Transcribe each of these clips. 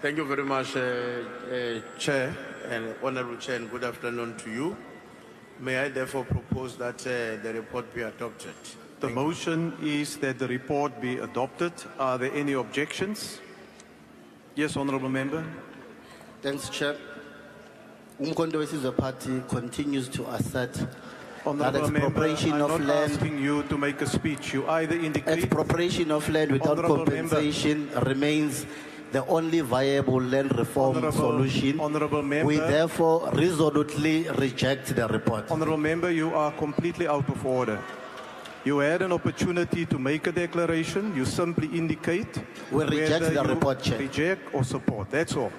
Thank you very much, Chair and Honorable Chair, and good afternoon to you. May I therefore propose that the report be adopted? The motion is that the report be adopted. Are there any objections? Yes, Honourable Member. Thanks, Chair. Umkhonto wesizwe Party continues to assert that Honourable Member, expropriation I'm of not land, asking you to make a speech. You either indicate... expropriation of land without Honourable compensation remains the only viable land reform solution. Honourable Member. We therefore resolutely reject the report. Honourable Member, you are completely out of order. You had an opportunity to make a declaration. You simply indicate We reject whether the you report, Chair. reject or support. That's all.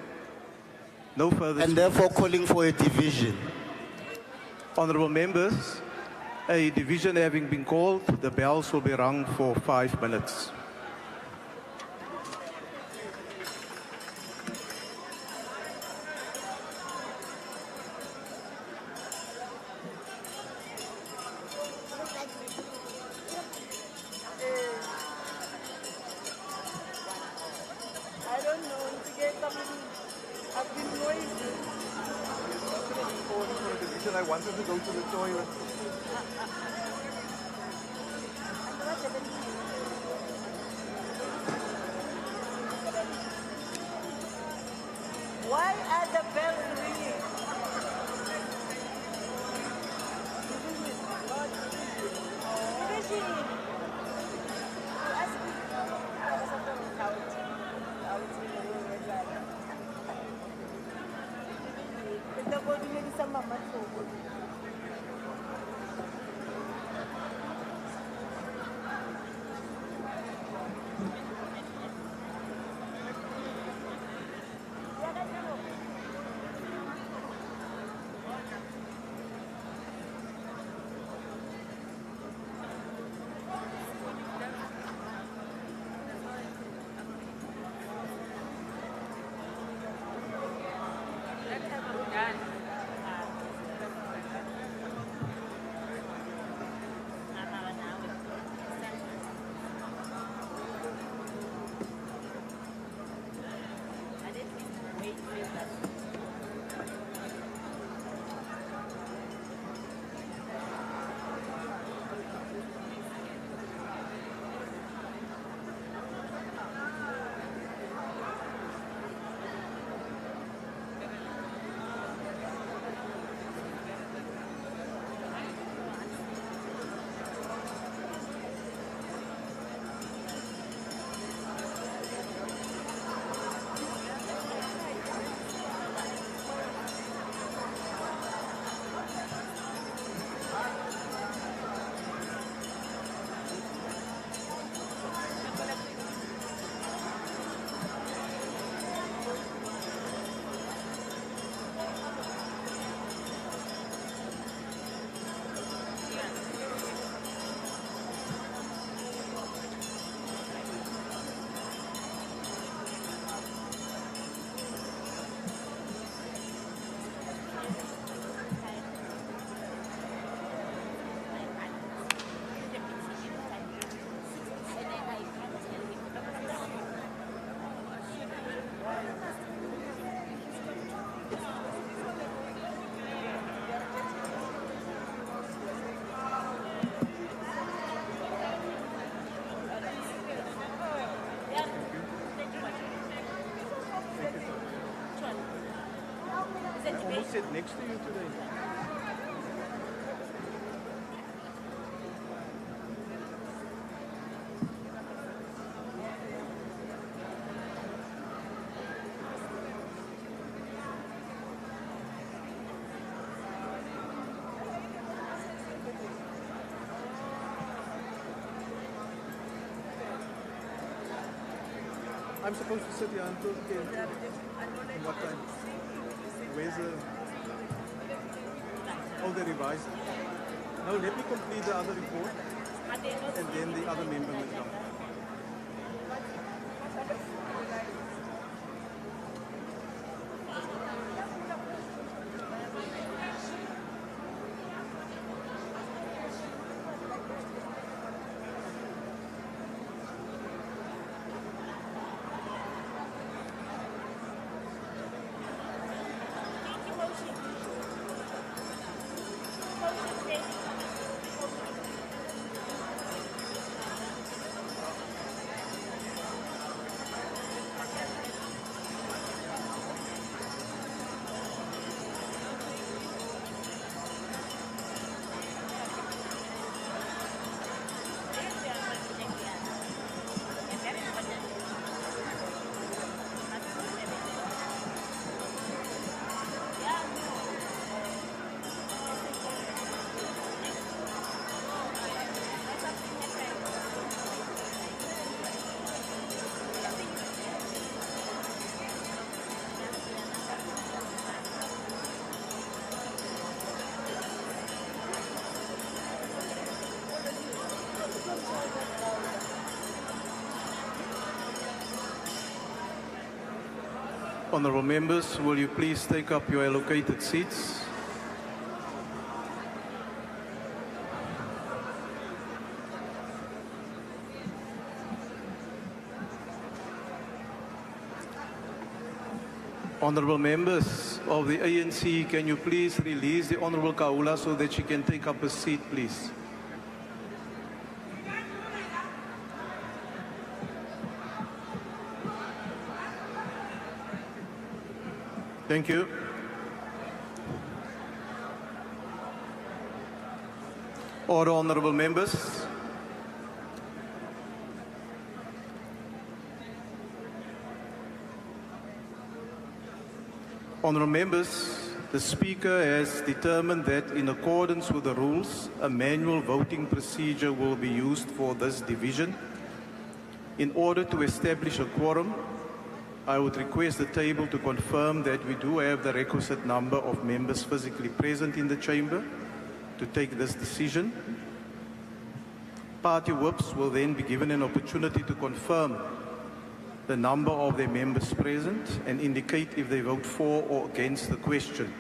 No further And speech. therefore calling for a division. Honourable members, a division having been called, the bells will be rung for 5 minutes. I don't know. I've been noisy. I wanted to go to the toilet. Why are the bells ringing? Sit next to you today. I'm supposed to sit here until 10. What time? Where's the... Oh, the revised. No, let me complete the other report, and then the other member will come. Honourable members, will you please take up your allocated seats? Honourable members of the ANC, can you please release the Honourable Kaula so that she can take up a seat, please? Thank you. Order, honourable members. Honourable members, the Speaker has determined that in accordance with the rules, a manual voting procedure will be used for this division. In order to establish a quorum, I would request the table to confirm that we do have the requisite number of members physically present in the chamber to take this decision. Party whips will then be given an opportunity to confirm the number of their members present and indicate if they vote for or against the question.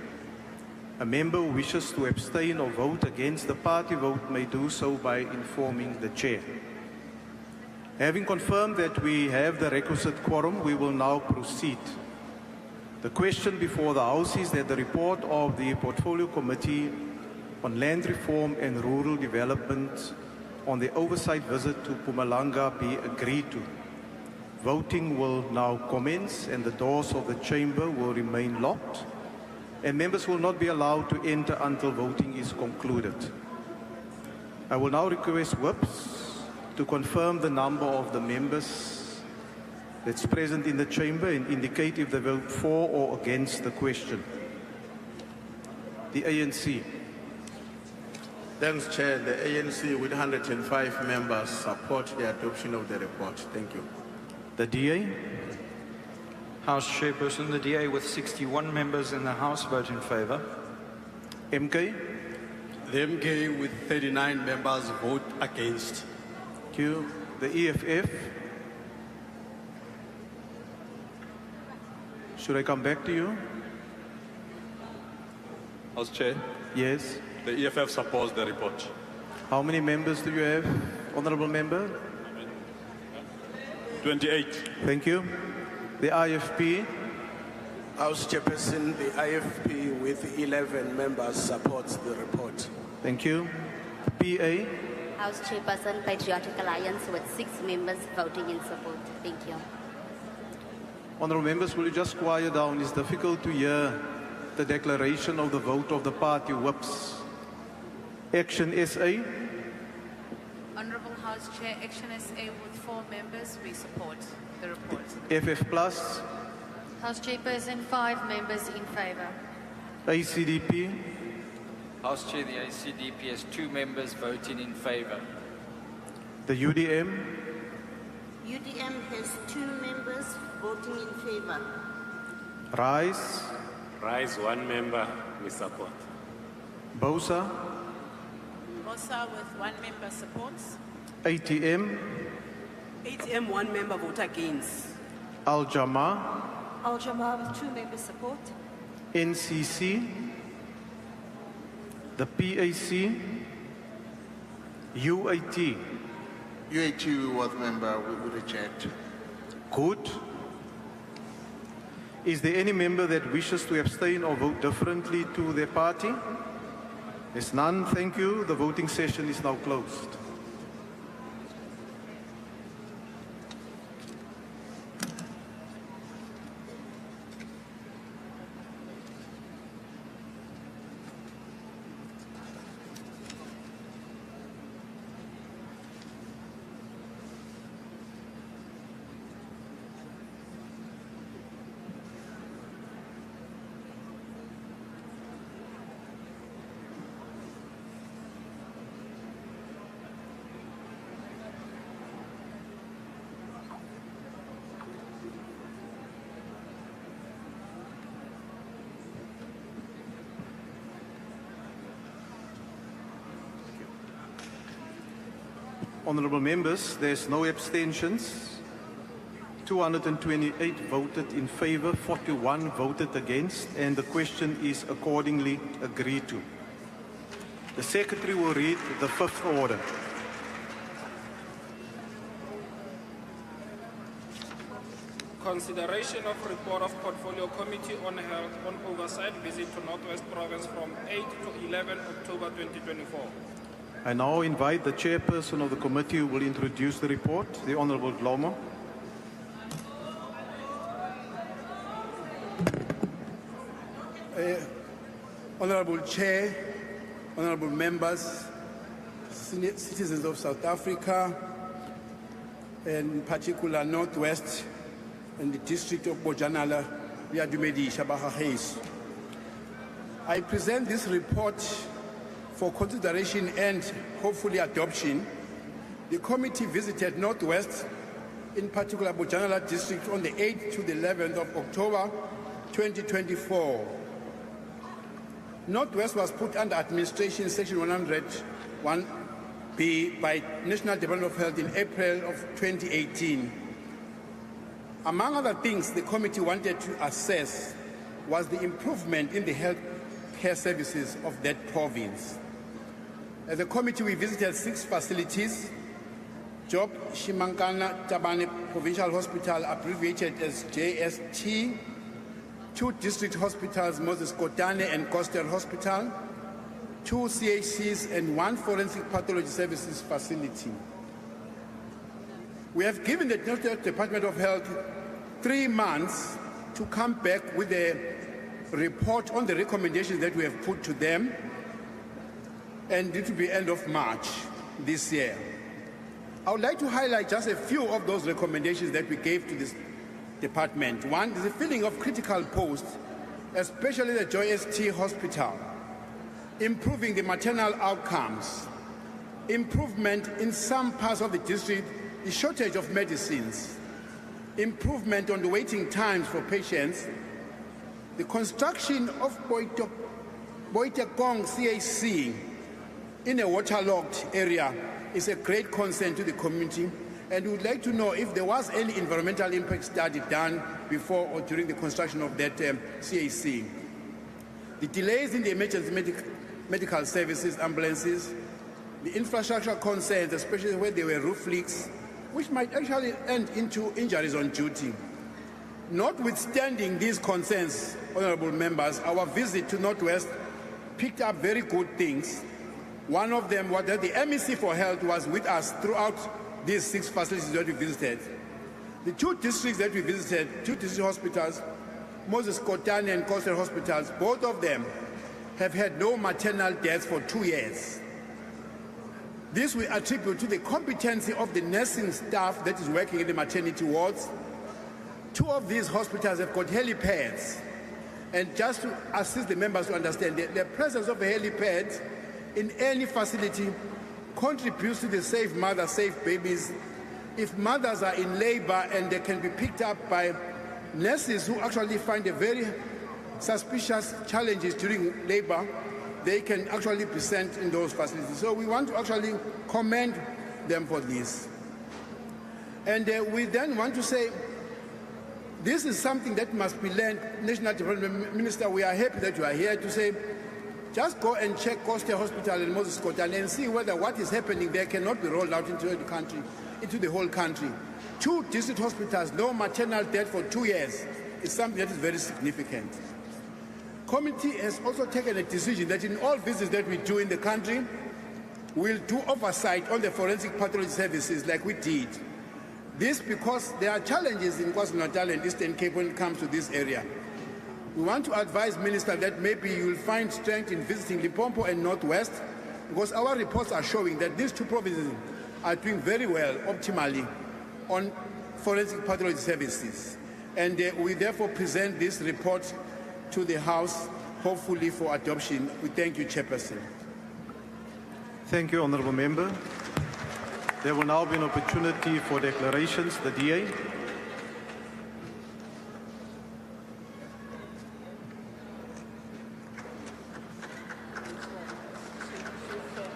A member who wishes to abstain or vote against the party vote may do so by informing the chair. Having confirmed that we have the requisite quorum, we will now proceed. The question before the House is that the report of the Portfolio Committee on Land Reform and Rural Development on the oversight visit to Mpumalanga be agreed to. Voting will now commence and the doors of the chamber will remain locked and members will not be allowed to enter until voting is concluded. I will now request whips to confirm the number of the members that's present in the chamber and indicate if they vote for or against the question. The ANC. Thanks, Chair. The ANC with 105 members support the adoption of the report. Thank you. The DA. House Chairperson, the DA with 61 members in the House vote in favour. MK. The MK with 39 members vote against. Thank you. The EFF. Should I come back to you? House Chair, Yes. the EFF supports the report. How many members do you have, Honourable Member? 28. Thank you. The IFP. House Chairperson, the IFP with 11 members supports the report. Thank you. PA. House Chairperson, Patriotic Alliance with 6 members voting in support. Thank you. Honourable members, will you just quiet down? It's difficult to hear the declaration of the vote of the party whips. Action SA. Honourable House Chair, Action SA with 4 members, we support the report. FF Plus. House Chairperson, 5 members in favour. ACDP. House Chair, the ACDP has 2 members voting in favour. The UDM. UDM has 2 members voting in favour. RISE. RISE 1 member, we support. BOSA. BOSA with 1 member supports. ATM. ATM 1 member vote against. Al-Jama. Al-Jama with 2 members support. NCC. The PAC. UAT. UAT was member, we reject. Good. Is there any member that wishes to abstain or vote differently to their party? There's none. Thank you. The voting session is now closed. Honourable members, there's no abstentions. 228 voted in favor, 41 voted against, and the question is accordingly agreed to. The Secretary will read the fifth order. Consideration of report of Portfolio Committee on Health on oversight visit to Northwest Province from 8 to 11 October 2024. I now invite the chairperson of the committee who will introduce the report, the Honourable Dlomo. Honourable Chair, honourable members, citizens of South Africa, and in particular Northwest and the district of Bojanala, I present this report for consideration and hopefully adoption. The committee visited Northwest, in particular Bojanala district, on the 8th to the 11th of October 2024. Northwest was put under administration section 101B by National Department of Health in April of 2018. Among other things the committee wanted to assess was the improvement in the health care services of that province. As a committee, we visited 6 facilities: Job Shimankana Tabane Provincial Hospital, abbreviated as JST, 2 district hospitals, Moses Kotane and Coastal Hospital, 2 CHCs, and 1 forensic pathology services facility. We have given the Department of Health 3 months to come back with a report on the recommendations that we have put to them, and it will be end of March this year. I would like to highlight just a few of those recommendations that we gave to this department. One is the filling of critical posts, especially the JST hospital, improving the maternal outcomes, improvement in some parts of the district, the shortage of medicines, improvement on the waiting times for patients, the construction of Boitekong CHC in a waterlogged area is a great concern to the community, and we would like to know if there was any environmental impact study done before or during the construction of that CHC. The delays in the emergency medical services, ambulances, the infrastructure concerns, especially where there were roof leaks, which might actually end into injuries on duty. Notwithstanding these concerns, honourable members, our visit to Northwest picked up very good things. One of them was that the MEC for Health was with us throughout these 6 facilities that we visited. The 2 districts that we visited, 2 district hospitals, Moses Kotane and Coastal Hospitals, both of them have had no maternal deaths for 2 years. This we attribute to the competency of the nursing staff that is working in the maternity wards. 2 of these hospitals have got helipads. And just to assist the members to understand, the presence of a helipad in any facility contributes to the safe mother, safe babies. If mothers are in labor and they can be picked up by nurses who actually find a very suspicious challenges during labor, they can actually be sent in those facilities. So we want to actually commend them for this. And we then want to say, this is something that must be learned. National Development Minister, we are happy that you are here to say, just go and check Coastal Hospital in Moses Kotane and see whether what is happening there cannot be rolled out into the country, into the whole country. 2 district hospitals, no maternal death for 2 years, is something that is very significant. Committee has also taken a decision that in all visits that we do in the country, we'll do oversight on the forensic pathology services like we did. This because there are challenges in KwaZulu-Natal and Eastern Cape when it comes to this area. We want to advise Minister that maybe you will find strength in visiting Limpopo and Northwest, because our reports are showing that these 2 provinces are doing very well optimally on forensic pathology services. And we therefore present this report to the House, hopefully for adoption. We thank you, Chairperson. Thank you, Honourable Member. There will now be an opportunity for declarations. The DA.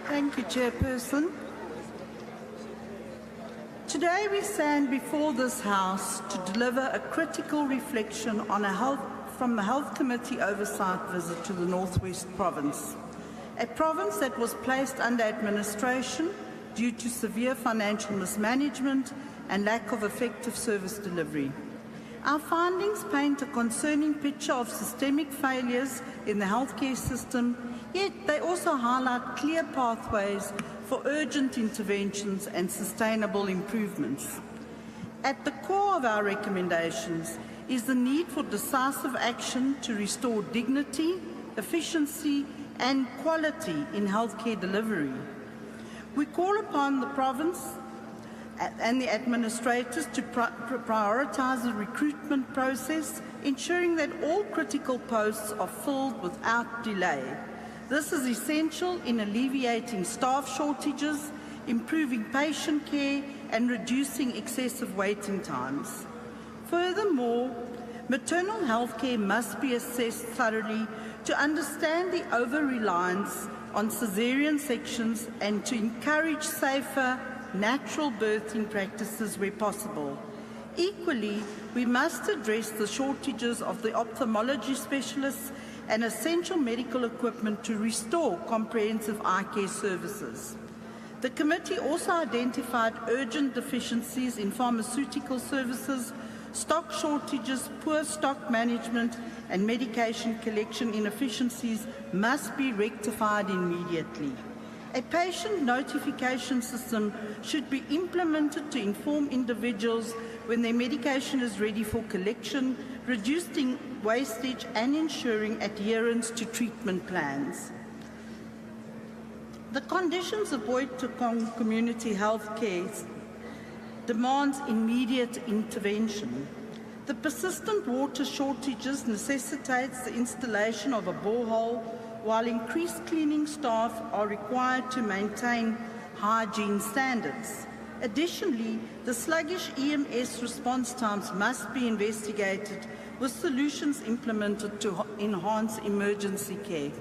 Thank you, Chairperson. Today we stand before this House to deliver a critical reflection on from the Health Committee oversight visit to the Northwest Province, a province that was placed under administration due to severe financial mismanagement and lack of effective service delivery. Our findings paint a concerning picture of systemic failures in the healthcare system, yet they also highlight clear pathways for urgent interventions and sustainable improvements. At the core of our recommendations is the need for decisive action to restore dignity, efficiency, and quality in healthcare delivery. We call upon the province and the administrators to prioritise the recruitment process, ensuring that all critical posts are filled without delay. This is essential in alleviating staff shortages, improving patient care, and reducing excessive waiting times. Furthermore, maternal health care must be assessed thoroughly to understand the over-reliance on caesarean sections and to encourage safer, natural birthing practices where possible. Equally, we must address the shortages of the ophthalmology specialists and essential medical equipment to restore comprehensive eye care services. The committee also identified urgent deficiencies in pharmaceutical services, stock shortages, poor stock management, and medication collection inefficiencies must be rectified immediately. A patient notification system should be implemented to inform individuals when their medication is ready for collection, reducing wastage and ensuring adherence to treatment plans. The conditions of Boitokong community health care demands immediate intervention. The persistent water shortages necessitates the installation of a borehole, while increased cleaning staff are required to maintain hygiene standards. Additionally, the sluggish EMS response times must be investigated with solutions implemented to enhance emergency care.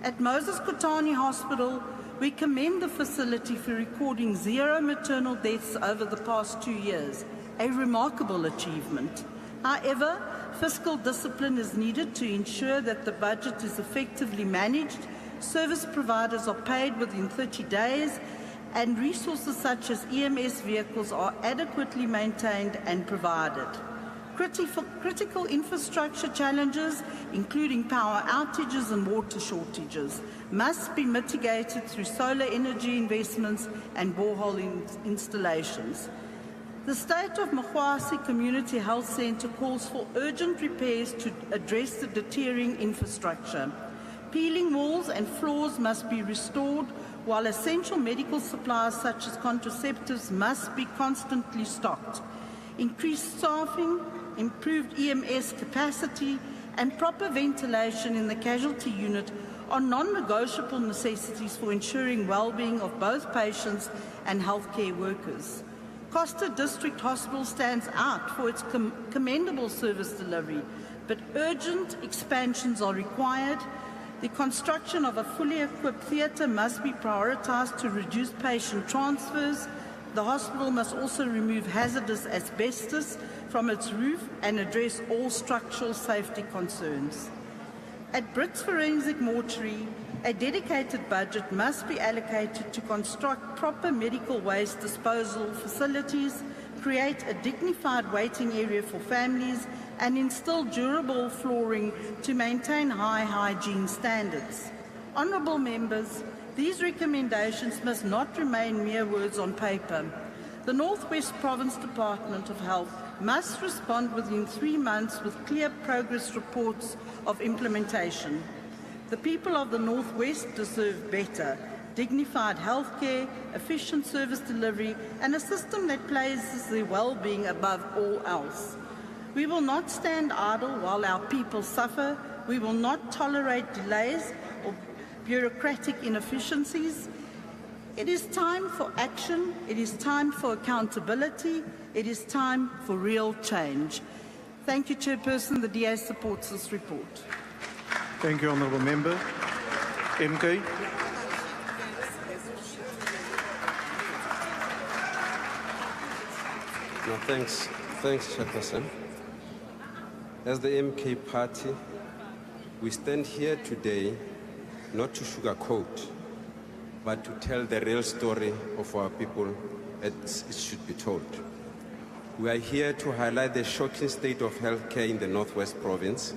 At Moses Kotane Hospital, we commend the facility for recording 0 maternal deaths over the past 2 years, a remarkable achievement. However, fiscal discipline is needed to ensure that the budget is effectively managed, service providers are paid within 30 days, and resources such as EMS vehicles are adequately maintained and provided. Critical infrastructure challenges, including power outages and water shortages, must be mitigated through solar energy investments and borehole installations. The State of Mkhwasi Community Health Centre calls for urgent repairs to address the deteriorating infrastructure. Peeling walls and floors must be restored, while essential medical supplies such as contraceptives must be constantly stocked. Increased staffing, improved EMS capacity, and proper ventilation in the casualty unit are non-negotiable necessities for ensuring well-being of both patients and healthcare workers. Costa District Hospital stands out for its commendable service delivery, but urgent expansions are required. The construction of a fully equipped theatre must be prioritised to reduce patient transfers. The hospital must also remove hazardous asbestos from its roof and address all structural safety concerns. At Brits Forensic Mortuary, a dedicated budget must be allocated to construct proper medical waste disposal facilities, create a dignified waiting area for families, and install durable flooring to maintain high hygiene standards. Honourable members, these recommendations must not remain mere words on paper. The North West Province Department of Health must respond within 3 months with clear progress reports of implementation. The people of the North West deserve better, dignified healthcare, efficient service delivery, and a system that places their well-being above all else. We will not stand idle while our people suffer. We will not tolerate delays or bureaucratic inefficiencies. It is time for action. It is time for accountability. It is time for real change. Thank you, Chairperson. The DA supports this report. Thank you, Honourable Member. MK. No, thanks, Chairperson. As the MK party, we stand here today not to sugarcoat, but to tell the real story of our people as it should be told. We are here to highlight the shocking state of healthcare in the Northwest Province,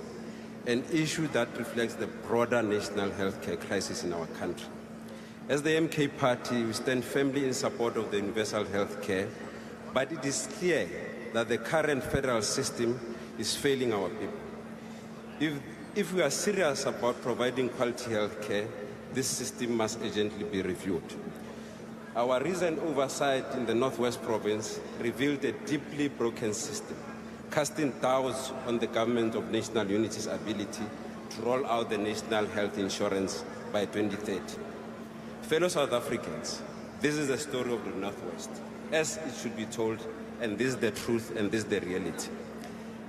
an issue that reflects the broader national healthcare crisis in our country. As the MK party, we stand firmly in support of the universal healthcare, but it is clear that the current federal system is failing our people. If we are serious about providing quality healthcare, this system must urgently be reviewed. Our recent oversight in the Northwest Province revealed a deeply broken system, casting doubts on the Government of National Unity's ability to roll out the national health insurance by 2030. Fellow South Africans, this is the story of the Northwest, as it should be told, and this is the truth and this is the reality.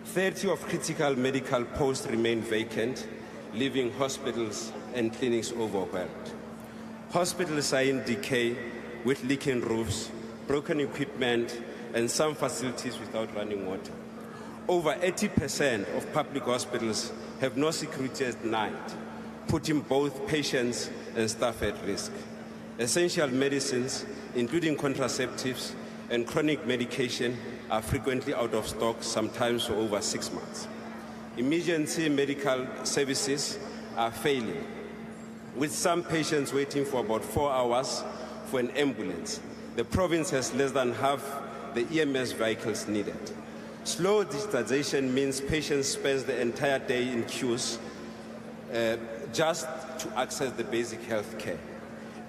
30 of critical medical posts remain vacant, leaving hospitals and clinics overwhelmed. Hospitals are in decay with leaking roofs, broken equipment, and some facilities without running water. Over 80% of public hospitals have no security at night, putting both patients and staff at risk. Essential medicines, including contraceptives and chronic medication, are frequently out of stock, sometimes for over 6 months. Emergency medical services are failing, with some patients waiting for about 4 hours for an ambulance. The province has less than half the EMS vehicles needed. Slow digitization means patients spend the entire day in queues just to access the basic health care.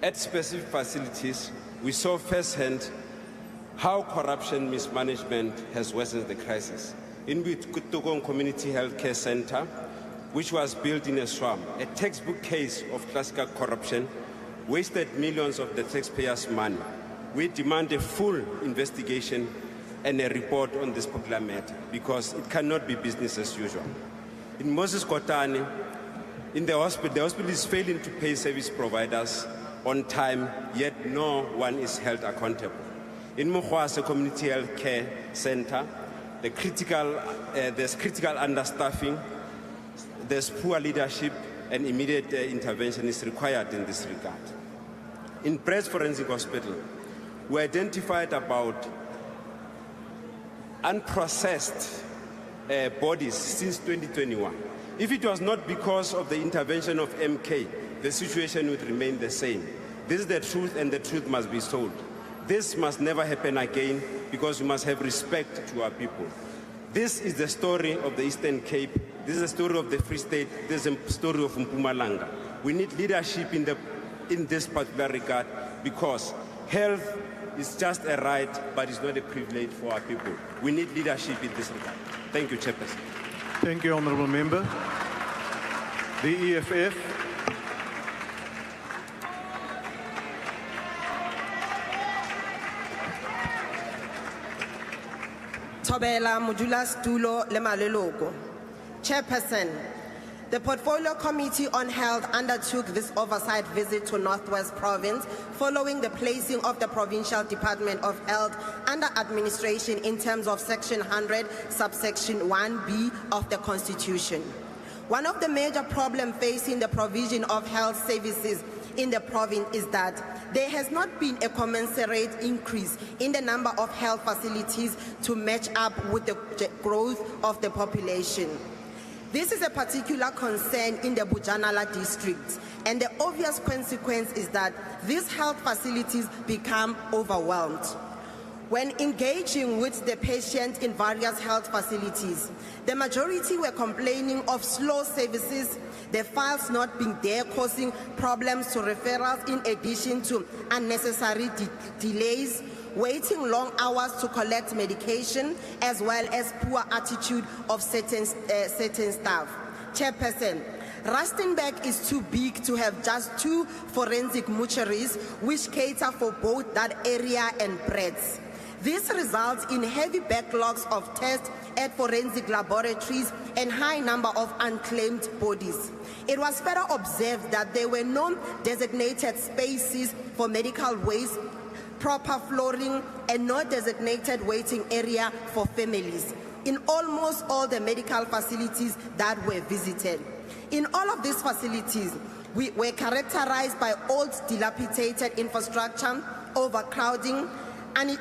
At specific facilities, we saw firsthand how corruption mismanagement has worsened the crisis. In Kutugong Community Healthcare Center, which was built in a swamp, a textbook case of classical corruption, wasted millions of the taxpayers' money. We demand a full investigation and a report on this particular matter because it cannot be business as usual. In Moses Kotane, in the hospital is failing to pay service providers on time, yet no one is held accountable. In Mokwase Community Health Care Center, there's critical understaffing, there's poor leadership, and immediate intervention is required in this regard. In Breast Forensic Hospital, we identified about unprocessed bodies since 2021. If it was not because of the intervention of MK, the situation would remain the same. This is the truth, and the truth must be told. This must never happen again because we must have respect to our people. This is the story of the Eastern Cape. This is the story of the Free State. This is the story of Mpumalanga. We need leadership in this particular regard because health is just a right, but it's not a privilege for our people. We need leadership in this regard. Thank you, Chairperson. Thank you, Honourable Member. The EFF. Tobela Mudula Stulo Lemaleloko. Chairperson, the Portfolio Committee on Health undertook this oversight visit to Northwest Province following the placing of the Provincial Department of Health under administration in terms of Section 100, subsection 1B of the Constitution. One of the major problems facing the provision of health services in the province is that there has not been a commensurate increase in the number of health facilities to match up with the growth of the population. This is a particular concern in the Bujanala district, and the obvious consequence is that these health facilities become overwhelmed. When engaging with the patients in various health facilities, the majority were complaining of slow services, the files not being there causing problems to referrals in addition to unnecessary delays, waiting long hours to collect medication, as well as poor attitude of certain staff. Chairperson, Rustenburg is too big to have just 2 forensic mortuaries which cater for both that area and breadth. This results in heavy backlogs of tests at forensic laboratories and high number of unclaimed bodies. It was further observed that there were no designated spaces for medical waste proper flooring, and no designated waiting area for families in almost all the medical facilities that were visited. In all of these facilities, we were characterized by old dilapidated infrastructure, overcrowding, and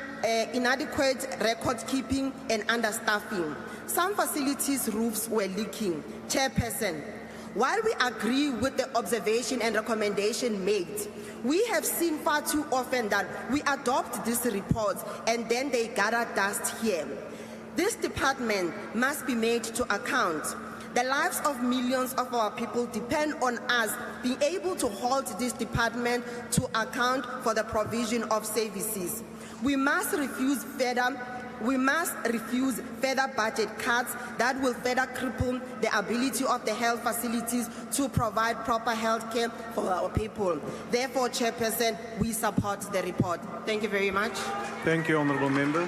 inadequate record keeping and understaffing. Some facilities' roofs were leaking. Chairperson, while we agree with the observation and recommendation made, we have seen far too often that we adopt these reports and then they gather dust here. This department must be made to account. The lives of millions of our people depend on us being able to hold this department to account for the provision of services. We must refuse further budget cuts that will further cripple the ability of the health facilities to provide proper health care for our people. Therefore, Chairperson, we support the report. Thank you very much. Thank you, Honourable Member.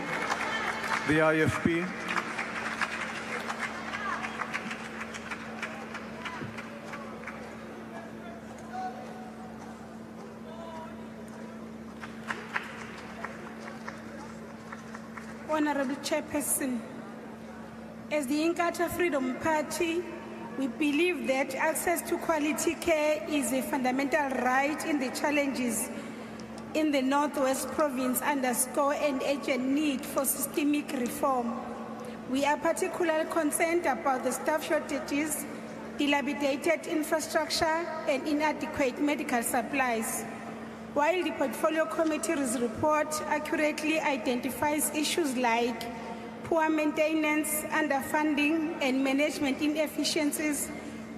The IFP. Honorable Chairperson, as the Inkatha Freedom Party, we believe that access to quality care is a fundamental right in the challenges in the Northwest Province underscore an urgent need for systemic reform. We are particularly concerned about the staff shortages, dilapidated infrastructure, and inadequate medical supplies. While the Portfolio Committee's report accurately identifies issues like poor maintenance, underfunding, and management inefficiencies,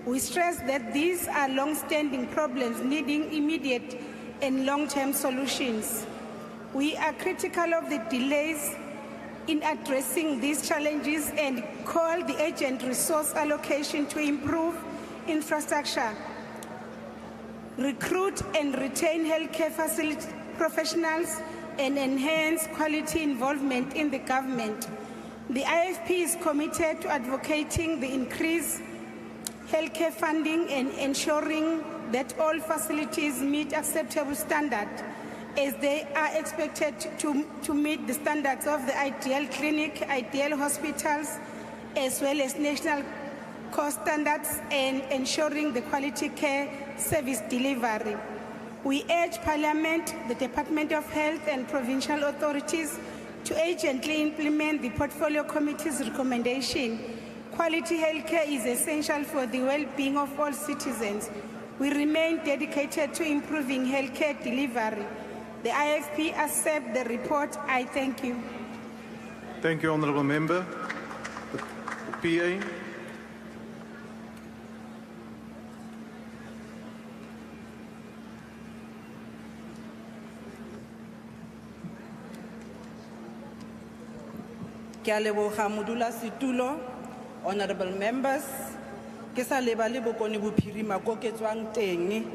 we stress that these are long-standing problems needing immediate and long-term solutions. We are critical of the delays in addressing these challenges and call the urgent resource allocation to improve infrastructure, recruit and retain healthcare facility professionals, and enhance quality involvement in the government. The IFP is committed to advocating the increased healthcare funding and ensuring that all facilities meet acceptable standards, as they are expected to meet the standards of the ideal clinic, ideal hospitals, as well as national cost standards, and ensuring the quality care service delivery. We urge Parliament, the Department of Health, and provincial authorities to urgently implement the Portfolio Committee's recommendation. Quality healthcare is essential for the well-being of all citizens. We remain dedicated to improving healthcare delivery. The IFP accepts the report. I thank you. Thank you, Honourable Member. The PA. Ke a leboga modulasetulo, honorable members, ke sa lebale bokoni bophirima ko ke tswang teng,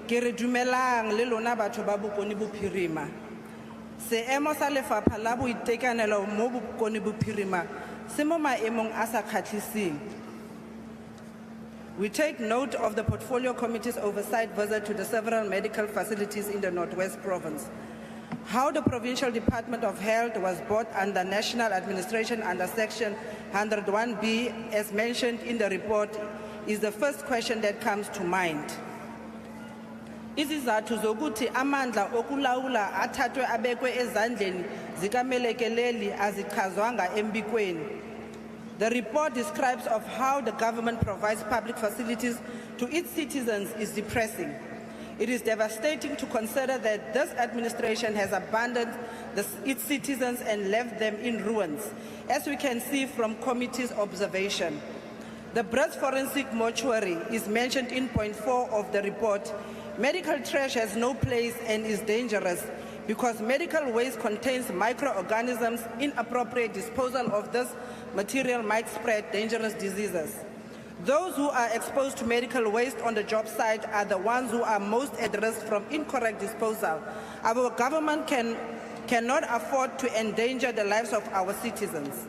ke re dumelang le lona batho ba bokoni bophirima. Seemo sa lefapha la boitekanelo mo bokoni bophirima se mo maemong a sa kgatlhiseng. We take note of the Portfolio Committee's oversight visit to the several medical facilities in the Northwest Province. How the Provincial Department of Health was brought under National Administration under Section 101B, as mentioned in the report, is the first question that comes to mind. Izizathu zokuthi amandla okulawula athathwe abekwe ezandleni zikamelekeleli azichazwanga embikweni. The report describes of how the government provides public facilities to its citizens is depressing. It is devastating to consider that this administration has abandoned its citizens and left them in ruins, as we can see from committee's observation. The breast forensic mortuary is mentioned in point 4 of the report. Medical trash has no place and is dangerous because medical waste contains microorganisms. Inappropriate disposal of this material might spread dangerous diseases. Those who are exposed to medical waste on the job site are the ones who are most at risk from incorrect disposal. Our government cannot afford to endanger the lives of our citizens.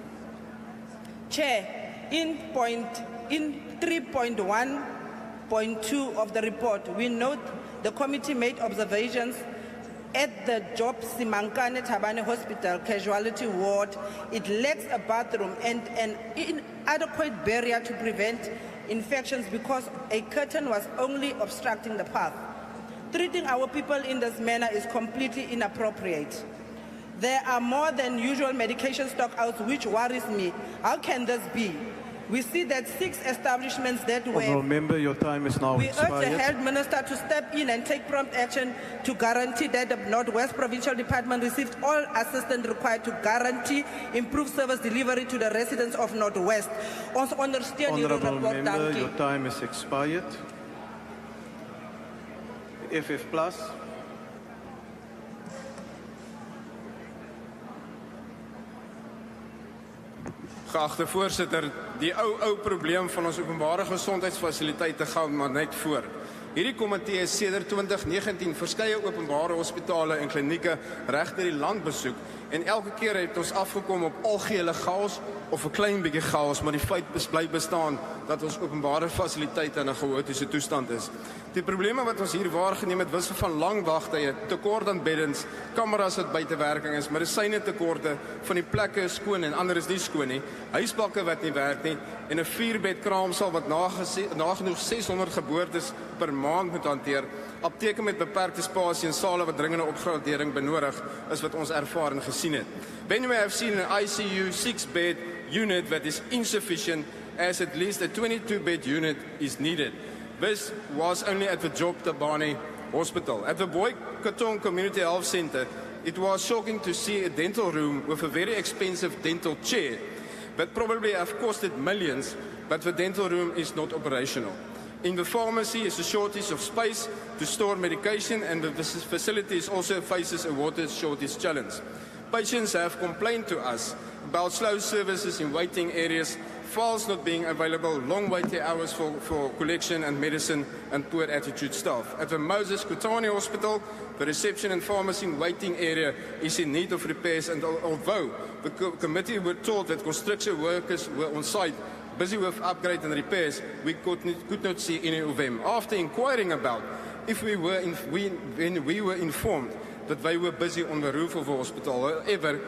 Chair, in 3.1.2 of the report, we note the committee made observations At the Job Simankane Tabane Hospital casualty ward, it lacks a bathroom and an inadequate barrier to prevent infections because a curtain was only obstructing the path. Treating our people in this manner is completely inappropriate. There are more than usual medication stockouts, which worries me. How can this be? We see that 6 establishments that Honourable were... Member, your time is now We urge the expired. Health Minister to step in and take prompt action to guarantee that the Northwest Provincial Department received all assistance required to guarantee improved service delivery to the residents of Northwest. Ons ondersteun hierdie Honourable rapport, Member, dankie. your time is expired. FF Plus. Geagte voorsitter, die ou probleem van ons openbare gesondheidsfasiliteite gaan maar net voort. Hierdie komitee is sedert 2019 verskeie openbare hospitale en klinieke reg deur die land besoek en elke keer het ons afgekom op algehele chaos of 'n klein bietjie chaos, maar die feit bly bestaan dat ons openbare fasiliteite in 'n chaotiese toestand is. Die probleme wat ons hier waargeneem het, was van lang wagtye, tekort aan beddens, kameras wat buite werking is, medisyne tekorte, van die plekke is skoon en ander is nie skoon nie, huisbakke wat nie werk nie en 'n 4-bed kraamsaal wat nagenoeg 600 geboortes per maand moet hanteer, apteke met beperkte spasie en sale wat dringende opgradering benodig, is wat ons ervaar en gesien het. When we have seen an ICU 6-bed unit that is insufficient, as at least a 22-bed unit is needed. This was only at the Job Tabane Hospital. At the Boy-Katong Community Health Center, it was shocking to see a dental room with a very expensive dental chair that probably have costed millions, but the dental room is not operational. In the pharmacy is a shortage of space to store medication, and the facility also faces a water shortage challenge. Patients have complained to us about slow services in waiting areas, files not being available, long waiting hours for collection and medicine, and poor attitude staff. At the Moses Kutani Hospital, the reception and pharmacy waiting area is in need of repairs, and although the committee were told that construction workers were on site busy with upgrade and repairs, we could not see any of them. After inquiring about if when we were informed that they were busy on the roof of the hospital, however,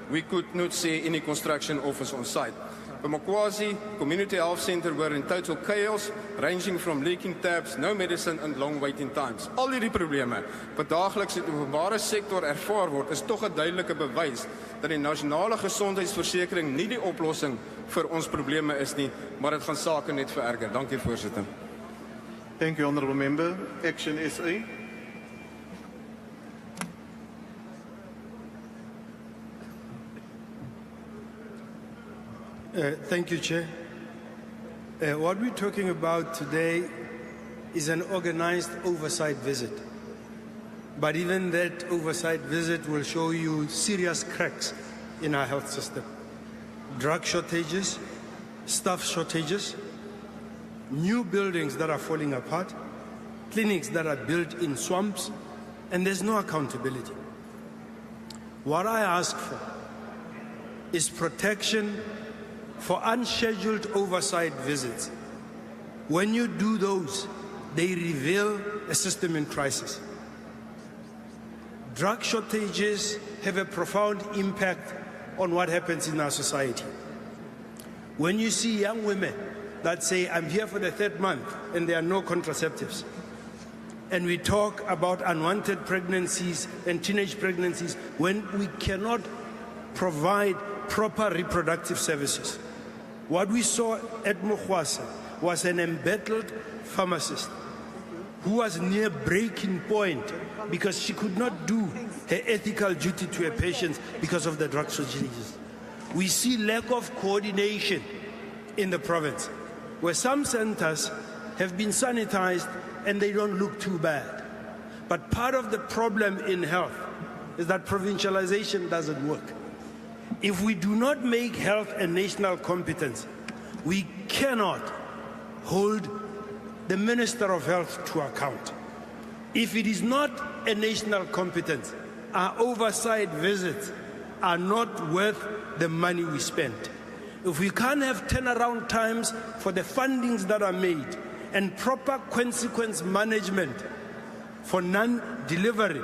we could not see any construction office on site. The Makwazi Community Health Center were in total chaos, ranging from leaking taps, no medicine and long waiting times. Al hierdie probleme wat daagliks in die openbare sektor ervaar word, is tog 'n duidelike bewys dat die nasionale gesondheidsversekering nie die oplossing vir ons probleme is nie, maar dit gaan sake net vererger. Dankie voorsitter. Thank you, Honourable Member. Action SA. Thank you, Chair. What we're talking about today is an organized oversight visit. But even that oversight visit will show you serious cracks in our health system. Drug shortages, staff shortages, new buildings that are falling apart, clinics that are built in swamps, and there's no accountability. What I ask for is protection for unscheduled oversight visits. When you do those, they reveal a system in crisis. Drug shortages have a profound impact on what happens in our society. When you see young women that say, I'm here for the 3rd month and there are no contraceptives, and we talk about unwanted pregnancies and teenage pregnancies when we cannot provide proper reproductive services. What we saw at Mokwasa was an embattled pharmacist who was near breaking point because she could not do her ethical duty to her patients because of the drug shortages. We see lack of coordination in the province, where some centers have been sanitized and they don't look too bad. But part of the problem in health is that provincialization doesn't work. If we do not make health a national competence, we cannot hold the Minister of Health to account. If it is not a national competence, our oversight visits are not worth the money we spend. If we can't have turnaround times for the fundings that are made and proper consequence management for non-delivery,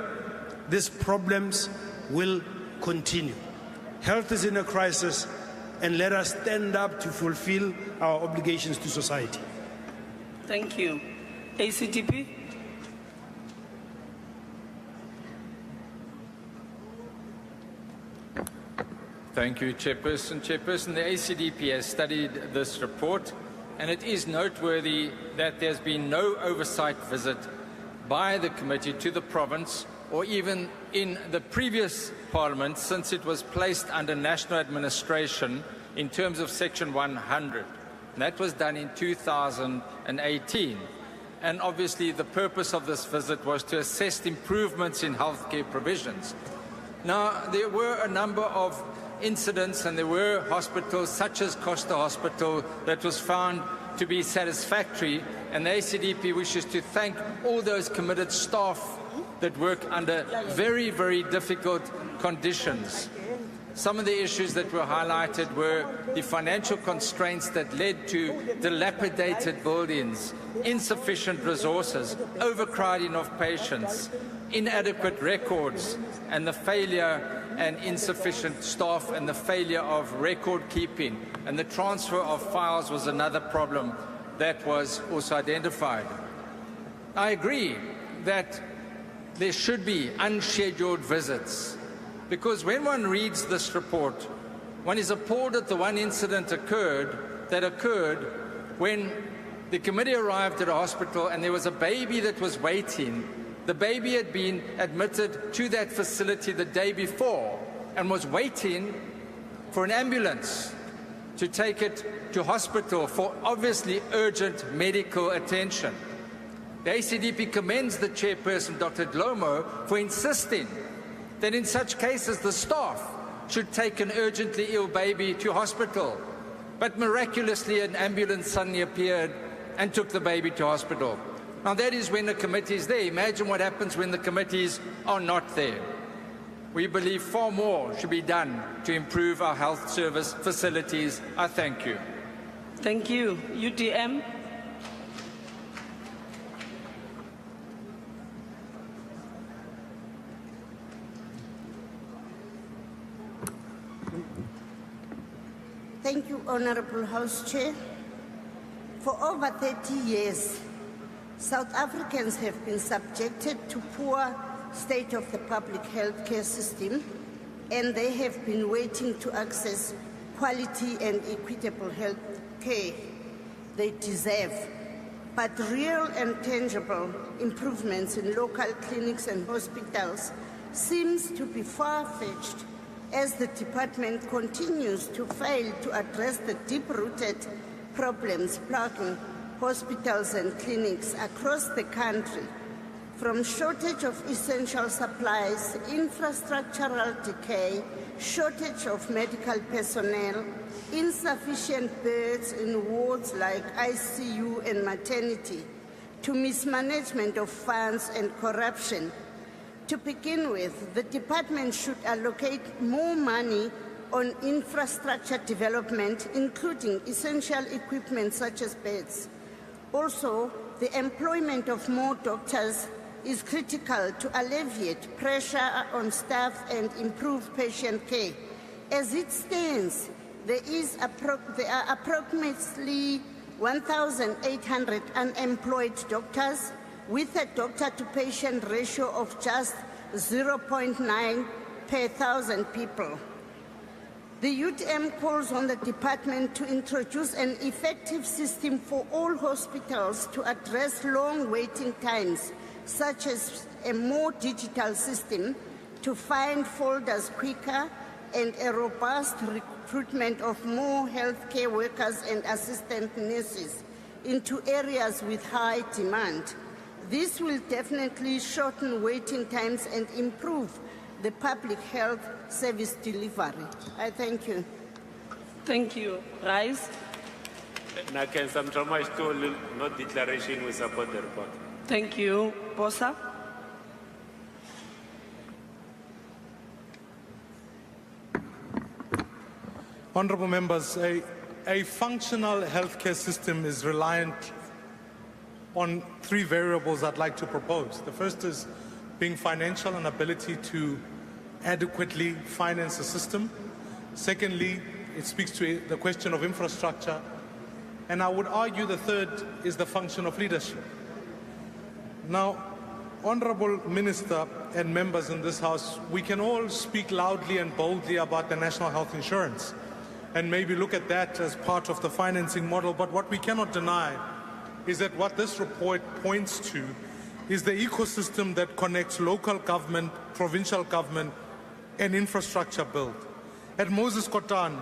these problems will continue. Health is in a crisis, and let us stand up to fulfill our obligations to society. Thank you. ACDP. Thank you, Chairperson. Chairperson, the ACDP has studied this report, and it is noteworthy that there's been no oversight visit by the committee to the province or even in the previous parliament since it was placed under national administration in terms of Section 100. And that was done in 2018. And obviously the purpose of this visit was to assess improvements in healthcare provisions. Now, there were a number of incidents and there were hospitals such as Costa Hospital that was found to be satisfactory, and the ACDP wishes to thank all those committed staff that work under very, very difficult conditions. Some of the issues that were highlighted were the financial constraints that led to dilapidated buildings, insufficient resources, overcrowding of patients, inadequate records, and the failure and insufficient staff and the failure of record keeping. And the transfer of files was another problem that was also identified. I agree that there should be unscheduled visits, because when one reads this report, one is appalled at the one incident that occurred when the committee arrived at a hospital and there was a baby that was waiting. The baby had been admitted to that facility the day before and was waiting for an ambulance to take it to hospital for obviously urgent medical attention. The ACDP commends the chairperson, Dr. Dlomo, for insisting that in such cases the staff should take an urgently ill baby to hospital. But miraculously an ambulance suddenly appeared and took the baby to hospital. Now that is when the committee is there. Imagine what happens when the committees are not there. We believe far more should be done to improve our health service facilities. I thank you. Thank you. UDM. Thank you, Honorable House Chair. For over 30 years, South Africans have been subjected to poor state of the public health care system, and they have been waiting to access quality and equitable health care they deserve. But real and tangible improvements in local clinics and hospitals seems to be far-fetched as the department continues to fail to address the deep-rooted problems plaguing hospitals and clinics across the country, from shortage of essential supplies, infrastructural decay, shortage of medical personnel, insufficient beds in wards like ICU and maternity, to mismanagement of funds and corruption. To begin with, the department should allocate more money on infrastructure development, including essential equipment such as beds. Also, the employment of more doctors is critical to alleviate pressure on staff and improve patient care. As it stands, there are approximately 1,800 unemployed doctors, with a doctor-to-patient ratio of just 0.9 per 1,000 people. The UTM calls on the department to introduce an effective system for all hospitals to address long waiting times, such as a more digital system to find folders quicker and a robust recruitment of more healthcare workers and assistant nurses into areas with high demand. This will definitely shorten waiting times and improve the public health service delivery. I thank you. Thank you. Rise. Now, can some trauma still not declaration we support the report? Thank you. Bosa. Honourable members, a functional healthcare system is reliant on three variables I'd like to propose. The first is being financial inability to adequately finance the system. Secondly, it speaks to the question of infrastructure. And I would argue the third is the function of leadership. Now, Honorable Minister and members in this House, we can all speak loudly and boldly about the National Health Insurance and maybe look at that as part of the financing model, but what we cannot deny is that what this report points to is the ecosystem that connects local government, provincial government, and infrastructure build. At Moses Kotane,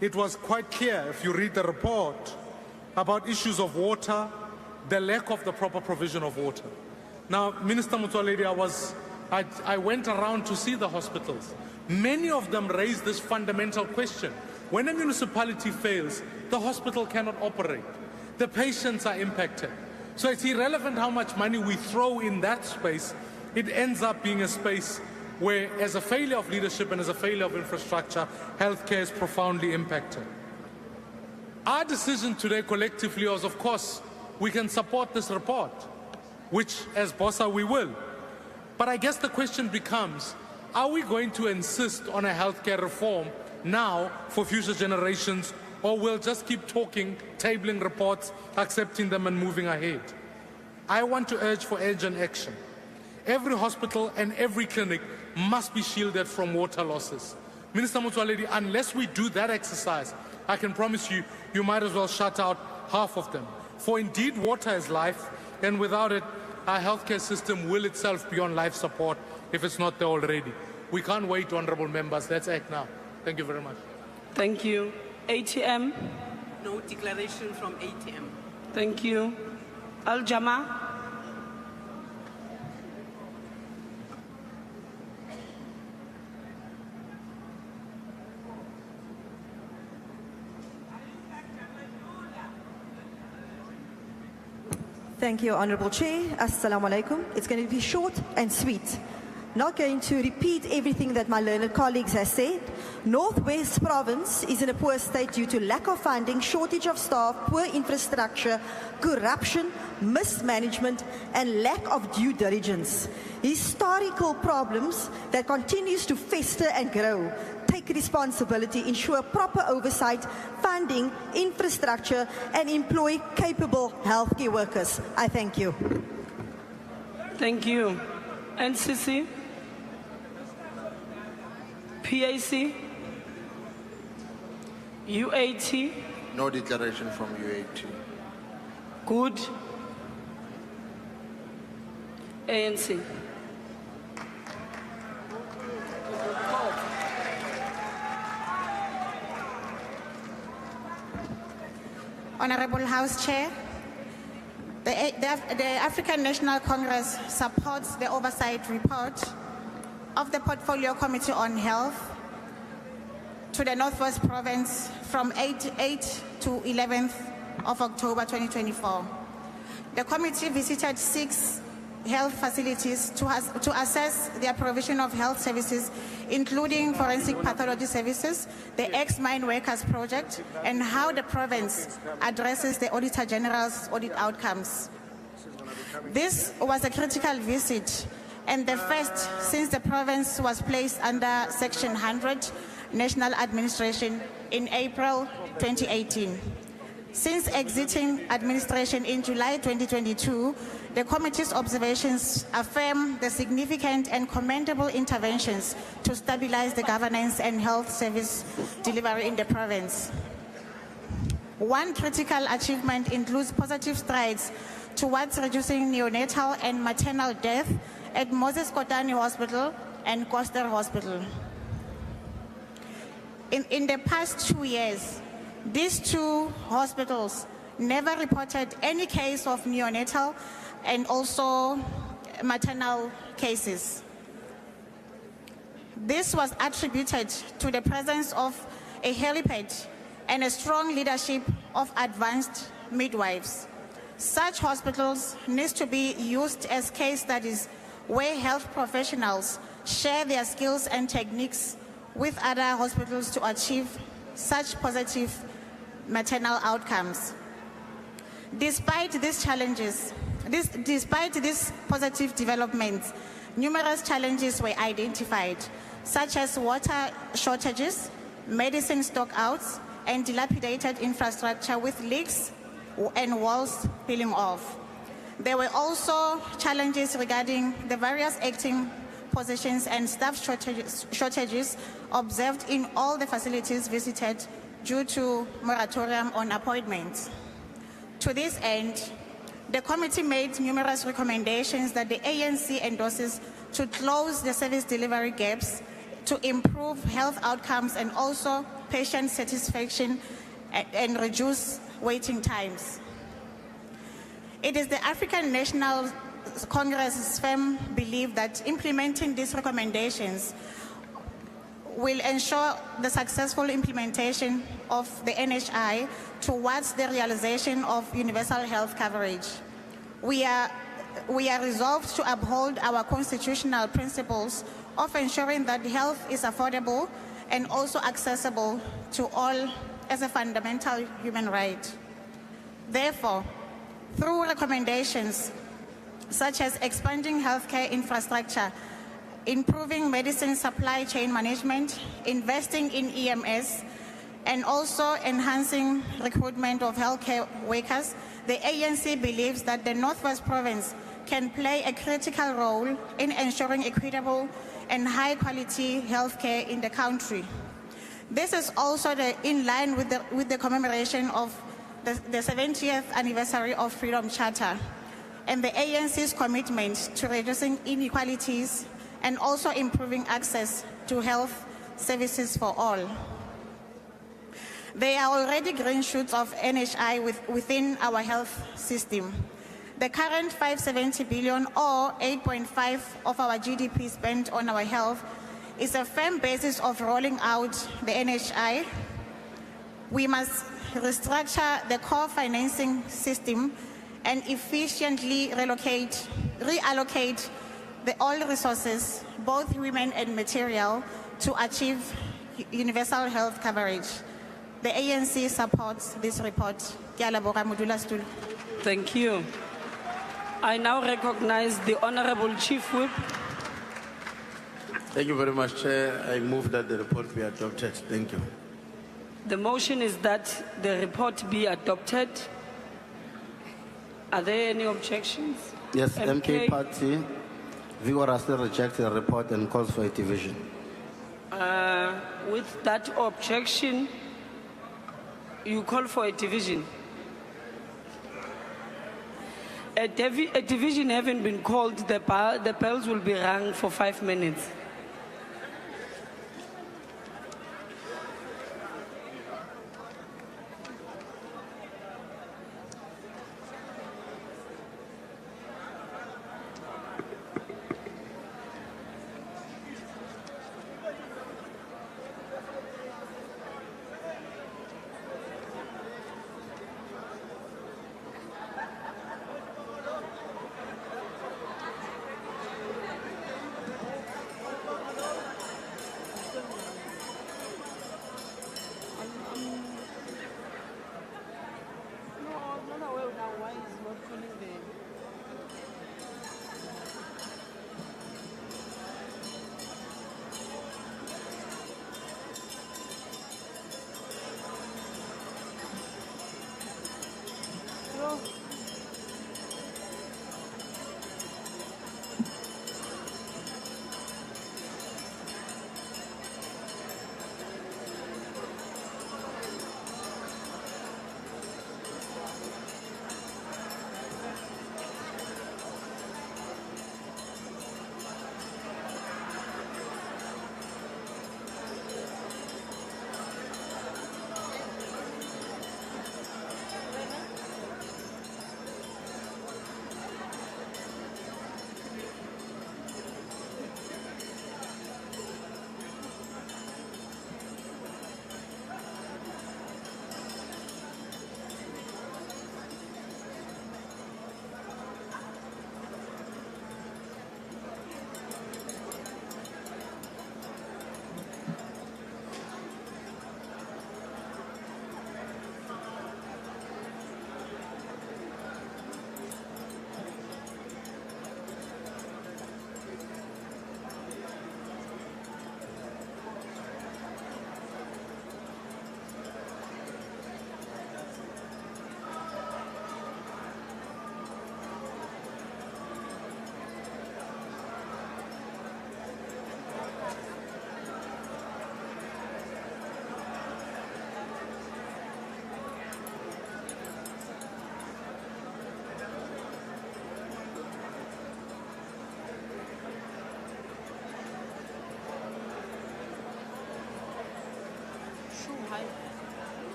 it was quite clear, if you read the report, about issues of water, the lack of the proper provision of water. Now, Minister Motsoaledi, I went around to see the hospitals. Many of them raised this fundamental question. When a municipality fails, the hospital cannot operate. The patients are impacted. So it's irrelevant how much money we throw in that space, it ends up being a space where, as a failure of leadership and as a failure of infrastructure, healthcare is profoundly impacted. Our decision today collectively was, of course, we can support this report, which as BOSA we will. But I guess the question becomes, are we going to insist on a healthcare reform now for future generations, or we'll just keep talking, tabling reports, accepting them and moving ahead? I want to urge for urgent action. Every hospital and every clinic must be shielded from water losses. Minister Motsoaledi, unless we do that exercise, I can promise you, you might as well shut out half of them. For indeed, water is life, and without it, our healthcare system will itself be on life support if it's not there already. We can't wait, honorable members. Let's act now. Thank you very much. Thank you. ATM? No declaration from ATM. Thank you. Al-Jama? Thank you, Honourable Chair. Assalamu alaikum. It's going to be short and sweet. Not going to repeat everything that my learned colleagues have said. Northwest Province is in a poor state due to lack of funding, shortage of staff, poor infrastructure, corruption, mismanagement, and lack of due diligence. Historical problems that continues to fester and grow. Take responsibility, ensure proper oversight, funding, infrastructure, and employ capable healthcare workers. I thank you. Thank you. NCC? PAC? UAT? No declaration from UAT. Good. ANC? Honorable House Chair, the African National Congress supports the oversight report of the Portfolio Committee on Health to the Northwest Province from 8 to 11th of October 2024. The committee visited 6 health facilities to assess their provision of health services, including forensic pathology services, the ex-mine workers project, and how the province addresses the Auditor General's audit outcomes. This was a critical visit and the first since the province was placed under Section 100 National Administration in April 2018. Since exiting administration in July 2022, the committee's observations affirm the significant and commendable interventions to stabilize the governance and health service delivery in the province. One critical achievement includes positive strides towards reducing neonatal and maternal death at Moses Kotane Hospital and Koster Hospital. In the past 2 years, these 2 hospitals never reported any case of neonatal and also maternal cases. This was attributed to the presence of a helipad and a strong leadership of advanced midwives. Such hospitals need to be used as case studies where health professionals share their skills and techniques with other hospitals to achieve such positive maternal outcomes. Despite these challenges, Despite these positive developments, numerous challenges were identified, such as water shortages, medicine stockouts, and dilapidated infrastructure with leaks and walls peeling off. There were also challenges regarding the various acting positions and staff shortages observed in all the facilities visited due to moratorium on appointments. To this end, the committee made numerous recommendations that the ANC endorses to close the service delivery gaps, to improve health outcomes and also patient satisfaction and reduce waiting times. It is the African National Congress's firm belief that implementing these recommendations will ensure the successful implementation of the NHI towards the realization of universal health coverage. We are resolved to uphold our constitutional principles of ensuring that health is affordable and also accessible to all as a fundamental human right. Therefore, through recommendations such as expanding healthcare infrastructure, improving medicine supply chain management, investing in EMS, and also enhancing recruitment of healthcare workers, the ANC believes that the Northwest Province can play a critical role in ensuring equitable and high-quality healthcare in the country. This is also in line with the commemoration of the 70th anniversary of Freedom Charter and the ANC's commitment to reducing inequalities and also improving access to health services for all. There are already green shoots of NHI within our health system. The current 570 billion or 8.5% of our GDP spent on our health is a firm basis of rolling out the NHI. We must restructure the core financing system and efficiently reallocate all resources, both human and material, to achieve universal health coverage. The ANC supports this report. Ke a leboga, Modulasetulo. Thank you. I now recognize the Honorable Chief Whip. Thank you very much, Chair. I move that the report be adopted. Thank you. The motion is that the report be adopted. Are there any objections? Yes, MK Party vigorously rejects the report and calls for a division. With that objection, you call for a division. A division having been called, the bells will be rung for 5 minutes.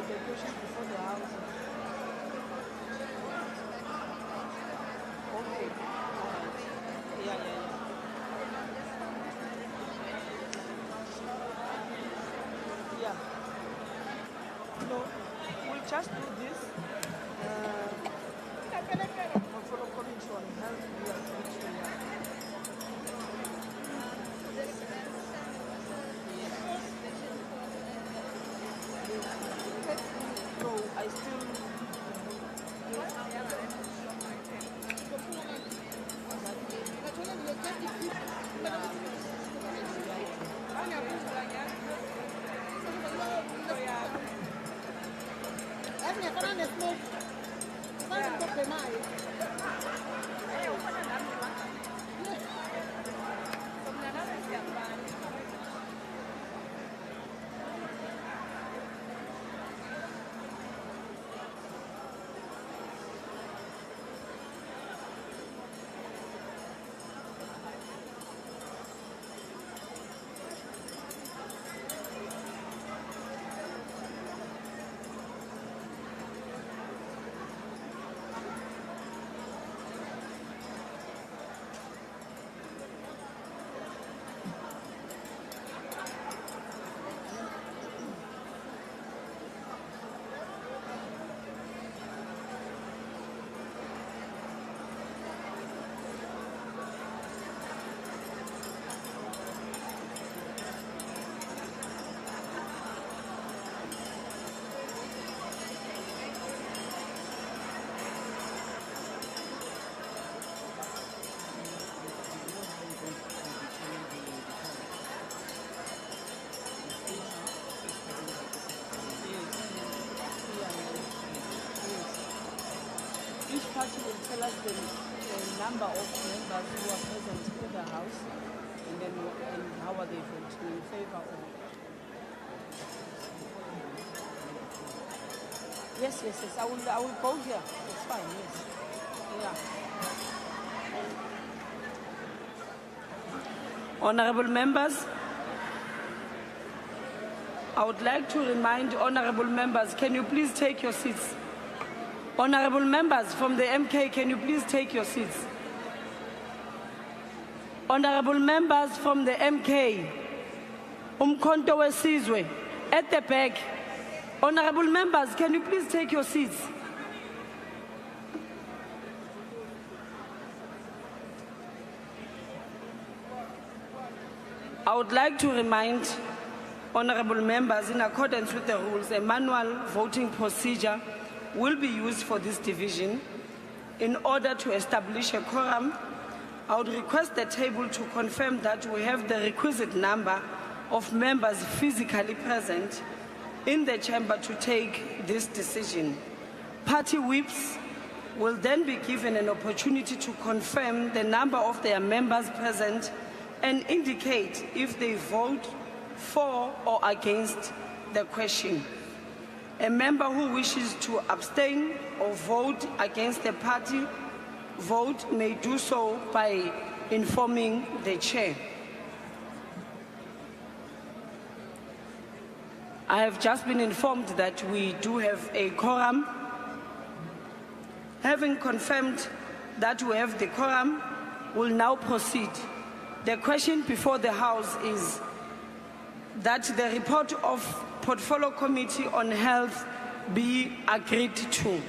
the question before the House. Okay. All right. Yeah. Yeah. So we'll just do this. Follow committee on health. We are going to, So I still. Each party will tell us the number of members who are present in the House, and then how are they voting in favor of. Yes. I will go here. It's fine. Yes. Yeah. Honorable members, I would like to remind honorable members, can you please take your seats? Honorable members from the MK, can you please take your seats? Honorable members from the MK, Umkhonto wesizwe, at the back. Honorable members, can you please take your seats? I would like to remind honorable members, in accordance with the rules, a manual voting procedure will be used for this division. In order to establish a quorum, I would request the table to confirm that we have the requisite number of members physically present in the chamber to take this decision. Party whips will then be given an opportunity to confirm the number of their members present and indicate if they vote for or against the question. A member who wishes to abstain or vote against the party vote may do so by informing the chair. I have just been informed that we do have a quorum. Having confirmed that we have the quorum, we'll now proceed. The question before the House is that the report of Portfolio Committee on Health be agreed to.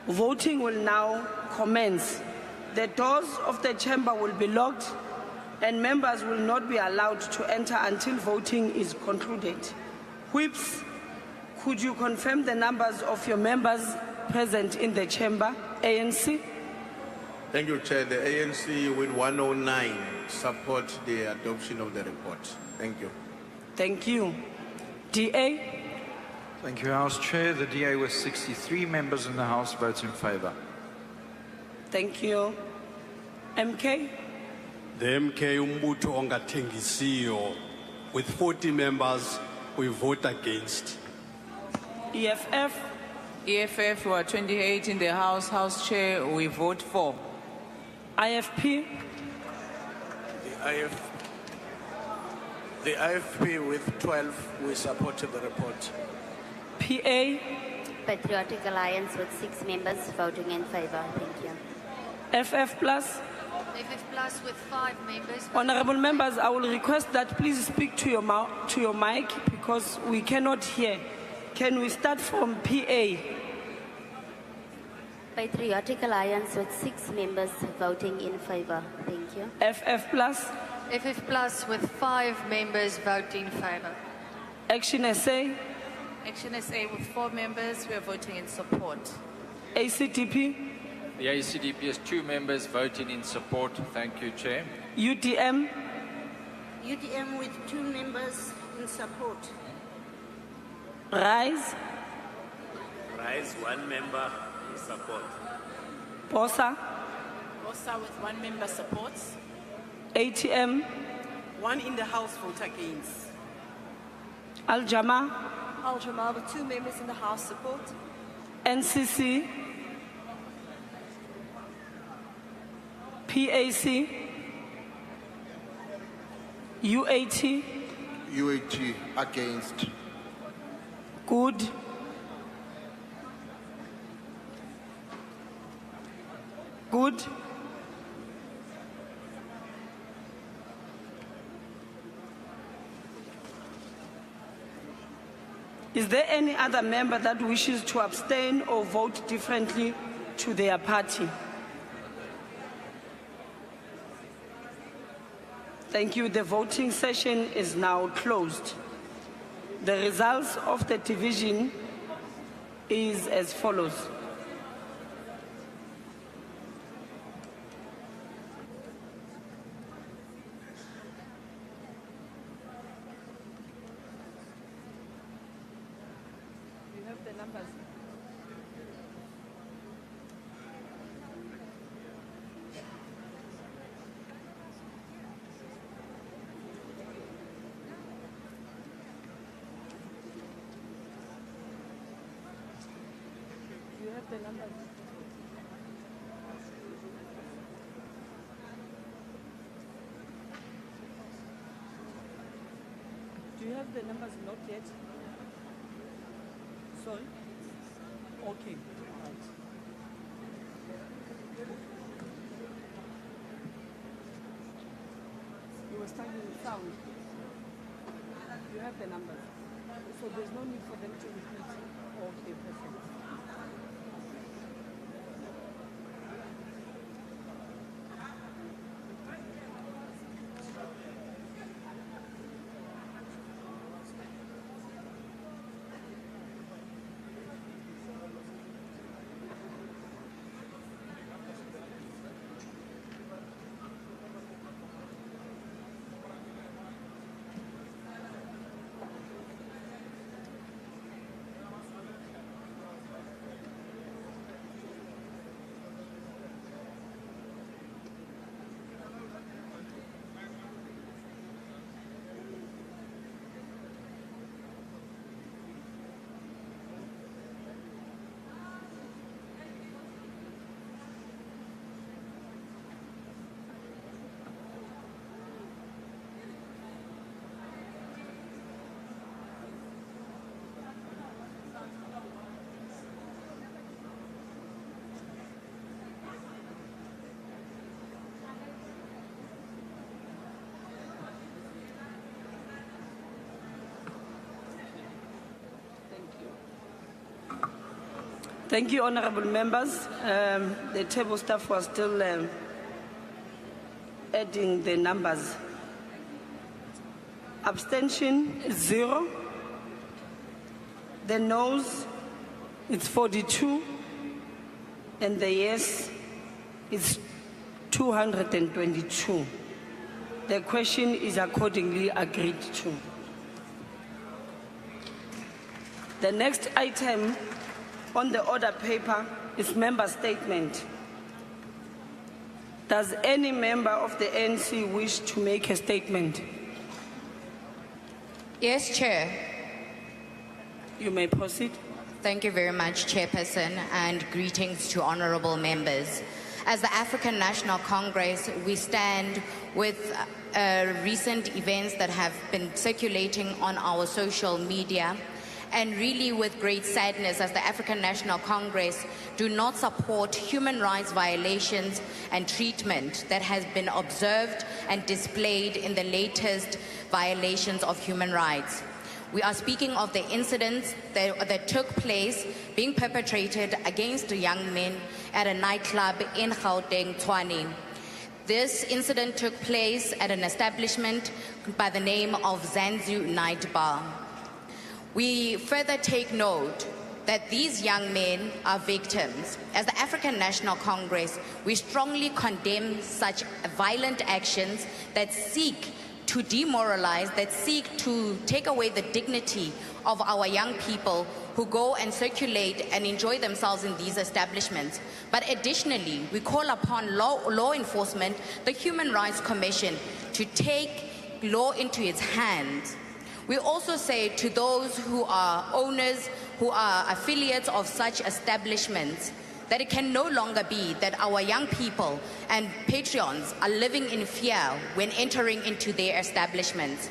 Voting will now commence. The doors of the chamber will be locked and members will not be allowed to enter until voting is concluded. Whips, could you confirm the numbers of your members present in the chamber? ANC? Thank you, Chair. The ANC with 109 support the adoption of the report. Thank you. Thank you. DA? Thank you, House Chair. The DA with 63 members in the House votes in favour. Thank you. MK? The MK Umbuto ongathengisiyo with 40 members, we vote against. EFF? EFF were 28 in the House. House Chair, we vote for. IFP? The IFP with 12, we supported the report. PA, Patriotic Alliance with 6 members voting in favor. Thank you. FF plus. FF plus with 5 members. Honorable members, I will request that please speak to your mic because we cannot hear. Can we start from PA? Patriotic Alliance with 6 members voting in favor. Thank you. FF plus. FF plus with 5 members voting in favor. Action SA. Action SA with 4 members, we are voting in support. ACDP. The ACDP has 2 members voting in support. Thank you, Chair. UDM. UDM with 2 members in support. RISE. Rise 1 member in support. BOSA. BOSA with 1 member supports. ATM. 1 in the House vote against. Al-Jama. Al-Jama with 2 members in the House support. NCC. PAC. UAT. UAT against. Good. Good. Is there any other member that wishes to abstain or vote differently to their party? Thank you. The voting session is now closed. The results of the division is as follows. You have the numbers. You have the numbers. Do you have the numbers? Not yet. Sorry? Okay. Right. You were starting with sound. You have the numbers. So there's no need for them to repeat. Okay, perfect. Thank you, honorable members. The table staff was still adding the numbers. Abstention is 0. The noes is 42. And the yes is 222. The question is accordingly agreed to. The next item on the order paper is member statement. Does any member of the ANC wish to make a statement? Yes, Chair. You may proceed. Thank you very much, Chairperson, and greetings to honorable members. As the African National Congress, we stand with recent events that have been circulating on our social media, and really with great sadness as the African National Congress do not support human rights violations and treatment that has been observed and displayed in the latest violations of human rights. We are speaking of the incidents that took place being perpetrated against young men at a nightclub in Gauteng, Tshwane. This incident took place at an establishment by the name of Zanzu Night Bar. We further take note that these young men are victims. As the African National Congress, we strongly condemn such violent actions that seek to demoralize, that seek to take away the dignity of our young people who go and circulate and enjoy themselves in these establishments. But additionally, we call upon law enforcement, the Human Rights Commission, to take law into its hands. We also say to those who are owners, who are affiliates of such establishments, that it can no longer be that our young people and patrons are living in fear when entering into their establishments.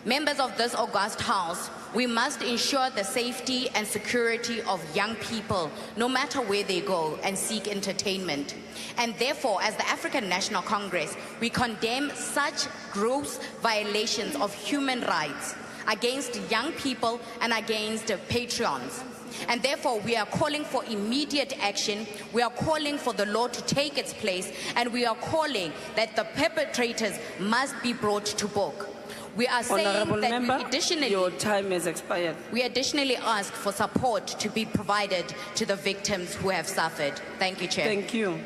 Members of this august house, we must ensure the safety and security of young people, no matter where they go and seek entertainment. And therefore, as the African National Congress, we condemn such gross violations of human rights against young people and against patrons. And therefore, we are calling for immediate action. We are calling for the law to take its place, and we are calling that the perpetrators must be brought to book. We are saying Honourable that Member, we additionally, your time has expired. We additionally ask for support to be provided to the victims who have suffered. Thank you, Chair. Thank you.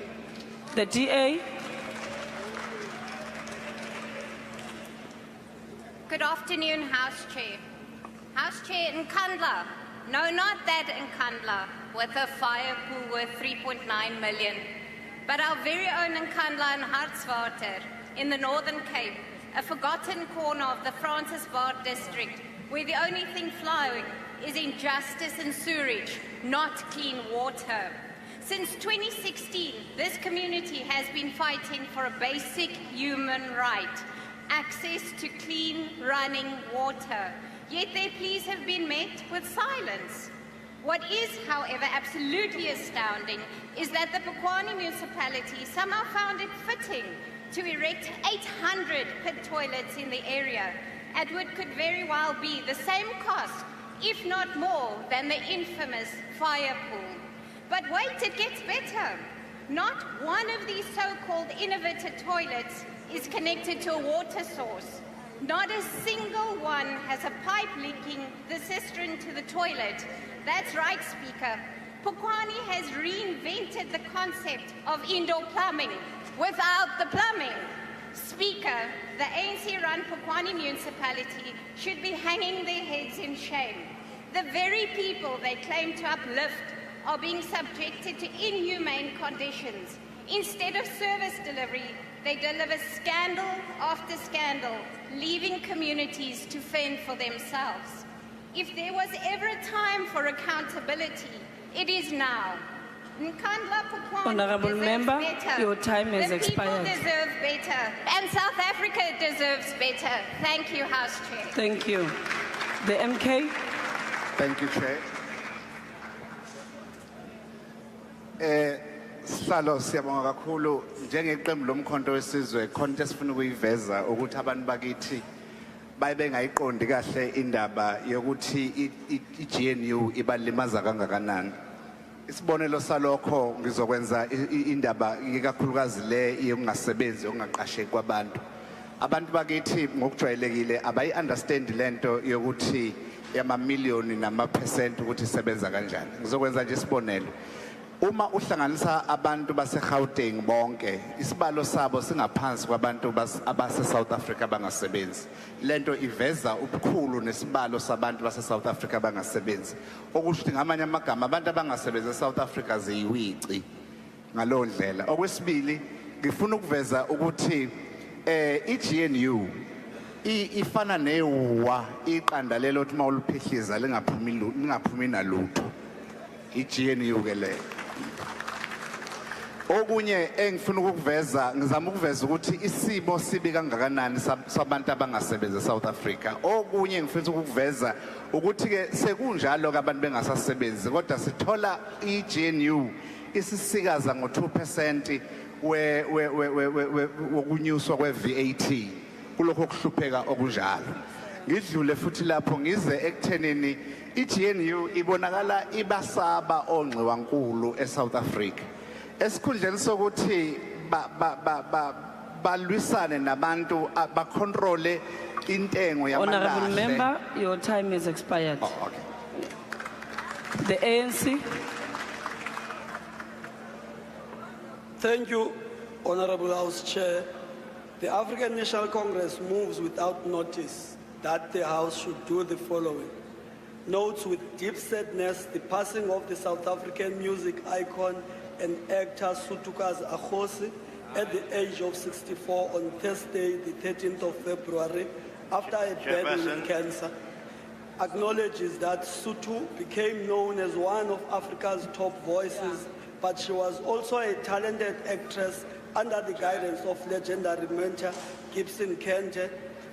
The DA. Good afternoon, House Chair. House Chair, Nkandla. No, not that Nkandla with a fire pool worth 3.9 million, but our very own Nkandla in Hartswater in the Northern Cape, a forgotten corner of the Francisbaard district, where the only thing flowing is injustice and sewerage, not clean water. Since 2016, this community has been fighting for a basic human right, access to clean running water. Yet their pleas have been met with silence. What is, however, absolutely astounding is that the Polokwane municipality somehow found it fitting to erect 800 pit toilets in the area at what could very well be the same cost, if not more, than the infamous fire pool. But wait, it gets better. Not one of these so-called innovative toilets is connected to a water source. Not a single one has a pipe linking the cistern to the toilet. That's right, Speaker. Polokwane has reinvented the concept of indoor plumbing without the plumbing. Speaker, the ANC-run Polokwane municipality should be hanging their heads in shame. The very people they claim to uplift are being subjected to inhumane conditions. Instead of service delivery, they deliver scandal after scandal, leaving communities to fend for themselves. If there was ever a time for accountability, it is now. Nkandla Polokwane Honourable deserves Member, better. your time has The expired. people deserve better, and South Africa deserves better. Thank you, House Chair. Thank you. The MK. Thank you, Chair. Sihlalo siyabonga kakhulu njengeqembu lomkhonto wesizwe khona sifuna ukuyiveza ukuthi abantu bakithi bayibe ngayiqondi kahle indaba yokuthi iGNU ibalimaza kangakanani. Isibonelo salokho ngizokwenza indaba ikakhulukazi le yokungasebenzi okungaqasheki kwabantu. Abantu bakithi ngokujwayelekile abayi understand lento yokuthi yamamiliyoni nama% ukuthi isebenza kanjani. Ngizokwenza nje isibonelo. Uma uhlanganisa abantu base-Gauteng bonke, isibalo sabo singaphansi kwabantu abase-South Africa bangasebenzi. Lento iveza ubukhulu nesibalo sabantu base-South Africa bangasebenzi. Okusho ukuthi ngamanye amagama abantu abangasebenzi e-South Africa ziyiwici ngalowo ndlela. Okwesibili, ngifuna ukuveza ukuthi iGNU ifana newuwa iqanda lelo ukuthi mawuliphihliza lingaphumi nalutho. iGNU ke le. Okunye engifuna ukuveza ngizama ukuveza ukuthi isimo sibi kangakanani sabantu abangasebenzi eSouth Africa. Okunye ngifisa ukuveza ukuthi ke sekunjalo ke abantu bengasasebenzi kodwa sithola iGNU isisikaza ngo2% wokunyuswa kweVAT kulokho kuhlupheka okunjalo. Ngidlule futhi lapho ngize ekuthenini iGNU ibonakala ibasaba onxiwankulu eSouth Africa. Esikhundleni sokuthi balwisane nabantu bakontrole intengo Honorable yamalahle. member, your time is expired. Oh, okay. The ANC. Thank you, Honorable House Chair. The African National Congress moves without notice that the House should do the following. Notes with deep sadness the passing of the South African music icon and actor Sutukazi Akhosi at the age of 64 on Thursday, the 13th of February, after a battle with cancer. Acknowledges that Sutu became known as one of Africa's top voices, but she was also a talented actress under the guidance of legendary mentor Gibson Kente.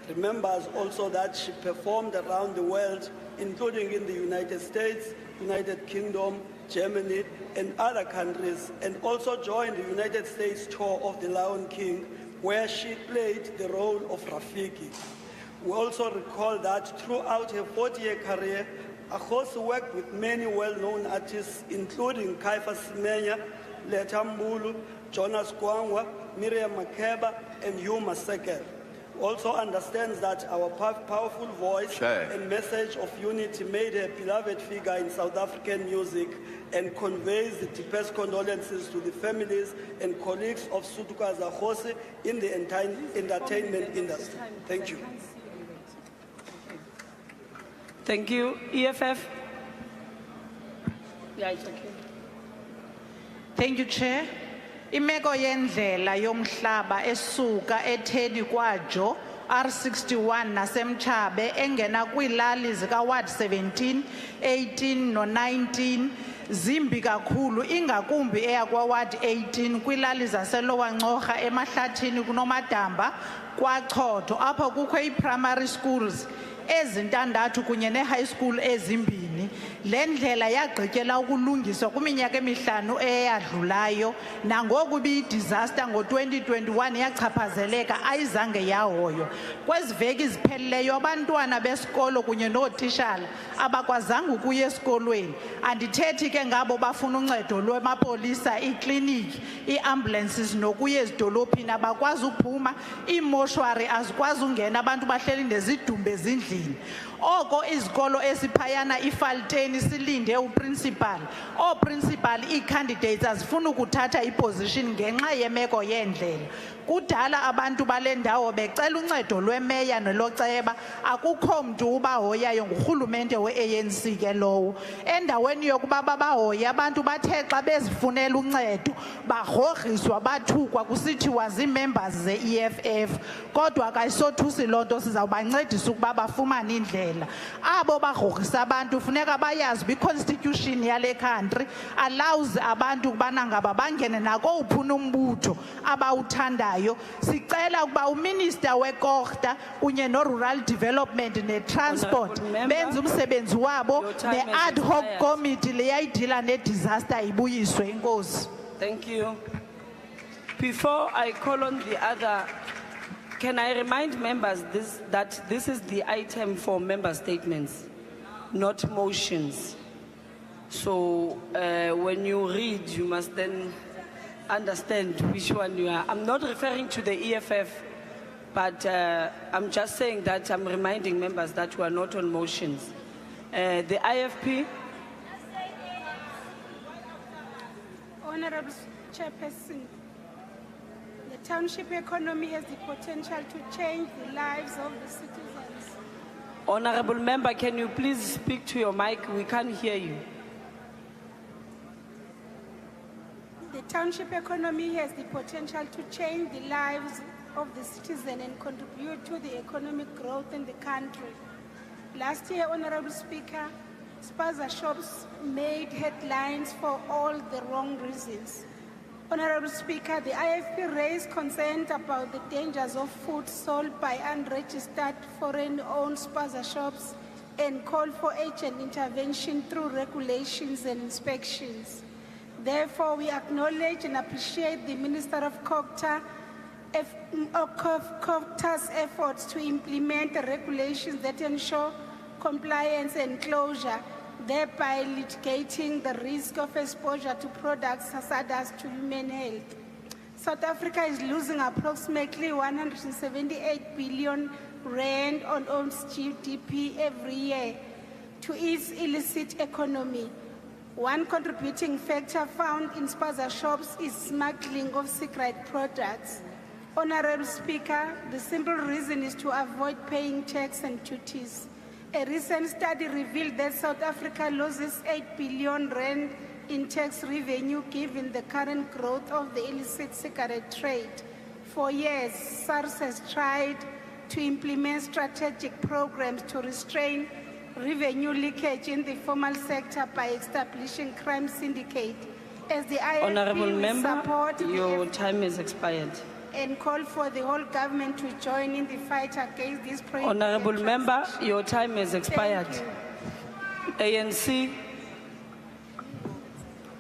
Remembers also that she performed around the world, including in the United States, United Kingdom, Germany, and other countries, and also joined the United States tour of The Lion King, where she played the role of Rafiki. We also recall that throughout her 40-year career, Akhosi worked with many well-known artists, including Kaifa Semenya, Letta Mbulu, Jonas Gwangwa, Miriam Makeba, and Hugh Masekela. Also understands that our powerful voice and message of unity made her a beloved figure in South African music, and conveys the deepest condolences to the families and colleagues of Sutukazi Akhosi in the entertainment industry. Thank you. Thank you. EFF. Yeah, it's okay. Thank you, Chair. Imeko yendlela yomhlaba esuka eThedi kwaJo R61 nasemchabe engena kwilali zika Ward 17, 18 no19 zimbi kakhulu, ingakumbi eyakwa Ward 18 kwilali zaseLower Ncoga emahlathini kunomadamba kwaChotho apho kukho ii-primary schools ezintandathu kunye ne-high school ezimbini. Le ndlela yagqityela ukulungiswa kwiminyaka emihlanu eyadlulayo, nangoku ibiyi-disaster ngo-2021 yachaphazeleka ayizange yahoywa. Kwezi veki zipheleleyo abantwana besikolo kunye nootishala abakwazanga ukuya esikolweni. Andithethi ke ngabo bafuna uncedo lwemapolisa, iikliniki, ii-ambulances nokuya ezidolophini abakwazi ukuphuma, iimoshwari azikwazi ungena, abantu bahleli ndezidumbe ezindlini. Oko izikolo esiphayana iFalteni silinde uprincipal. Principal ii-candidates azifuna ukuthatha iposition ngenxa yemeko yendlela. Kudala abantu bale ndawo becela uncedo lwemeya neloceba, akukho mntu ubahoyayo, ngurhulumente we-ANC ke lowo. Endaweni yokuba babahoye abantu bathe xa bezifunela uncedo bagrogriswa bathukwa kusithiwa zii-members ze-EFF. Kodwa kayisothusi loo nto, sizawubancedisa ukuba bafumane indlela. Abo bagrogrisa abantu funeka bayazi bi-constitution yale country allows abantu ukubana ngaba bangene nakowuphi umbutho abawuthandayo. Sicela ukuba uminister weKogta kunye no-rural development ne-transport benze umsebenzi wabo, ne-ad hoc committee leyayidila ne-disaster ibuyiswe. Inkosi. Thank you. Before I call on the other, can I remind members that this is the item for member statements, not motions. So when you read, you must then understand which one you are. I'm not referring to the EFF, but I'm just saying that I'm reminding members that we are not on motions. The IFP. Honorable Chairperson, the township economy has the potential to change the lives of the citizens. Honorable member, can you please speak to your mic? We can't hear you. The township economy has the potential to change the lives of the citizen and contribute to the economic growth in the country. Last year, Honorable Speaker, spaza shops made headlines for all the wrong reasons. Honorable Speaker, the IFP raised concerns about the dangers of food sold by unregistered foreign-owned spaza shops and called for urgent intervention through regulations and inspections. Therefore, we acknowledge and appreciate the Minister of COGTA's efforts to implement the regulations that ensure compliance and closure, thereby mitigating the risk of exposure to products hazardous to human health. South Africa is losing approximately 178 billion rand on its GDP every year to its illicit economy. One contributing factor found in spaza shops is smuggling of cigarette products. Honorable Speaker, the simple reason is to avoid paying tax and duties. A recent study revealed that South Africa loses 8 billion rand in tax revenue given the current growth of the illicit cigarette trade. For years, SARS has tried to implement strategic programs to restrain revenue leakage in the formal sector by establishing crime syndicate. As the IFP Honorable will Member, support your time is expired. and call for the whole government to join in the fight against this Honorable Member, your time is expired. ANC.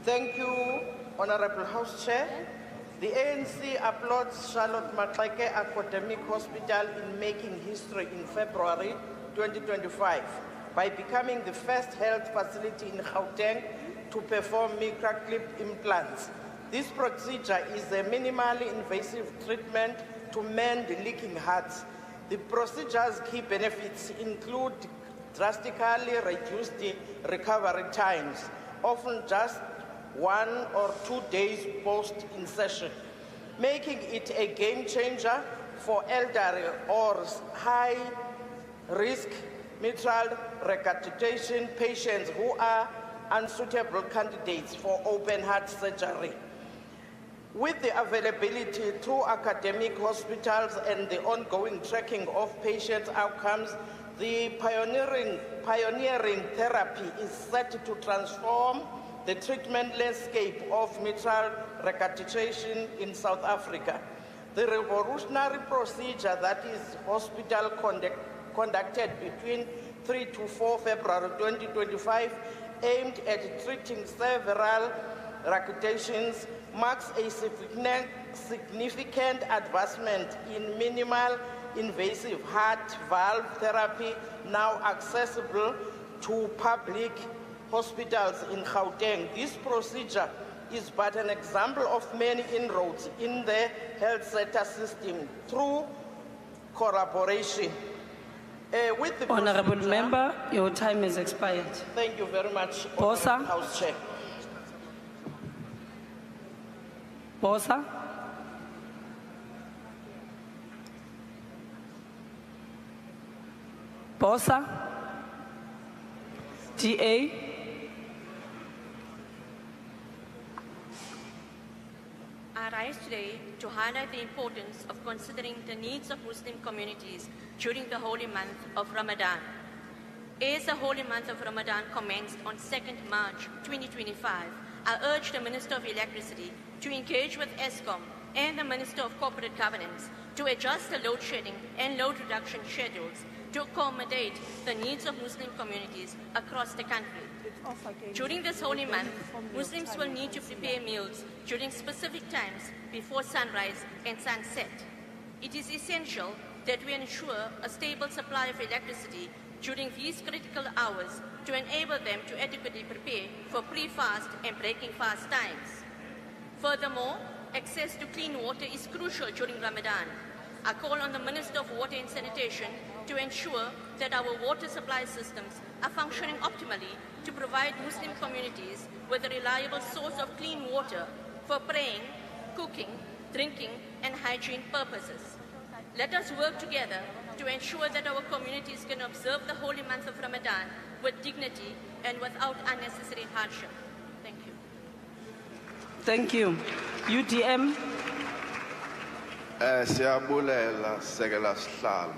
Thank you, Honorable House Chair. The ANC applauds Charlotte Maxeke Academic Hospital in making history in February 2025 by becoming the first health facility in Gauteng to perform microclip implants. This procedure is a minimally invasive treatment to mend leaking hearts. The procedure's key benefits include drastically reduced recovery times, often just 1 or 2 days post-insertion, making it a game changer for elderly or high-risk mitral regurgitation patients who are unsuitable candidates for open heart surgery. With the availability through academic hospitals and the ongoing tracking of patient outcomes, the pioneering therapy is set to transform the treatment landscape of mitral regurgitation in South Africa. The revolutionary procedure that is hospital conducted between 3 to 4 February 2025, aimed at treating several regurgitations, marks a significant advancement in minimal invasive heart valve therapy, now accessible to public hospitals in Gauteng. This procedure is but an example of many inroads in the health sector system through collaboration. With the Honorable Member, your time is expired. Thank you very much, Bosa. House Chair. Bosa. Bosa. DA. I rise today to highlight the importance of considering the needs of Muslim communities during the holy month of Ramadan. As the holy month of Ramadan commenced on 2nd March 2025, I urge the Minister of Electricity to engage with ESCOM and the Minister of Corporate Governance to adjust the load shedding and load reduction schedules to accommodate the needs of Muslim communities across the country. During this holy month, Muslims will need to prepare meals during specific times before sunrise and sunset. It is essential that we ensure a stable supply of electricity during these critical hours to enable them to adequately prepare for pre-fast and breaking fast times. Furthermore, access to clean water is crucial during Ramadan. I call on the Minister of Water and Sanitation to ensure that our water supply systems are functioning optimally to provide Muslim communities with a reliable source of clean water for praying, cooking, drinking, and hygiene purposes. Let us work together to ensure that our communities can observe the holy month of Ramadan with dignity and without unnecessary hardship. Thank you. Thank you. UDM. Siyabulela Sekela Sihlalo.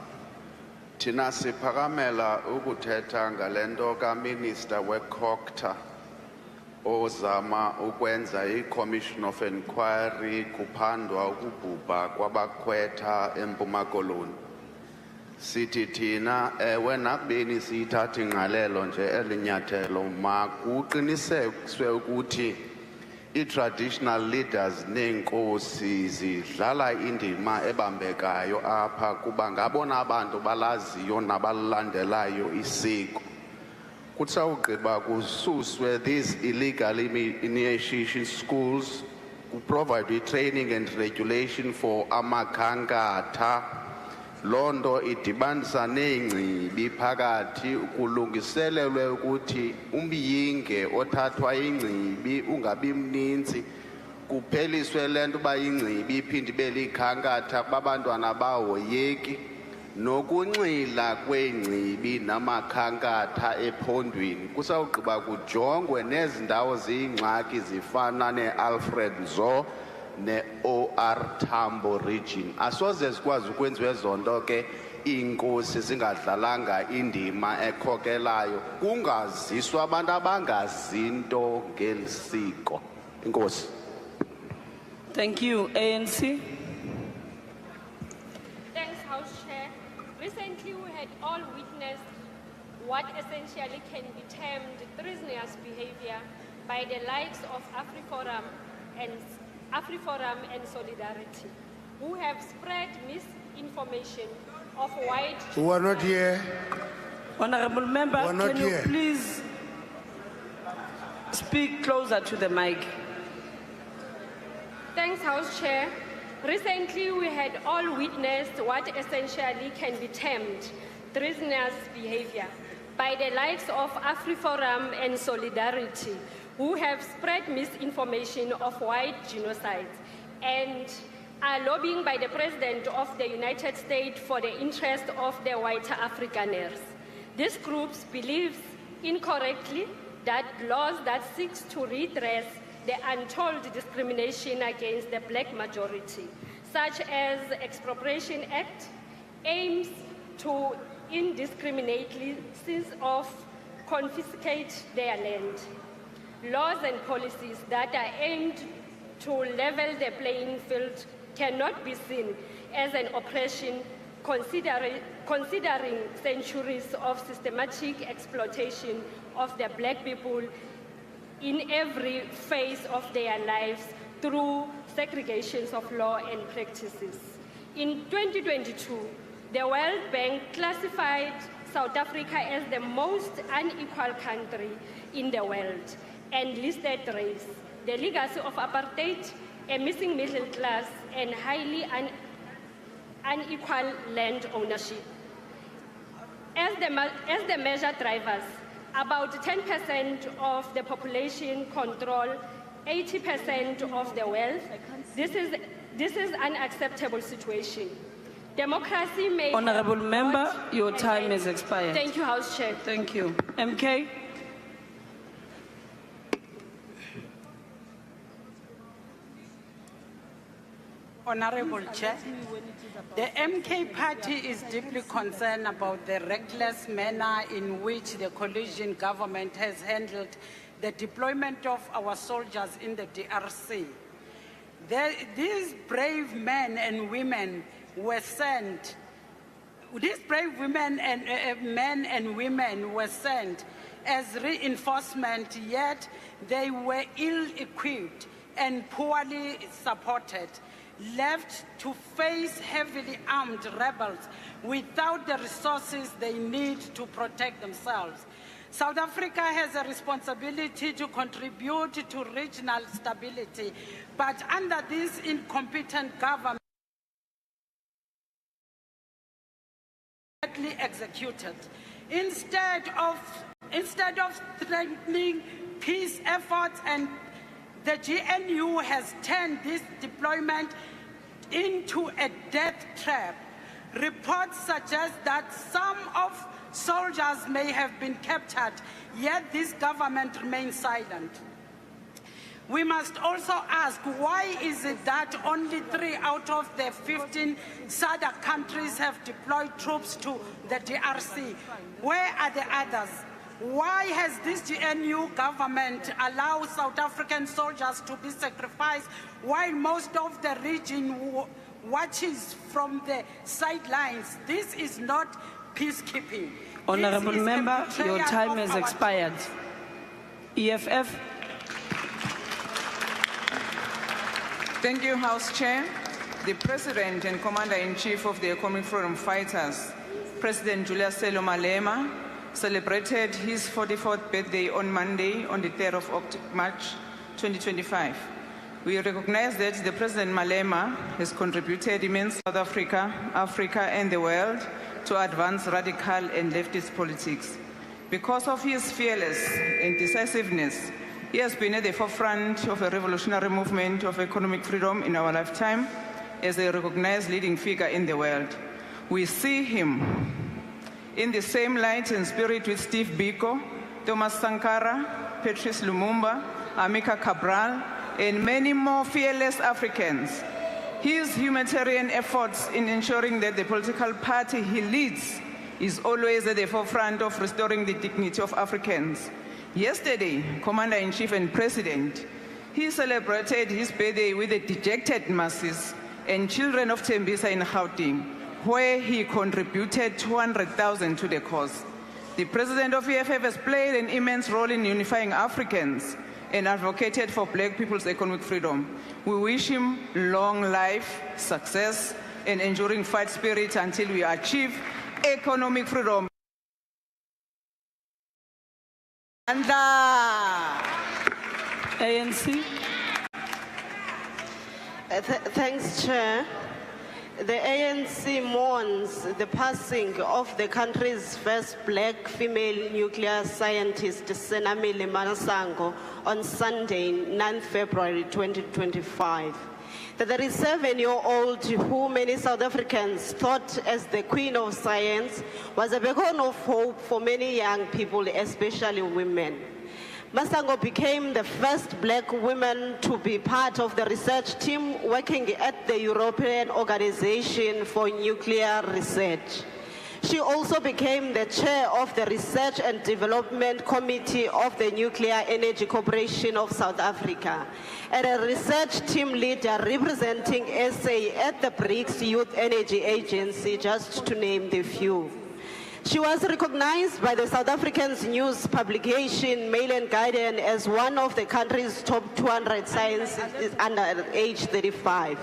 Thina siphakamela ukuthetha ngalento kaMinister weCOGTA ozama ukwenza i-commission of inquiry kuphandwa ukubhubha kwabakhwetha eMpuma Koloni. Sithi thina ewe nakubeni siyithatha ingqalelo nje elinyathelo makuqinisekiswe ukuthi i-traditional leaders neenkosi zidlala indima ebambekayo apha kuba ngabona abantu balaziyo nabalandelayo isiko. Kutsawugqiba kususwe these illegal initiation schools, provide training and regulation for amakhankatha. Londo idibanisa neengcibi phakathi kulungiselelwe ukuthi umbiyinge othathwa ingcibi ungabi mninzi kupheliswe lento ba ingcibi iphinde belikhankatha babantwana bahoyeki nokunxila kweengcibi namakhankatha ephondweni kusawugqiba kujongwe nezindawo ziyingxaki zifana neAlfred Nzo ne-OR Tambo region. Asoze sikwazi ukwenziwa ezonto ke inkosi zingadlalanga indima ekhokelayo kungaziswa abantu abangazinto ngelisiko. Inkosi. Thank you. ANC. Thanks, House Chair. Recently, we had all witnessed what essentially can be termed treasonous behavior by the likes of AfriForum and Solidarity, who have spread misinformation of white... Who are not here. Honorable Member, can you here. please speak closer to the mic? Thanks, House Chair. Recently, we had all witnessed what essentially can be termed treasonous behavior by the likes of AfriForum and Solidarity, who have spread misinformation of white genocides and are lobbying by the President of the United States for the interest of the white Afrikaners. These groups believe incorrectly that laws that seek to redress the untold discrimination against the black majority, such as the Expropriation Act, aims to indiscriminately seize off, confiscate their land. Laws and policies that are aimed to level the playing field cannot be seen as an oppression considering centuries of systematic exploitation of the black people in every phase of their lives through segregations of law and practices. In 2022, the World Bank classified South Africa as the most unequal country in the world and listed race, the legacy of apartheid, a missing middle class, and highly unequal land ownership. As the measure drivers, about 10% of the population control 80% of the wealth. This is an unacceptable situation. Democracy may... Honorable Member, your time has expired. Thank you, House Chair. Thank you. MK. Honorable Chair, the MK party is deeply concerned about the reckless manner in which the coalition government has handled the deployment of our soldiers in the DRC. These brave men and women were sent. These brave women and men and women were sent as reinforcement, yet they were ill-equipped and poorly supported, left to face heavily armed rebels without the resources they need to protect themselves. South Africa has a responsibility to contribute to regional stability, but under this incompetent government, executed. Instead of strengthening peace efforts, and the GNU has turned this deployment into a death trap. Reports suggest that some of soldiers may have been captured, yet this government remains silent. We must also ask, why is it that only 3 out of the 15 SADC countries have deployed troops to the DRC? Where are the others? Why has this GNU government allowed South African soldiers to be sacrificed while most of the region watches from the sidelines? This is not peacekeeping. Honourable This is a Member, betrayal your time of has our expired. EFF. Thank you, House Chair. The President and Commander-in-Chief of the Economic Freedom Fighters, President Julius Selo Malema, celebrated his 44th birthday on Monday, on the 3rd of March 2025. We recognize that the President Malema has contributed immensely to South Africa, Africa, and the world to advance radical and leftist politics. Because of his fearless and decisiveness, he has been at the forefront of a revolutionary movement of economic freedom in our lifetime as a recognized leading figure in the world. We see him in the same light and spirit with Steve Biko, Thomas Sankara, Patrice Lumumba, Amika Cabral, and many more fearless Africans. His humanitarian efforts in ensuring that the political party he leads is always at the forefront of restoring the dignity of Africans. Yesterday, Commander-in-Chief and President, he celebrated his birthday with the dejected masses and children of Tembisa in Gauteng, where he contributed 200,000 to the cause. The President of EFF has played an immense role in unifying Africans and advocated for black people's economic freedom. We wish him long life, success, and enduring fight spirit until we achieve economic freedom. And ANC. Thanks, Chair. The ANC mourns the passing of the country's first black female nuclear scientist, Senamile Manasango, on Sunday, 9 February 2025. The 37-year-old, who many South Africans thought as the queen of science, was a beacon of hope for many young people, especially women. Masango became the first black woman to be part of the research team working at the European Organization for Nuclear Research. She also became the chair of the Research and Development Committee of the Nuclear Energy Corporation of South Africa, and a research team leader representing SA at the BRICS Youth Energy Agency, just to name the few. She was recognized by the South African news publication Mail and Guardian as one of the country's top 200 scientists under age 35,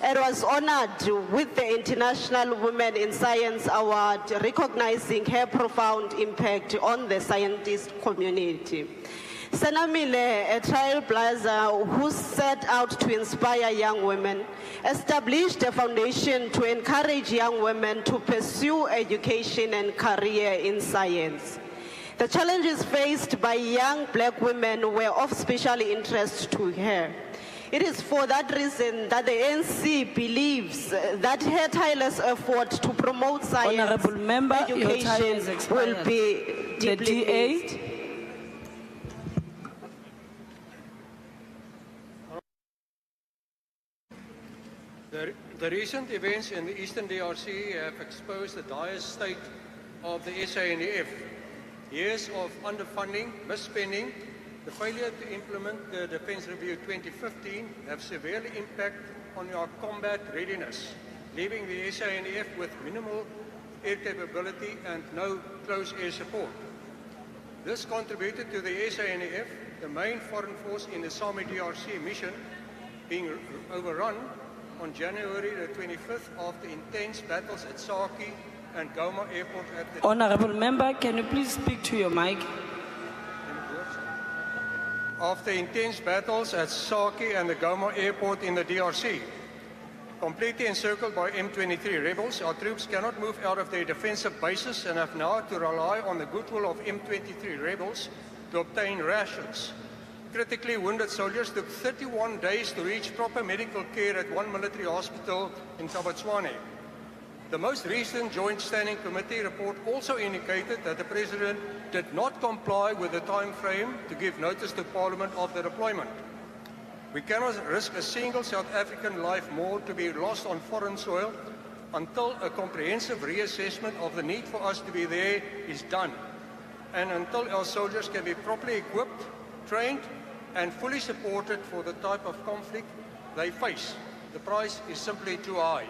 and was honored with the International Women in Science Award, recognizing her profound impact on the scientist community. Senamile, a trailblazer who set out to inspire young women, established a foundation to encourage young women to pursue education and career in science. The challenges faced by young black women were of special interest to her. It is for that reason that the ANC believes that her tireless effort to promote science Honourable Member, education will be deeply missed. The recent events in the Eastern DRC have exposed the dire state of the SANDF. Years of underfunding, misspending, the failure to implement the Defence Review 2015 have severely impacted on our combat readiness, leaving the SANDF with minimal air capability and no close air support. This contributed to the SANDF, the main foreign force in the SAMI DRC mission, being overrun on January the 25th after intense battles at Saki and Goma Airport at the... Honourable Member, can you please speak to your mic? After intense battles at Saki and the Goma Airport in the DRC. Completely encircled by M23 rebels, our troops cannot move out of their defensive bases and have now to rely on the goodwill of M23 rebels to obtain rations. Critically wounded soldiers took 31 days to reach proper medical care at one military hospital in Tabatswane. The most recent Joint Standing Committee report also indicated that the President did not comply with the time frame to give notice to Parliament of the deployment. We cannot risk a single South African life more to be lost on foreign soil until a comprehensive reassessment of the need for us to be there is done. and until our soldiers can be properly equipped, trained, and fully supported for the type of conflict they face. The price is simply too high.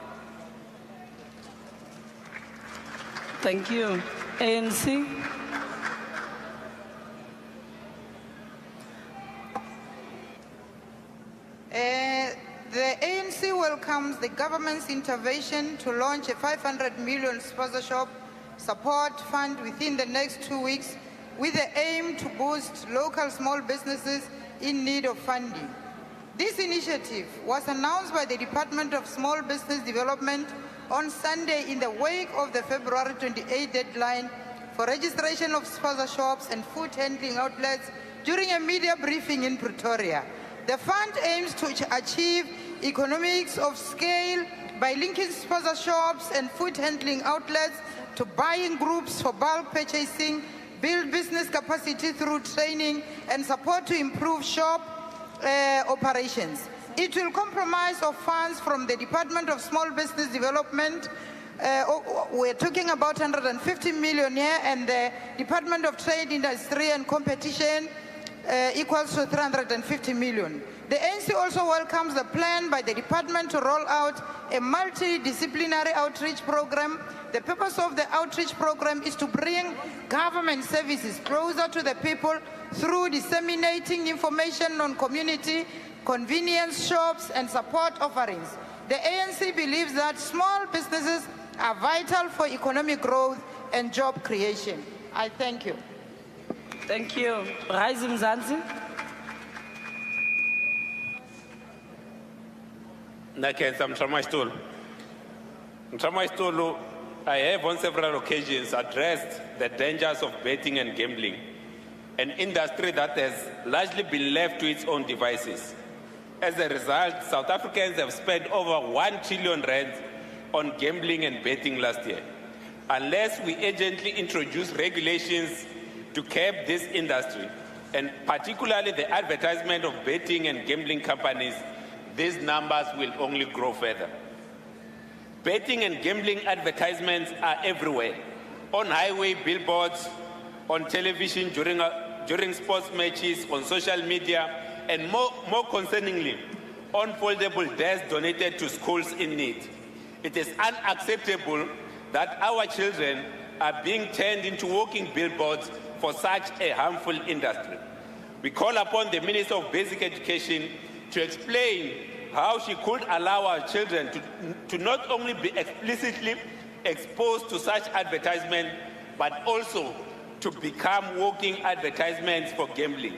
Thank you. ANC. The ANC welcomes the government's intervention to launch a 500 million sponsorship support fund within the next 2 weeks with the aim to boost local small businesses in need of funding. This initiative was announced by the Department of Small Business Development on Sunday in the wake of the February 28 deadline for registration of sponsorships and food handling outlets during a media briefing in Pretoria. The fund aims to achieve economies of scale by linking sponsorships and food handling outlets to buying groups for bulk purchasing, build business capacity through training, and support to improve shop operations. It will comprise of funds from the Department of Small Business Development. We're talking about 150 million here, and the Department of Trade, Industry and Competition equals to 350 million. The ANC also welcomes the plan by the department to roll out a multidisciplinary outreach program. The purpose of the outreach program is to bring government services closer to the people through disseminating information on community, convenience shops, and support offerings. The ANC believes that small businesses are vital for economic growth and job creation. I thank you. Thank you. Rise Mzansi. Nakenza Mtramastulu, I have on several occasions addressed the dangers of betting and gambling, an industry that has largely been left to its own devices. As a result, South Africans have spent over 1 trillion rand on gambling and betting last year. Unless we urgently introduce regulations to curb this industry, and particularly the advertisement of betting and gambling companies, these numbers will only grow further. Betting and gambling advertisements are everywhere, on highway billboards, on television during sports matches, on social media, and more concerningly, on foldable desks donated to schools in need. It is unacceptable that our children are being turned into walking billboards for such a harmful industry. We call upon the Minister of Basic Education to explain how she could allow our children to not only be explicitly exposed to such advertisement, but also to become walking advertisements for gambling.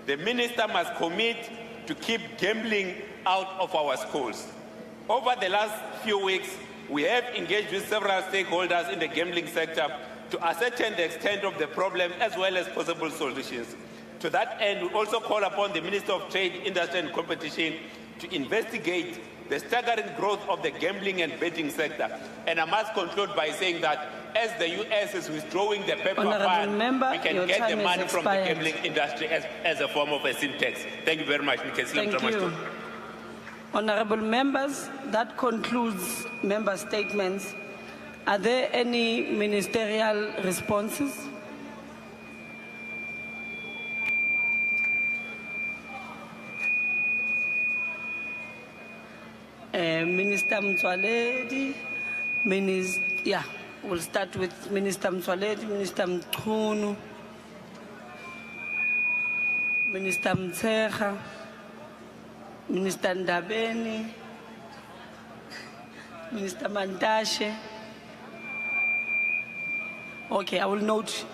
The Minister must commit to keep gambling out of our schools. Over the last few weeks, we have engaged with several stakeholders in the gambling sector to ascertain the extent of the problem as well as possible solutions. To that end, we also call upon the Minister of Trade, Industry and Competition to investigate the staggering growth of the gambling and betting sector. And I must conclude by saying that as the US is withdrawing the paper fund, we can get the money from the gambling industry as a form of a sin tax. Thank you very much. Thank you. Honorable members, that concludes member statements. Are there any ministerial responses? Minister Mtswaledi, we'll start with Minister Mtswaledi, Minister Mchunu, Minister Mtsecha, Minister Ndabeni, Minister Mantashe. Okay, I will note.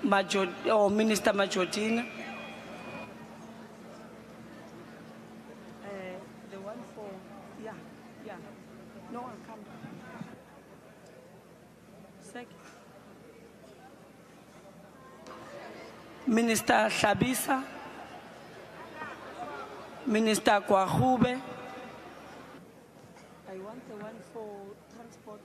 Minister Majotina. The one for, yeah. No one come. Second. Minister Shabisa. Minister Kwahube. I want the one for transport.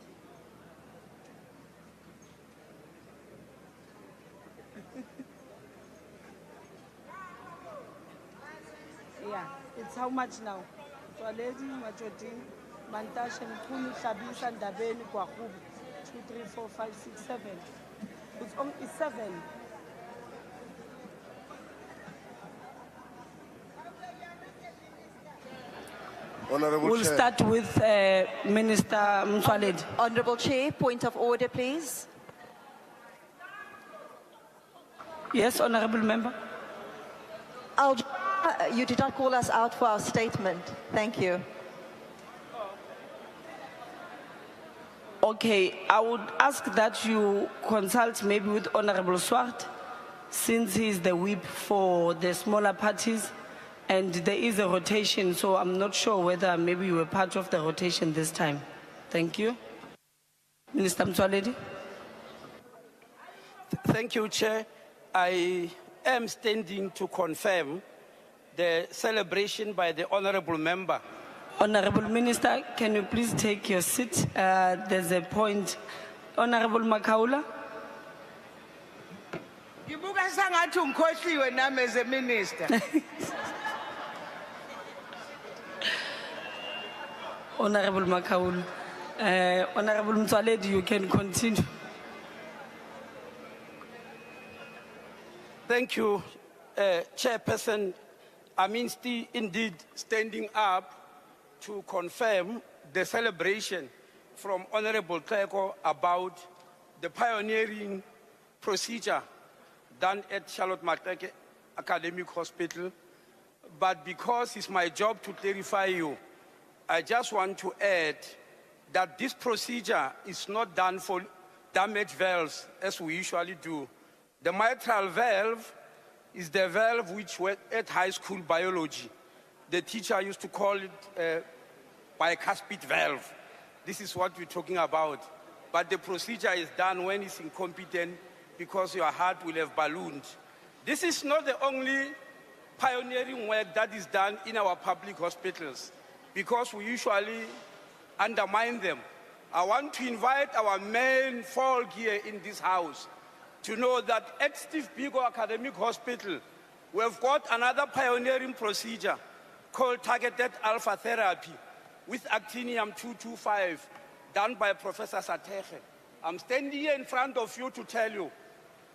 Yeah, it's how much now? Mtswaledi, Majotin, Mantashe, Mkhulu, Shabisa, Ndabeni, Kwahube. 2, 3, 4, 5, 6, 7. It's on 7. Honorable We'll Chair. start with Minister Mtsoaledi. Honourable Chair, point of order, please. Yes, honorable member. You did not call us out for our statement. Thank you. Okay, I would ask that you consult maybe with Honorable Swart, since he is the whip for the smaller parties, and there is a rotation, so I'm not sure whether maybe you were part of the rotation this time. Thank you. Minister Mtsoaledi. Thank you, Chair. I am standing to confirm the celebration by the honorable member. Honorable Minister, can you please take your seat? There's a point. Honorable Makaula. Ngibuka sangathi ungikhohliwe nami as a minister. Honorable Makaula. Honorable Mtsoaledi, you can continue. Thank you, Chairperson. I'm indeed standing up to confirm the celebration from Honorable Kleko about the pioneering procedure done at Charlotte Maxeke Academic Hospital. But because it's my job to clarify you, I just want to add that this procedure is not done for damaged valves as we usually do. The mitral valve is the valve which went at high school biology. The teacher used to call it bicuspid valve. This is what we're talking about. But the procedure is done when it's incompetent because your heart will have ballooned. This is not the only pioneering work that is done in our public hospitals because we usually undermine them. I want to invite our main folk here in this house to know that at Steve Biko Academic Hospital, we've got another pioneering procedure called targeted alpha therapy with actinium-225 done by Professor Sateche. I'm standing here in front of you to tell you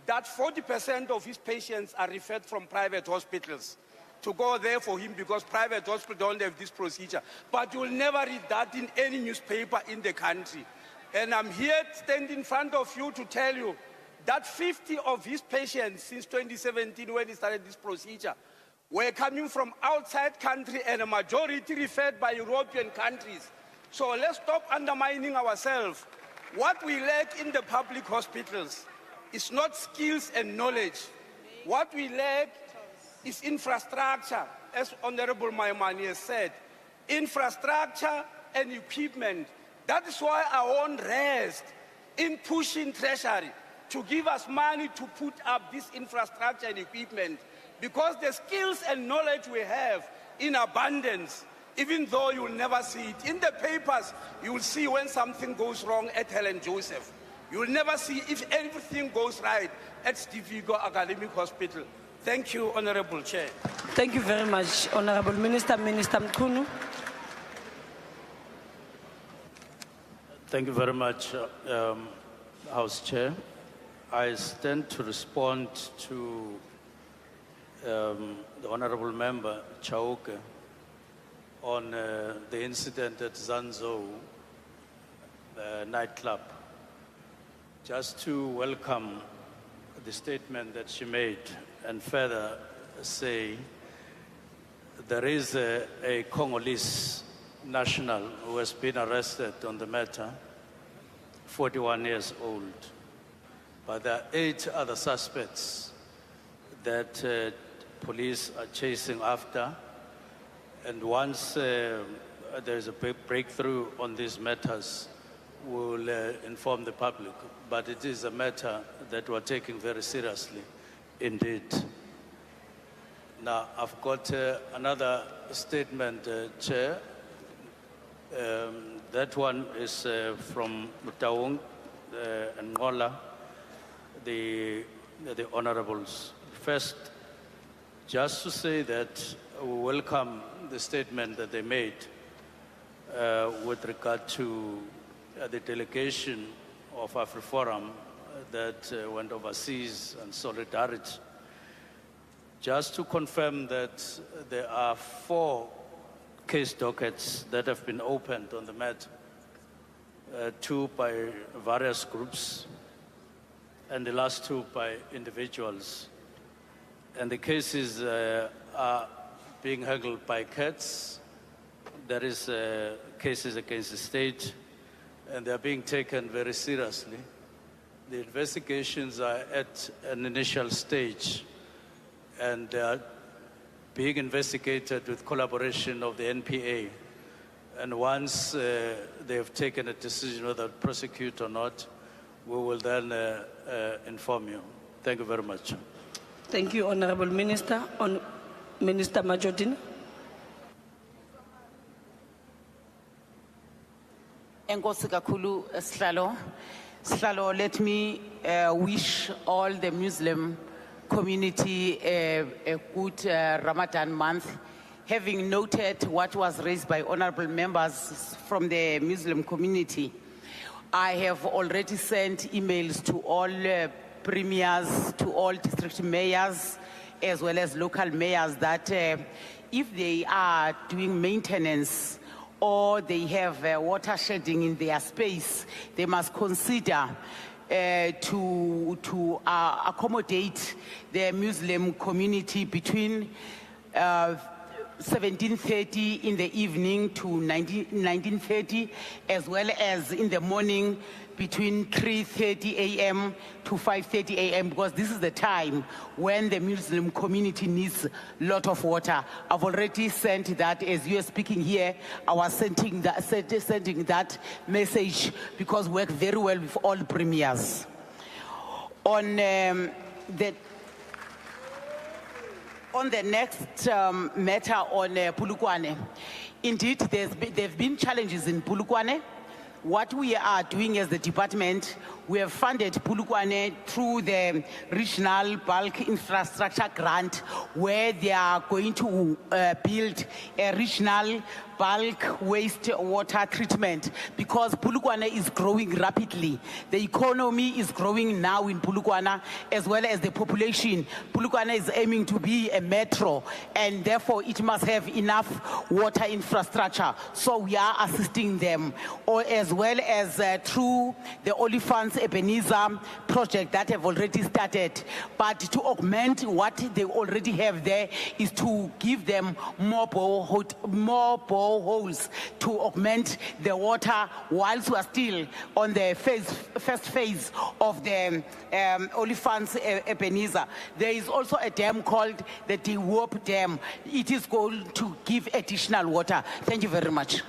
that 40% of his patients are referred from private hospitals to go there for him because private hospitals don't have this procedure. But you'll never read that in any newspaper in the country. And I'm here standing in front of you to tell you that 50 of his patients since 2017 when he started this procedure were coming from outside country and a majority referred by European countries. So let's stop undermining ourselves. What we lack in the public hospitals is not skills and knowledge. What we lack is infrastructure, as Honorable Maimani has said. Infrastructure and equipment. That is why I won't rest in pushing Treasury to give us money to put up this infrastructure and equipment, because the skills and knowledge we have in abundance, even though you'll never see it. In the papers, you'll see when something goes wrong at Helen Joseph. You'll never see if everything goes right at Steve Biko Academic Hospital. Thank you, Honorable Chair. Thank you very much, Honorable Minister. Minister Mkunu. Thank you very much, House Chair. I stand to respond to the Honorable Member Chauke on the incident at Zanzo nightclub. Just to welcome the statement that she made and further say there is a Congolese national who has been arrested on the matter, 41 years old. But there are 8 other suspects that police are chasing after. And once there is a breakthrough on these matters, we'll inform the public. But it is a matter that we're taking very seriously indeed. Now, I've got another statement, Chair. That one is from Mutaung and Ngola, the honorables. First, just to say that we welcome the statement that they made with regard to the delegation of AfriForum that went overseas and solidarity. Just to confirm that there are 4 case dockets that have been opened on the matter, 2 by various groups, and the last 2 by individuals. And the cases are being handled by CATS. There is cases against the state, and they are being taken very seriously. The investigations are at an initial stage, and they are being investigated with collaboration of the NPA. And once they have taken a decision whether to prosecute or not, we will then inform you. Thank you very much. Thank you, Honorable Minister. Minister Majodin. Enkosi kakhulu, Sihlalo, let me wish all the Muslim community a good Ramadan month. Having noted what was raised by honorable members from the Muslim community, I have already sent emails to all premiers, to all district mayors, as well as local mayors, that if they are doing maintenance or they have water shedding in their space, they must consider to accommodate the Muslim community between 17:30 in the evening to 19:30, as well as in the morning between 3:30 a.m. to 5:30 a.m. because this is the time when the Muslim community needs a lot of water. I've already sent that. As you are speaking here, I was sending that message because we work very well with all premiers. On the next matter on Polokwane, indeed there have been challenges in Polokwane. What we are doing as the department, we have funded Polokwane through the Regional Bulk Infrastructure Grant, where they are going to build a regional bulk waste water treatment, because Polokwane is growing rapidly. The economy is growing now in Polokwane, as well as the population. Polokwane is aiming to be a metro, and therefore it must have enough water infrastructure. So we are assisting them, or as well as through the Olifants Ebenezer project that have already started. But to augment what they already have there is to give them more boreholes to augment the water whilst we are still on the first phase of the Olifants Ebenezer. There is also a dam called the De-Woop Dam. It is going to give additional water. Thank you very much.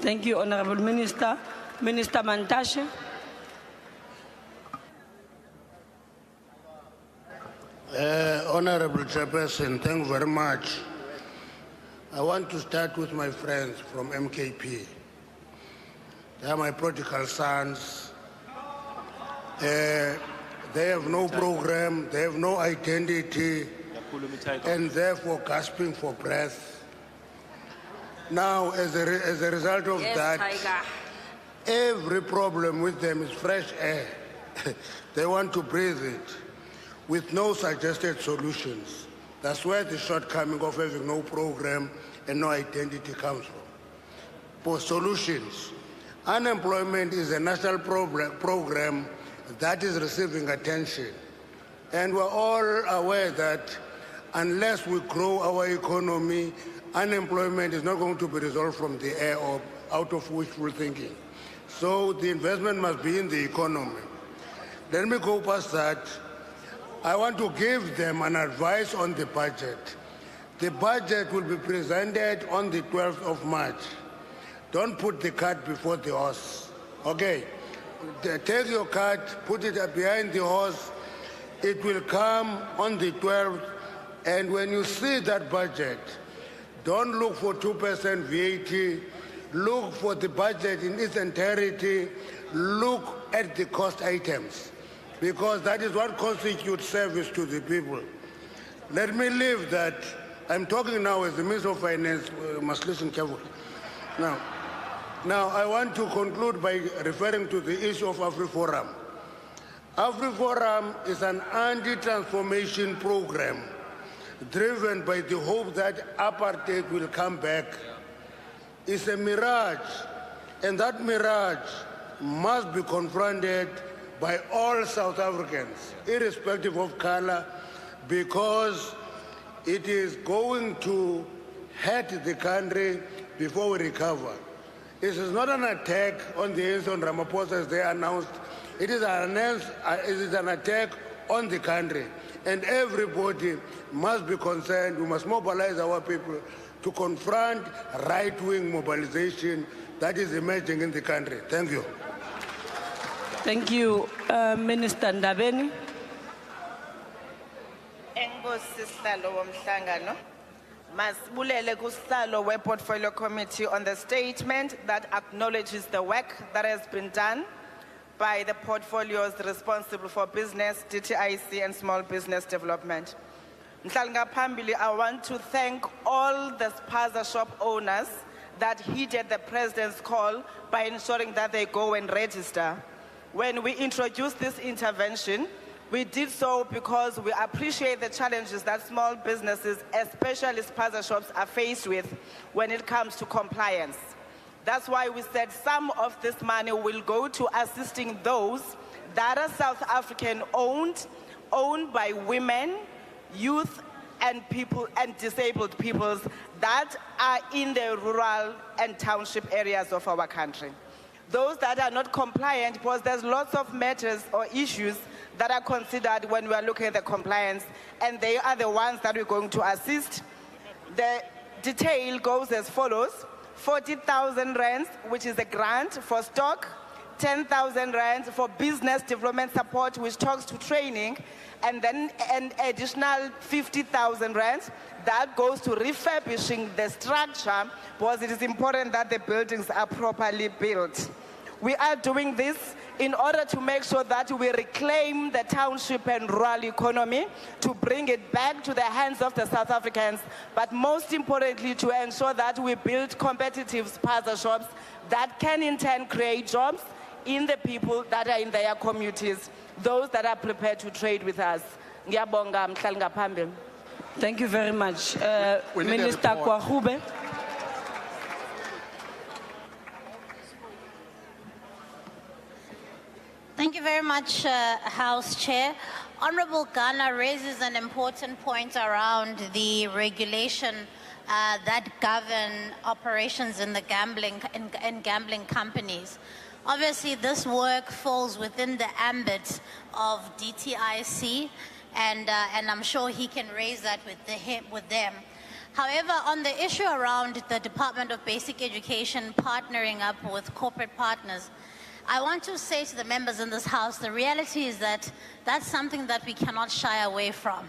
Thank you, Honorable Minister. Minister Mantashe. Honorable Chairperson, thank you very much. I want to start with my friends from MKP. They are my prodigal sons. They have no program, they have no identity, and therefore gasping for breath. Now, as a result of that, every problem with them is fresh air. They want to breathe it with no suggested solutions. That's where the shortcoming of having no program and no identity comes from. For solutions, unemployment is a national program that is receiving attention. And we're all aware that unless we grow our economy, unemployment is not going to be resolved from the air or out of wishful thinking. So the investment must be in the economy. Let me go past that. I want to give them an advice on the budget. The budget will be presented on the 12th of March. Don't put the cart before the horse. Okay? Take your cart, put it behind the horse. It will come on the 12th. And when you see that budget, don't look for 2% VAT. Look for the budget in its entirety. Look at the cost items, because that is what constitutes service to the people. Let me leave that. I'm talking now as the Minister of Finance, must listen carefully. Now, I want to conclude by referring to the issue of AfriForum. AfriForum is an anti-transformation program driven by the hope that apartheid will come back. It's a mirage, and that mirage must be confronted by all South Africans, irrespective of color, because it is going to hurt the country before we recover. It is not an attack on the Enzo Ramaphosa as they announced. It is an attack on the country. And everybody must be concerned. We must mobilize our people to confront right-wing mobilization that is emerging in the country. Thank you. Thank you, Minister Ndabeni. Enkosi sihlalo womhlangano. Masibulele kusihlalo we-Portfolio Committee on the statement that acknowledges the work that has been done by the portfolios responsible for business, DTIC, and small business development. Mhlalanga, I want to thank all the spaza shop owners that heeded the President's call by ensuring that they go and register. When we introduced this intervention, we did so because we appreciate the challenges that small businesses, especially spaza shops, are faced with when it comes to compliance. That's why we said some of this money will go to assisting those that are South African owned by women, youth, and people and disabled peoples that are in the rural and township areas of our country. Those that are not compliant, because there's lots of matters or issues that are considered when we are looking at the compliance, and they are the ones that we're going to assist. The detail goes as follows: 40,000 rands, which is a grant for stock, 10,000 rands for business development support, which talks to training, and then an additional 50,000 rands that goes to refurbishing the structure, because it is important that the buildings are properly built. We are doing this in order to make sure that we reclaim the township and rural economy, to bring it back to the hands of the South Africans, but most importantly to ensure that we build competitive spaza shops that can in turn create jobs in the people that are in their communities, those that are prepared to trade with us. Ngiyabonga, Mhlalanga Phambili. Thank you very much. We need a Minister report. Kwahube. Thank you very much, House Chair. Honorable Ghana raises an important point around the regulation that govern operations in the gambling companies. Obviously, this work falls within the ambit of DTIC, and I'm sure he can raise that with them. However, on the issue around the Department of Basic Education partnering up with corporate partners, I want to say to the members in this House, the reality is that that's something that we cannot shy away from.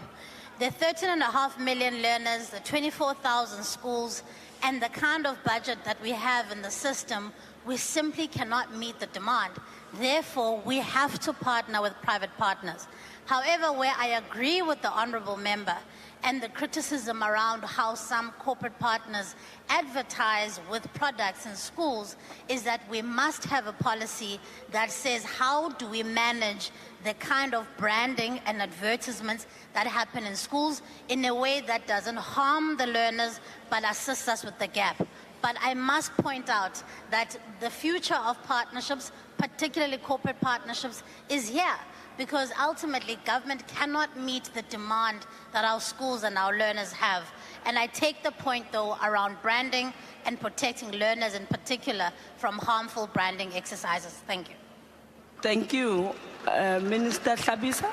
The 13.5 million learners, the 24,000 schools, and the kind of budget that we have in the system, we simply cannot meet the demand. Therefore, we have to partner with private partners. However, where I agree with the honorable member and the criticism around how some corporate partners advertise with products in schools is that we must have a policy that says how do we manage the kind of branding and advertisements that happen in schools in a way that doesn't harm the learners but assists us with the gap. But I must point out that the future of partnerships, particularly corporate partnerships, is here, because ultimately government cannot meet the demand that our schools and our learners have. And I take the point, though, around branding and protecting learners in particular from harmful branding exercises. Thank you. Thank you. Minister Hlabisa.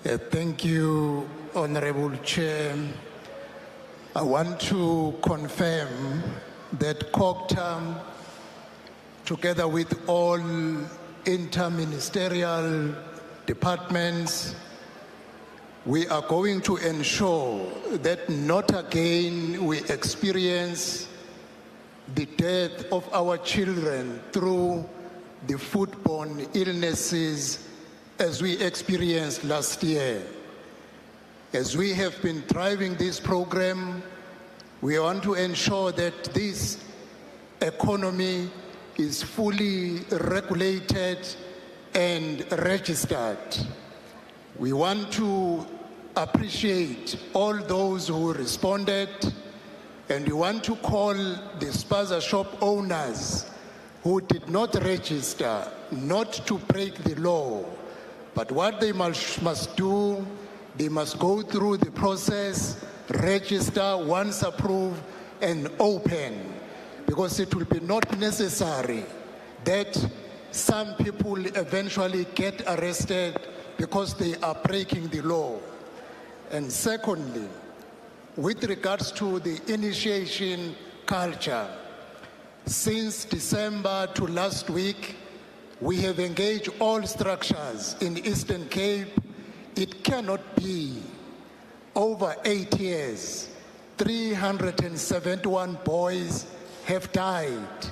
Thank you, Honorable Chair. I want to confirm that COGTA, together with all interministerial departments, we are going to ensure that not again we experience the death of our children through the foodborne illnesses as we experienced last year. As we have been driving this program, we want to ensure that this economy is fully regulated and registered. We want to appreciate all those who responded, and we want to call the spaza shop owners who did not register not to break the law, but what they must do, they must go through the process, register once approved and open, because it will be not necessary that some people eventually get arrested because they are breaking the law. And secondly, with regards to the initiation culture, since December to last week, we have engaged all structures in Eastern Cape. It cannot be over 8 years. 371 boys have died.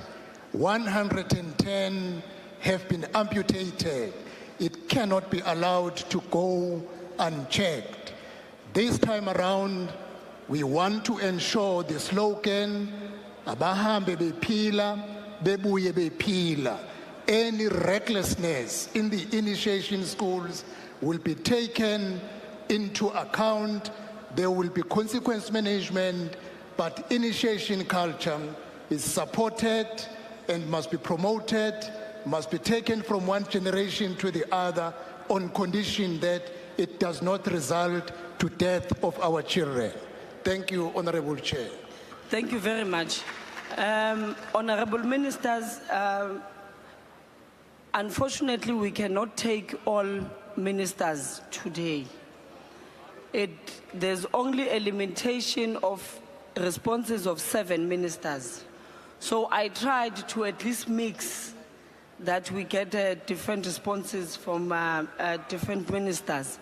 110 have been amputated. It cannot be allowed to go unchecked. This time around, we want to ensure the slogan, abahambe bephila, bebuye bephila. Any recklessness in the initiation schools will be taken into account. There will be consequence management, but initiation culture is supported and must be promoted, must be taken from one generation to the other on condition that it does not result to death of our children. Thank you, Honorable Chair. Thank you very much. Honorable Ministers, unfortunately, we cannot take all ministers today. There's only a limitation of responses of 7 ministers. So I tried to at least mix that we get different responses from different ministers.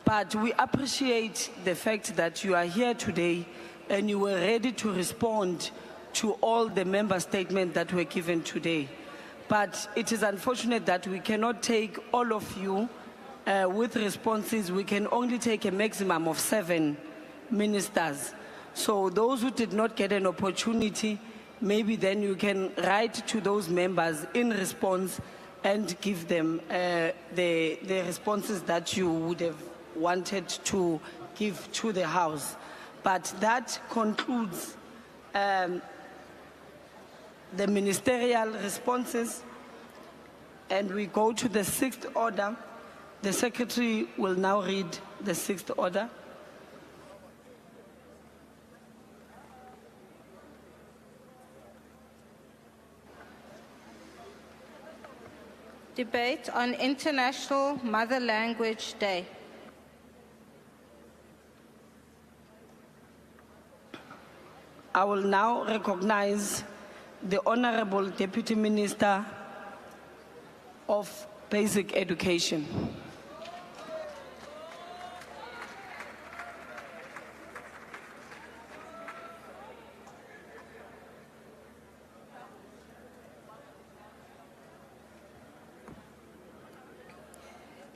But we appreciate the fact that you are here today and you were ready to respond to all the member statements that were given today. But it is unfortunate that we cannot take all of you with responses. We can only take a maximum of 7 ministers. So those who did not get an opportunity, maybe then you can write to those members in response and give them the responses that you would have wanted to give to the House. But that concludes the ministerial responses, and we go to the 6th order. The Secretary will now read the 6th order. Debate on International Mother Language Day. I will now recognize the Honorable Deputy Minister of Basic Education.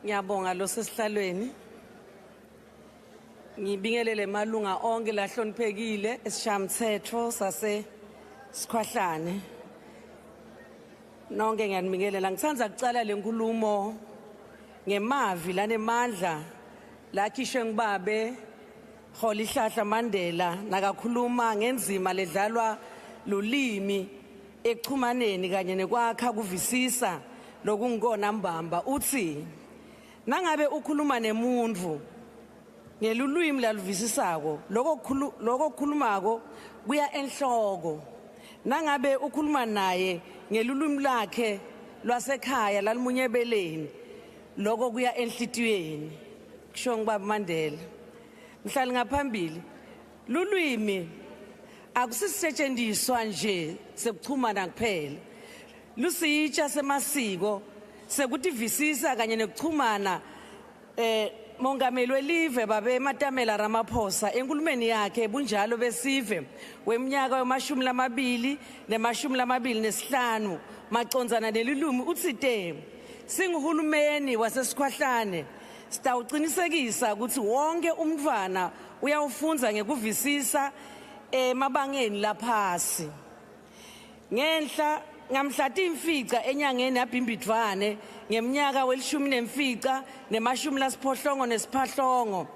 Ngiyabonga lo sesihlalweni. Ngibingelele malunga onke lahloniphekile esishamthetho sase Sikhwahlane. Nonke ngiyanibingelela. Ngithanda ukucala lenkulumo ngemavi lanemandla lakhishwe ngubabe Rholihlahla Mandela nakakhuluma ngenzima ledlalwa lulimi ekuchumaneni kanye nekwakha kuvisisa lokungikona mbamba uthi nangabe ukhuluma nemuntu ngelulwimi laluvisisako lokho khulumako kuya enhloko nangabe ukhuluma naye ngelulwimi lakhe lwasekhaya lalumunyebeleni lokho kuya enhlitiyweni kusho ngibaba Mandela mhlali ngaphambili lulwimi akusisetshendiswa nje sekuchumana kuphela lusitsha semasiko sekutivisisa kanye nekuchumana Mongameli welive babe Matamela Ramaphosa enkulumeni yakhe bunjalo besive weminyaka yoma-20 ne-25 macondzana nelulumi utsite singuhulumeni wasesikhwahlane sitawuqinisekisa ukuthi wonke umntwana uyawufunza ngekuvisisa emabangeni laphasi ngenhla ngamhla timfica enyangeni yaBhimbidvwane ngeminyaka welishumi nemfica nemashumi lasiphohlongo nesiphahlongo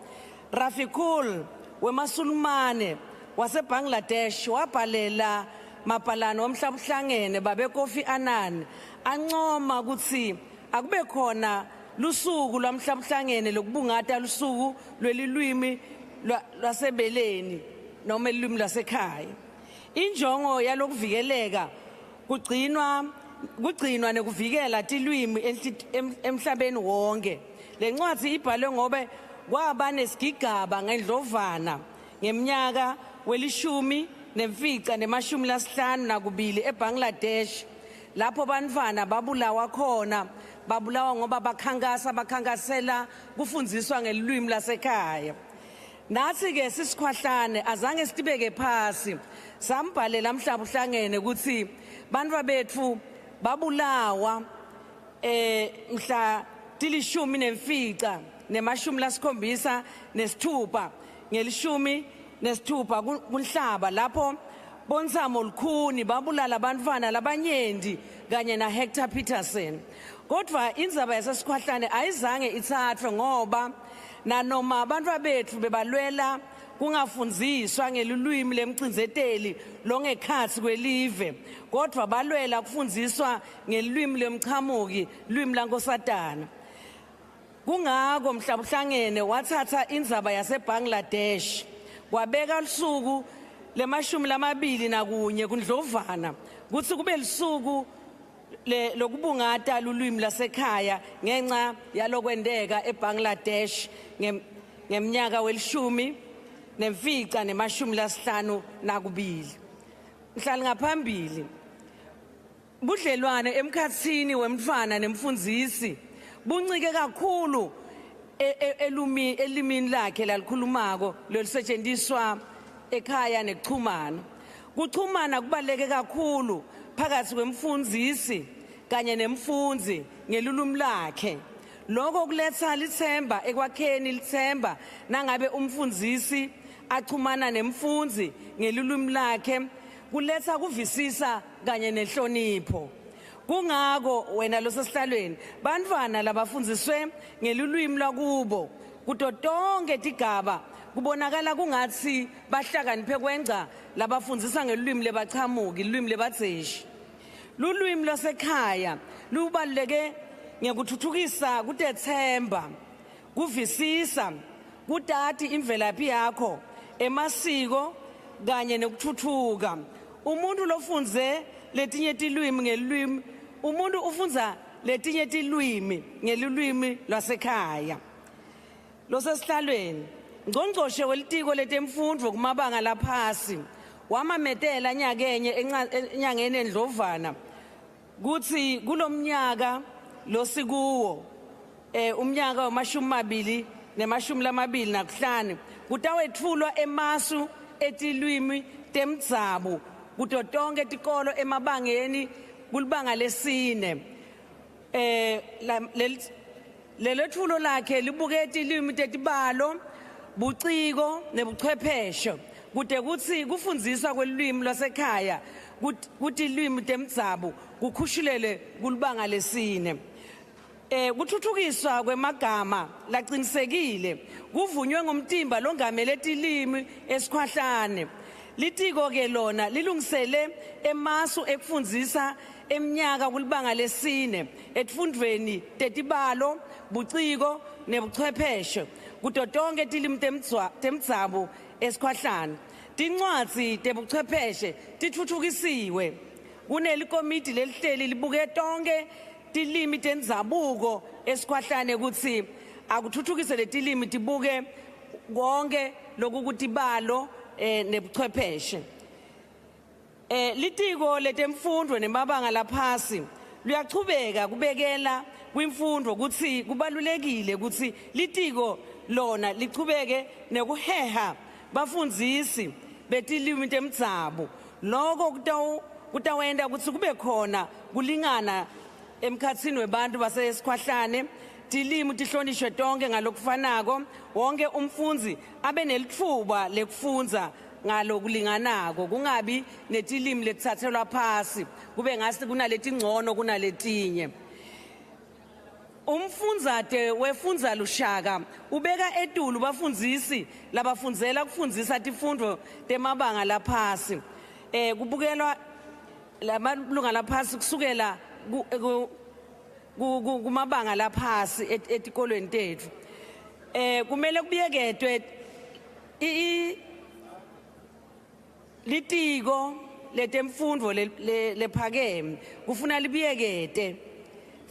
Rafikul wemasulumane waseBangladesh wabhalela mabhalane womhlabuhlangene babe Kofi Annan ancoma ukuthi akube khona lusuku lwamhlabuhlangene lokubungata lusuku lwelilwimi lwasebeleni noma ilwimi lasekhaya. Injongo yalokuvikeleka kugcinwa nekuvikela tilwimi emhlabeni wonke. Lencwadzi ibhalwe ngobe kwaba nesigigaba ngendlovana ngeminyaka welishumi nemfica nemashumi lasihlanu nakubili eBangladesh lapho bantfwana babulawa khona babulawa ngoba bakhankasela kufundziswa ngelilwimi lasekhaya. Nathi ke sisikhwahlane azange sitibeke phasi sambhalela mhlabuhlangene ukuthi bantwa bethu babulawa mhla tilishumi nemfica nemashumi lasikhombisa nesithupha ngelishumi nesithupha kunhlaba lapho Bonsamo Lukhuni babulala bantfwana labanyenti kanye na Hector Peterson. Kodwa indzaba yasesikhwahlane ayizange ithathwe ngoba nanoma abantwa bethu bebalwela kungafundziswa ngelulwimi lemcinzeteli longekhatsi kwelive kodwa balwela kufundziswa ngelulwimi lemchamuki lwimi lankosatana. Kungako mhlabuhlangene wathatha indzaba yaseBangladesh wabeka lusuku lemashumi lamabili nakunye kuNdlovana kutsi kube lisuku lokubungata lulwimi lasekhaya ngenxa yalokwendeka eBangladesh ngeminyaka welishumi nemfica nemashumi lasihlanu nakubili. Mhlali ngaphambili budlelwane emkhatsini wemntfwana nemfundzisi buncike kakhulu elimini lakhe lalikhulumako lolisetshenziswa ekhaya nekuchumana. Kuchumana kubaluleke kakhulu phakathi kwemfundzisi kanye nemfundzi ngelulwimi lakhe. Lokho kuletha lithemba ekwakheni lithemba nangabe umfundzisi achumana nemfundzi ngelulwimi lakhe kuletha kuvisisa kanye nehlonipho. Kungako wena losesihlalweni bantfwana labafundziswe ngelulwimi lwakubo kuto tonke tigaba kubonakala kungathi bahlakaniphe kwenca labafundzisa ngelulwimi lebachamuki ilulwimi lebatseshi. Lulwimi lwasekhaya lubaluleke ngekuthuthukisa kutethemba kuvisisa kutati imvelaphi yakho emasiko kanye nekuthuthuka. Umuntu lofundze letinye tilwimi ngelulwimi umuntu ufundza letinye tilwimi ngelulwimi lwasekhaya. Losesihlalweni ngqongqoshe welitiko letemfundvo kumabanga laphasi wamametela nyakenye enyangeni endlovana kuthi kulomnyaka losikuwo umnyaka wamashumi mabili nemashumi lamabili nakuhlanu kutawetfulwa emasu etilwimi temdzabu kuto tonke tikolo emabangeni kulibanga lesine. Leletfulo lakhe libuke tilwimi tetibalo buciko nebuchwepheshe kute kutsi kufundziswa kwelulwimi lwasekhaya kuti ilwimi temdzabu kukhushulele kulibanga lesine. Kuthuthukiswa kwemagama lacinisekile kuvunywe ngumtimba longamele tilwimi esikhwahlane. Litiko ke lona lilungisele emasu ekufundzisa eminyaka kulibanga lesine etfundweni tetibalo buciko nebuchwepheshe kuto tonke tilwimi temdzabu esikhwahlane. Tincwadzi tebuchwepheshe titfutfukisiwe kunelikomiti lelihleli libuke tonke tilwimi tendzabuko esikhwahlane kutsi akuthuthukise letilwimi tibuke konke lokukutibalo nebuchwepheshe. Litiko letemfundvo nemabanga laphasi luyachubeka kubekela kwimfundvo kutsi kubalulekile kutsi litiko lona lichubeke nekuheha bafundzisi betilwimi temdzabu. Lokho kutawenda kutsi kube khona kulingana emkhatsini webantu basesikhwahlane tilwimi tihlonishwe tonke ngalokufanako wonke umfundzi abe nelitfuba lekufundza ngalokulinganako kungabi netilimi letithathelwa phasi kube ngasi kunaleti ngcono kunaletinye. Umfundzate wefunza lushaka ubeka etulu bafundzisi labafundzela kufundzisa tifundvo temabanga laphasi kubukelwa lamalunga laphasi kusukela kumabanga laphasi etikolweni tethu kumele kubiyeketwe litiko letemfundvo lephakeme kufuna libiyekete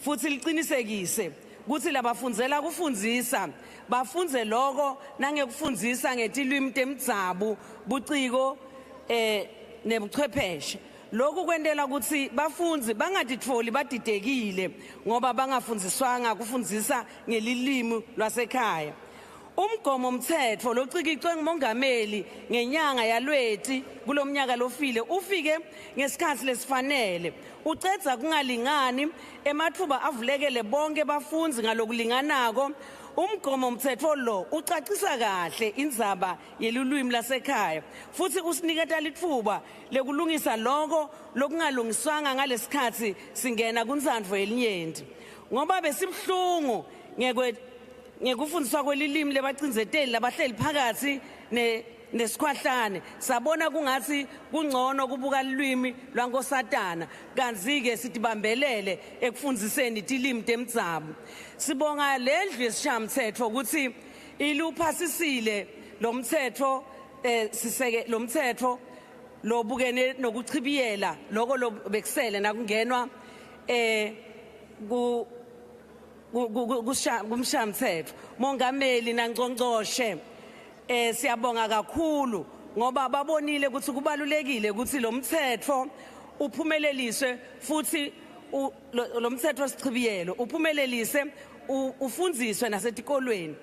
futhi liqinisekise ukuthi labafundzela kufundzisa bafunze lokho nangekufundzisa ngetilwimi temdzabu buciko nebuchwepheshe. Lokhu kwendela ukuthi bafundzi bangatitfoli badidekile ngoba bangafundziswanga kufundzisa ngelilimi lwasekhaya. Umgomo mthetho locikicwe ngumongameli ngenyanga yaLweti kulomnyaka lofile ufike ngesikhathi lesifanele ucedza kungalingani emathuba avulekele bonke bafundzi ngalokulinganako. Umgomo mthetho lo ucacisa kahle indzaba yelulwimi lasekhaya futhi usiniketa litfuba lekulungisa lokho lokungalungiswanga ngalesikhathi singena kuntsandvo yelinyenti ngoba besibhlungu ngekufundiswa kwelilimi lebacindzeteli labahleli phakathi nesikhwahlane sabona kungathi kungcono kubuka lulwimi lwankosatana kanzi-ke sitibambelele ekufundziseni tilimi temdzabu. Sibonga lendlu yesishayamithetho ukuthi iluphasisile lo mthetho lo mthetho lobukene nokuchibiyela lokho lobekusele nakungenwa kumshayamithetho. Mongameli naNgqongqoshe siyabonga kakhulu ngoba babonile ukuthi kubalulekile ukuthi lo mthetho uphumeleliswe futhi lo mthetho sichibiyelo uphumelelise ufundziswe nasetikolweni.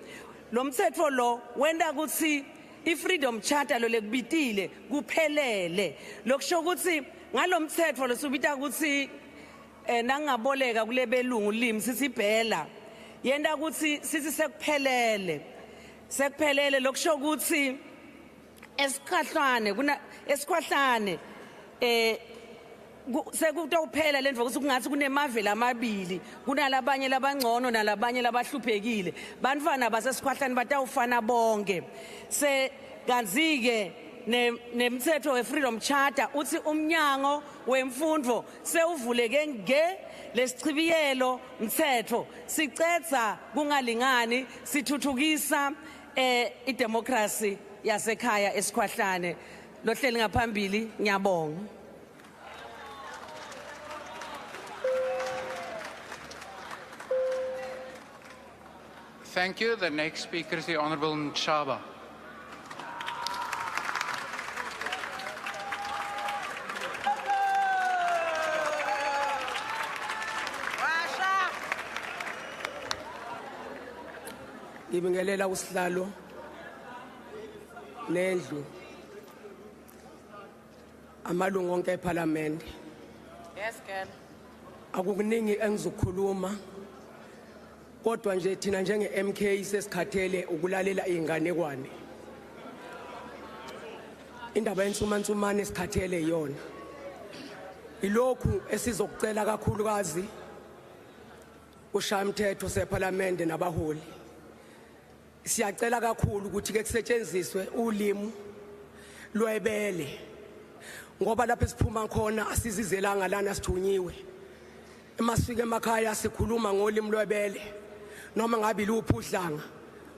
Lo mthetho lo wenda ukuthi i-freedom charter lo lekubitile kuphelele lokusho ukuthi ngalo mthetho losubita ukuthi nangaboleka kulebelungu limi sisibhela yenda ukuthi sithi sekuphelele lokusho ukuthi esikhwahlane sekutawuphela lendvo ukuthi kungathi kunemaveli amabili kunalabanye labangcono nalabanye labahluphekile bantfwana basesikhwahlane batawufana bonke kanzi-ke nemthetho we-freedom charter uthi umnyango wemfundvo sewuvuleke lesichibiyelo mthetho sicedza kungalingani sithuthukisa idemocracy yasekhaya esikhwahlane lohleli ngaphambili. Ngiyabonga. Thank you. The next speaker is the Honorable Mchaba. Ngibingelela usihlalo nendlu amalungu onke eParliament. Yes, girl. Akukuningi engizokhuluma kodwa nje thina njenge MK sesikhathele ukulalela inganekwane. Indaba yensumansumane esikhathele yona. Ilokhu esizokucela kakhulukazi ushayamthetho seParliament nabaholi. Siyacela kakhulu ukuthi ke kusetshenziswe ulimi lwebele ngoba lapho siphuma khona asizizelanga lana sithunyiwe emasifike emakhaya sikhuluma ngolimi lwebele noma ngabe luphudlanga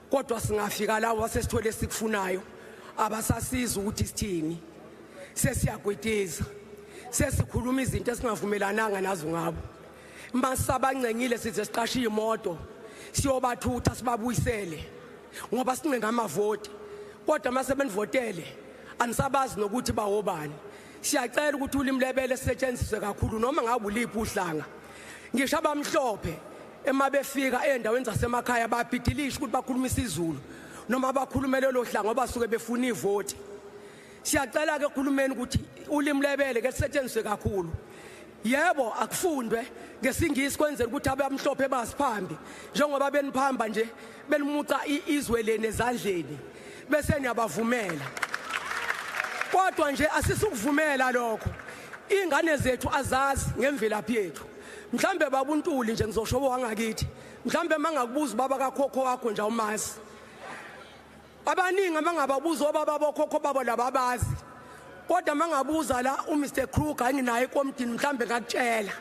kodwa singafika lawo sesithole sikufunayo abasasiza ukuthi sithini sesiyagwedeza sesikhuluma izinto esingavumelananga nazo ngabo masabancengile size siqashe imoto siyobathutha sibabuyisele ngoba sincenga amavoti kodwa mase benivotele anisabazi nokuthi bawobani. Siyacela ukuthi ulimi lebele sisetshenziswe kakhulu noma ngabe uliphi uhlanga ngisho abamhlophe emabefika endaweni zasemakhaya babhidilisha ukuthi bakhuluma isiZulu noma bakhulumele lo hlanga ngoba suke befuna ivoti. Siyacela ke ekhulumeni ukuthi ulimi lebele ke sisetshenziswe kakhulu. Yebo akufundwe ngesingisi kwenzela ukuthi abamhlophe basiphambi njengoba beniphamba nje benimuca izwe lene ezandleni bese niyabavumela. Kodwa nje asisukuvumela lokho. Ingane zethu azazi ngemvelaphi yethu. Mhlambe babuntuli nje ngizosho wangakithi. Mhlambe mangakubuza baba kakhokho wakho nje awumazi. Abaningi mangababuza obaba bokhokho babo lababazi. Kodwa mangabuza la uMr Kruger nginaye ekomtini mhlambe ngakutshela.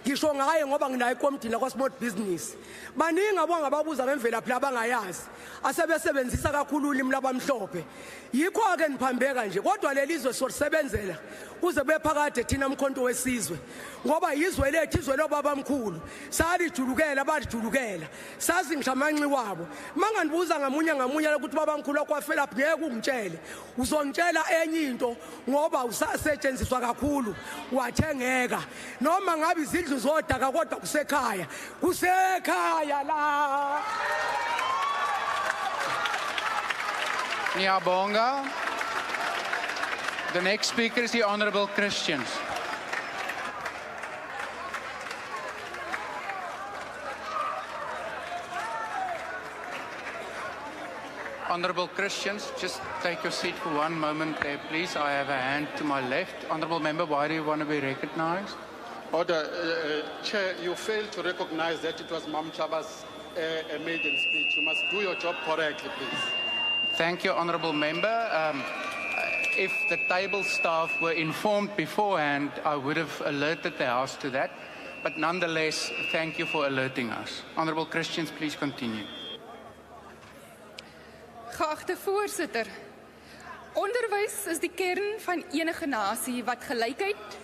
Ngisho ngaye ngoba nginaye ekomtini la small business. Baningi abangababuza ngemvelaphi labangayazi. Asebesebenzisa kakhulu ulimi labamhlophe. Yikho ke niphambeka nje kodwa lelizwe solisebenzela kuze bephakade thina umkhonto wesizwe. Ngoba yizwe lethu izwe lobabamkhulu. Salijulukela balijulukela. Sazi ngishamanci wabo. Manganibuza ngamunye ukuthi babamkhulu akwafela ngeke ungitshele. Uzongitshela enye into ngoba usasetshenziswa kakhulu wathengeka. Noma ngabe izindlu zodaka kodwa kusekhaya. Kusekhaya la. Nyabonga. The next speaker is the Honourable Christians. Honourable Christians, just take your seat for one moment there, please. I have a hand to my left. Honourable Member, why do you want to be recognised? Order, Chair, you failed to recognize that it was Mam Chaba's maiden speech. You must do your job correctly, please. Thank you, Honourable Member. If the table staff were informed beforehand, I would have alerted the House to that. But nonetheless, thank you for alerting us. Honourable Christians, please continue. Geachte voorsitter, onderwys is die kern van enige nasie wat gelykheid,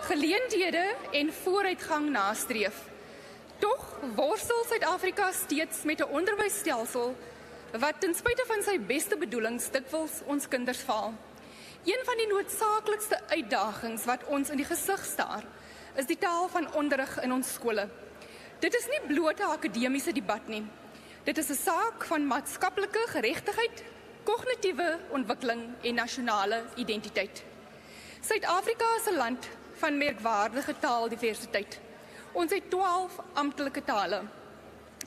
geleenthede en vooruitgang nastreef. Tog worstel Suid-Afrika steeds met 'n onderwysstelsel wat ten spyte van sy beste bedoelings dikwels ons kinders faal. Een van die noodsaaklikste uitdagings wat ons in die gesig staar, is die taal van onderrig in ons skole. Dit is nie bloot 'n akademiese debat nie. Dit is 'n saak van maatskaplike geregtigheid, kognitiewe ontwikkeling en nasionale identiteit. Suid-Afrika is 'n land van merkwaardige taaldiversiteit. Ons het 12 amptelike tale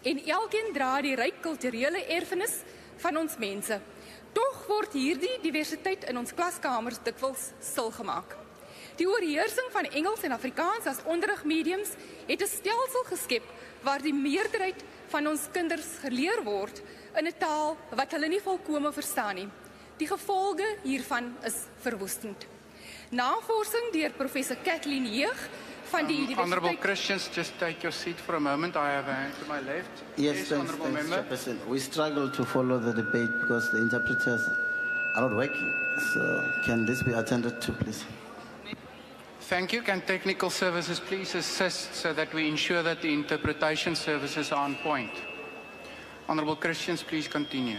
en elkeen dra die ryk kulturele erfenis van ons mense. Tog word hierdie diversiteit in ons klaskamers dikwels stilgemaak. Die oorheersing van Engels en Afrikaans as onderrigmediums het 'n stelsel geskep waar die meerderheid van ons kinders geleer word in 'n taal wat hulle nie volkome verstaan nie. Die gevolge hiervan is verwoestend. Navorsing deur professor Kathleen Jeug van die Universiteit... Honourable Christians, just take your seat for a moment. I have a hand to my left. Yes, thanks, Chairperson. We struggle to follow the debate because the interpreters are not working. So can this be attended to, please? Thank you. Can technical services please assist so that we ensure that the interpretation services are on point? Honourable Christians, please continue.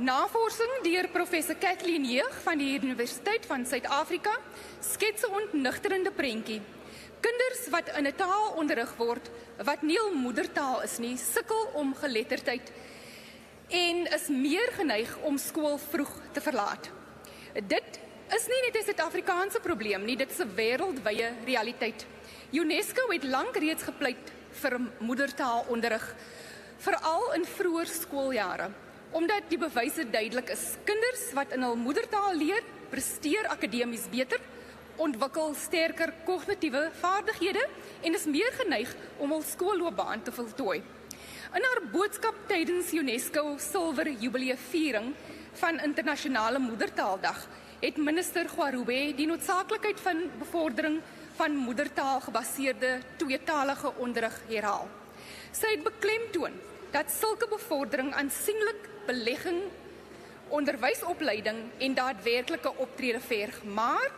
Navorsing deur professor Kathleen Jeug van die Universiteit van Suid-Afrika skets 'n ontnigterende prentjie. Kinders wat in 'n taal onderrig word wat nie hul moedertaal is nie, sukkel om geletterdheid en is meer geneig om skool vroeg te verlaat. Dit is nie net 'n Suid-Afrikaanse probleem nie, dit is 'n wêreldwye realiteit. UNESCO het lank reeds gepleit vir moedertaalonderrig, veral in vroeë skooljare, omdat die bewyse duidelik is. Kinders wat in hul moedertaal leer, presteer akademies beter, ontwikkel sterker kognitiewe vaardighede en is meer geneig om hul skoolloopbaan te voltooi. In haar boodskap tydens UNESCO Silwer Jubilee viering van Internasionale Moedertaaldag het minister Gwarube die noodsaaklikheid van bevordering van moedertaal gebaseerde tweetalige onderrig herhaal. Sy het beklemtoon dat sulke bevordering aansienlik belegging, onderwysopleiding en daadwerklike optrede verg, maar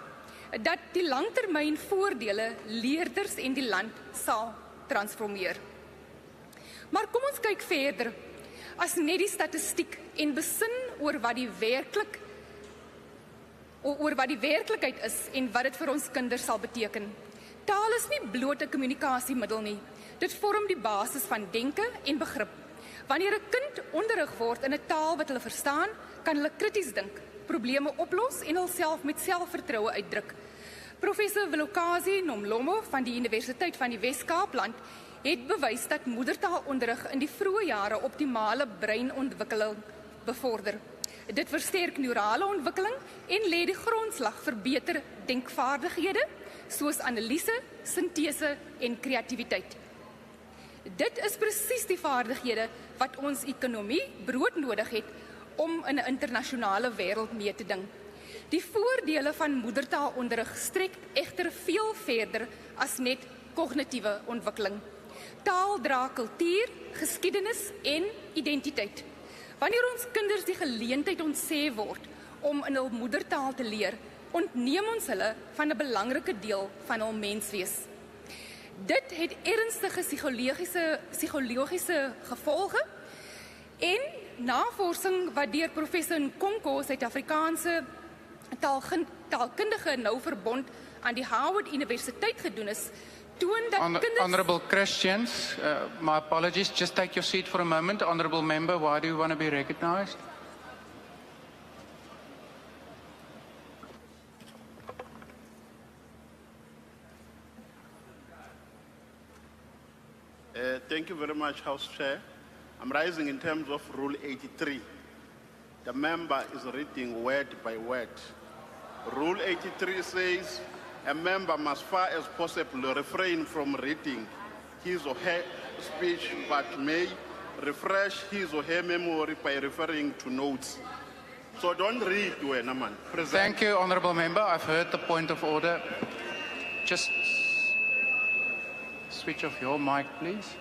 dat die langtermyn voordele leerders en die land sal transformeer. Maar kom ons kyk verder as net die statistiek en besin oor wat die werklikheid is en wat dit vir ons kinders sal beteken. Taal is nie bloot 'n kommunikasiemiddel nie. Dit vorm die basis van denke en begrip. Wanneer 'n kind onderrig word in 'n taal wat hulle verstaan, kan hulle krities dink, probleme oplos en hulself met selfvertroue uitdruk. Professor Vilakazi Nomlomo van die Universiteit van die Wes-Kaapland het bewys dat moedertaalonderrig in die vroeë jare optimale breinontwikkeling bevorder. Dit versterk neurale ontwikkeling en lê die grondslag vir beter denkvaardighede, soos analise, sintese en kreatiwiteit. Dit is presies die vaardighede wat ons ekonomie broodnodig het om in 'n internasionale wêreld mee te ding. Die voordele van moedertaalonderrig strek egter veel verder as net kognitiewe ontwikkeling. Taal dra kultuur, geskiedenis en identiteit. Wanneer ons kinders die geleentheid ontsê word om in hul moedertaal te leer, ontneem ons hulle van 'n belangrike deel van hul menswees. Dit het ernstige psigologiese gevolge en navorsing wat deur professor Nkonko, Suid-Afrikaanse taalkundige nou verbond aan die Howard Universiteit gedoen is, toon dat kinders... Honourable Christians, my apologies, just take your seat for a moment. Honourable Member, why do you want to be recognised? Thank you very much, House Chair. I'm rising in terms of Rule 83. The member is reading word by word. Rule 83 says a member must far as possible refrain from reading his or her speech, but may refresh his or her memory by referring to notes. So don't read, man. Thank you, Honourable Member. I've heard the point of order. Just switch off your mic, please.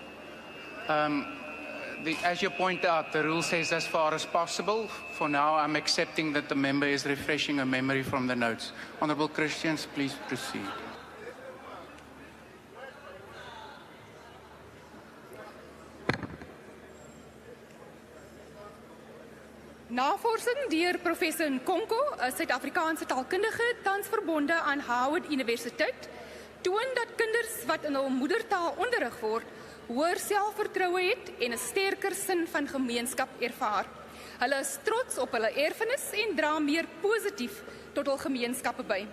As you point out, the rule says as far as possible. For now, I'm accepting that the member is refreshing her memory from the notes. Honourable Christians, please proceed. Navorsing deur professor Nkonko, 'n Suid-Afrikaanse taalkundige tans verbonde aan Howard Universiteit, toon dat kinders wat in hul moedertaal onderrig word, hoër selfvertroue het en 'n sterker sin van gemeenskap ervaar. Hulle is trots op hulle erfenis en dra meer positief tot hul gemeenskappe by.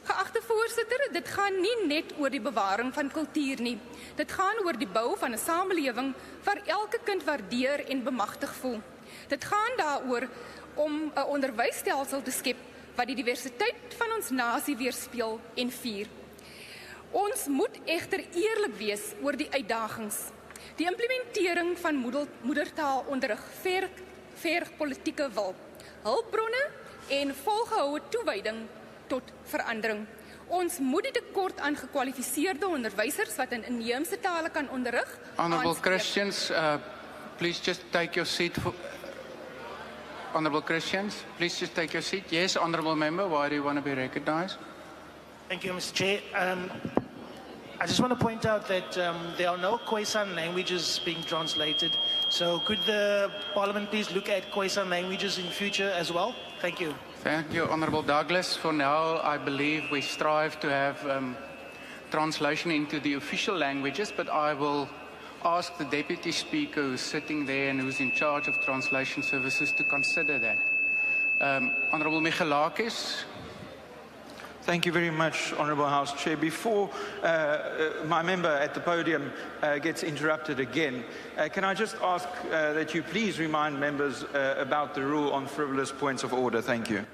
Geagte voorsitter, dit gaan nie net oor die bewaring van kultuur nie. Dit gaan oor die bou van 'n samelewing waar elke kind waardeer en bemagtig voel. Dit gaan daaroor om 'n onderwysstelsel te skep wat die diversiteit van ons nasie weerspieël en vier. Ons moet egter eerlik wees oor die uitdagings. Die implementering van moedertaalonderrig verg politieke wil, hulpbronne en volgehoue toewyding tot verandering. Ons moet die tekort aan gekwalifiseerde onderwysers wat in inheemse tale kan onderrig. Honourable Christians, please just take your seat. Honourable Christians, please just take your seat. Yes, Honourable Member, why do you want to be recognised? Thank you, Mr. Chair. I just want to point out that there are no Khoisan languages being translated. So could the Parliament please look at Khoisan languages in future as well? Thank you. Thank you, Honourable Douglas. For now, I believe we strive to have translation into the official languages, but I will ask the Deputy Speaker who's sitting there and who's in charge of translation services to consider that. Honourable Michalakis. Thank you very much, Honourable House Chair. Before my member at the podium gets interrupted again, can I just ask that you please remind members about the rule on frivolous points of order? Thank you.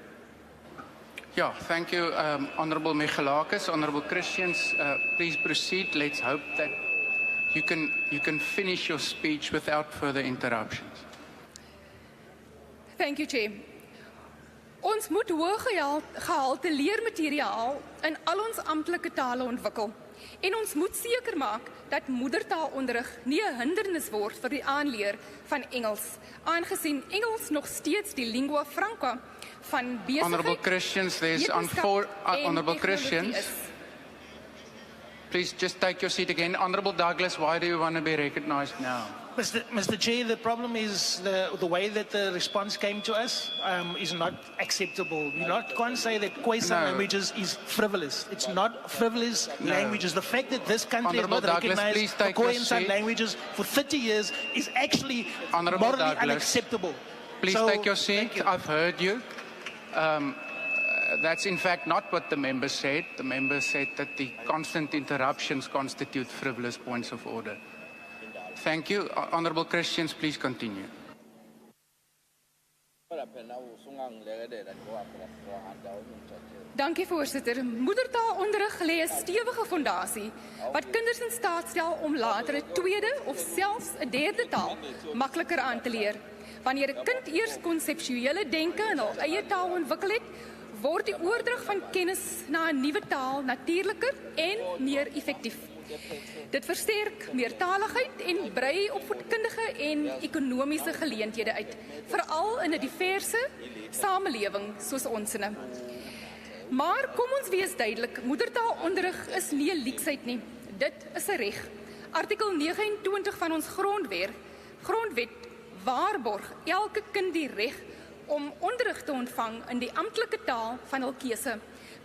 Yeah, thank you, Honourable Michalakis. Honourable Christians, please proceed. Let's hope that you can finish your speech without further interruptions. Thank you, Chair. Ons moet hoëgehalte leermateriaal in al ons amptelike tale ontwikkel. En ons moet seker maak dat moedertaalonderrig nie 'n hindernis word vir die aanleer van Engels, aangesien Engels nog steeds die lingua franca van besigheid, Honourable Christians, there's Honourable Christians. Please just take your seat again. Honourable Douglas, why do you want to be recognised now? Mr. Chair, the problem is the way that the response came to us is not acceptable. You can't say that Khoisan languages is frivolous. It's not frivolous languages. The fact that this country has not recognized the Khoisan languages for 30 years is actually morally unacceptable. Please take your seat. I've heard you. That's in fact not what the member said. The member said that the constant interruptions constitute frivolous points of order. Thank you. Honourable Christians, please continue. Dankie voorsitter. Moedertaalonderrig lê 'n stewige fondasie wat kinders in staat stel om later 'n tweede of selfs 'n derde taal makliker aan te leer. Wanneer 'n kind eers konseptuele denke in hul eie taal ontwikkel het, word die oordrag van kennis na 'n nuwe taal natuurliker en meer effektief. Dit versterk meertaligheid en brei opvoedkundige en ekonomiese geleenthede uit, veral in 'n diverse samelewing soos onsene. Maar kom ons wees duidelik, moedertaalonderrig is nie 'n leksheid nie. Dit is 'n reg. Artikel 29 van ons grondwet waarborg elke kind die reg om onderrig te ontvang in die amptelike taal van hul keuse.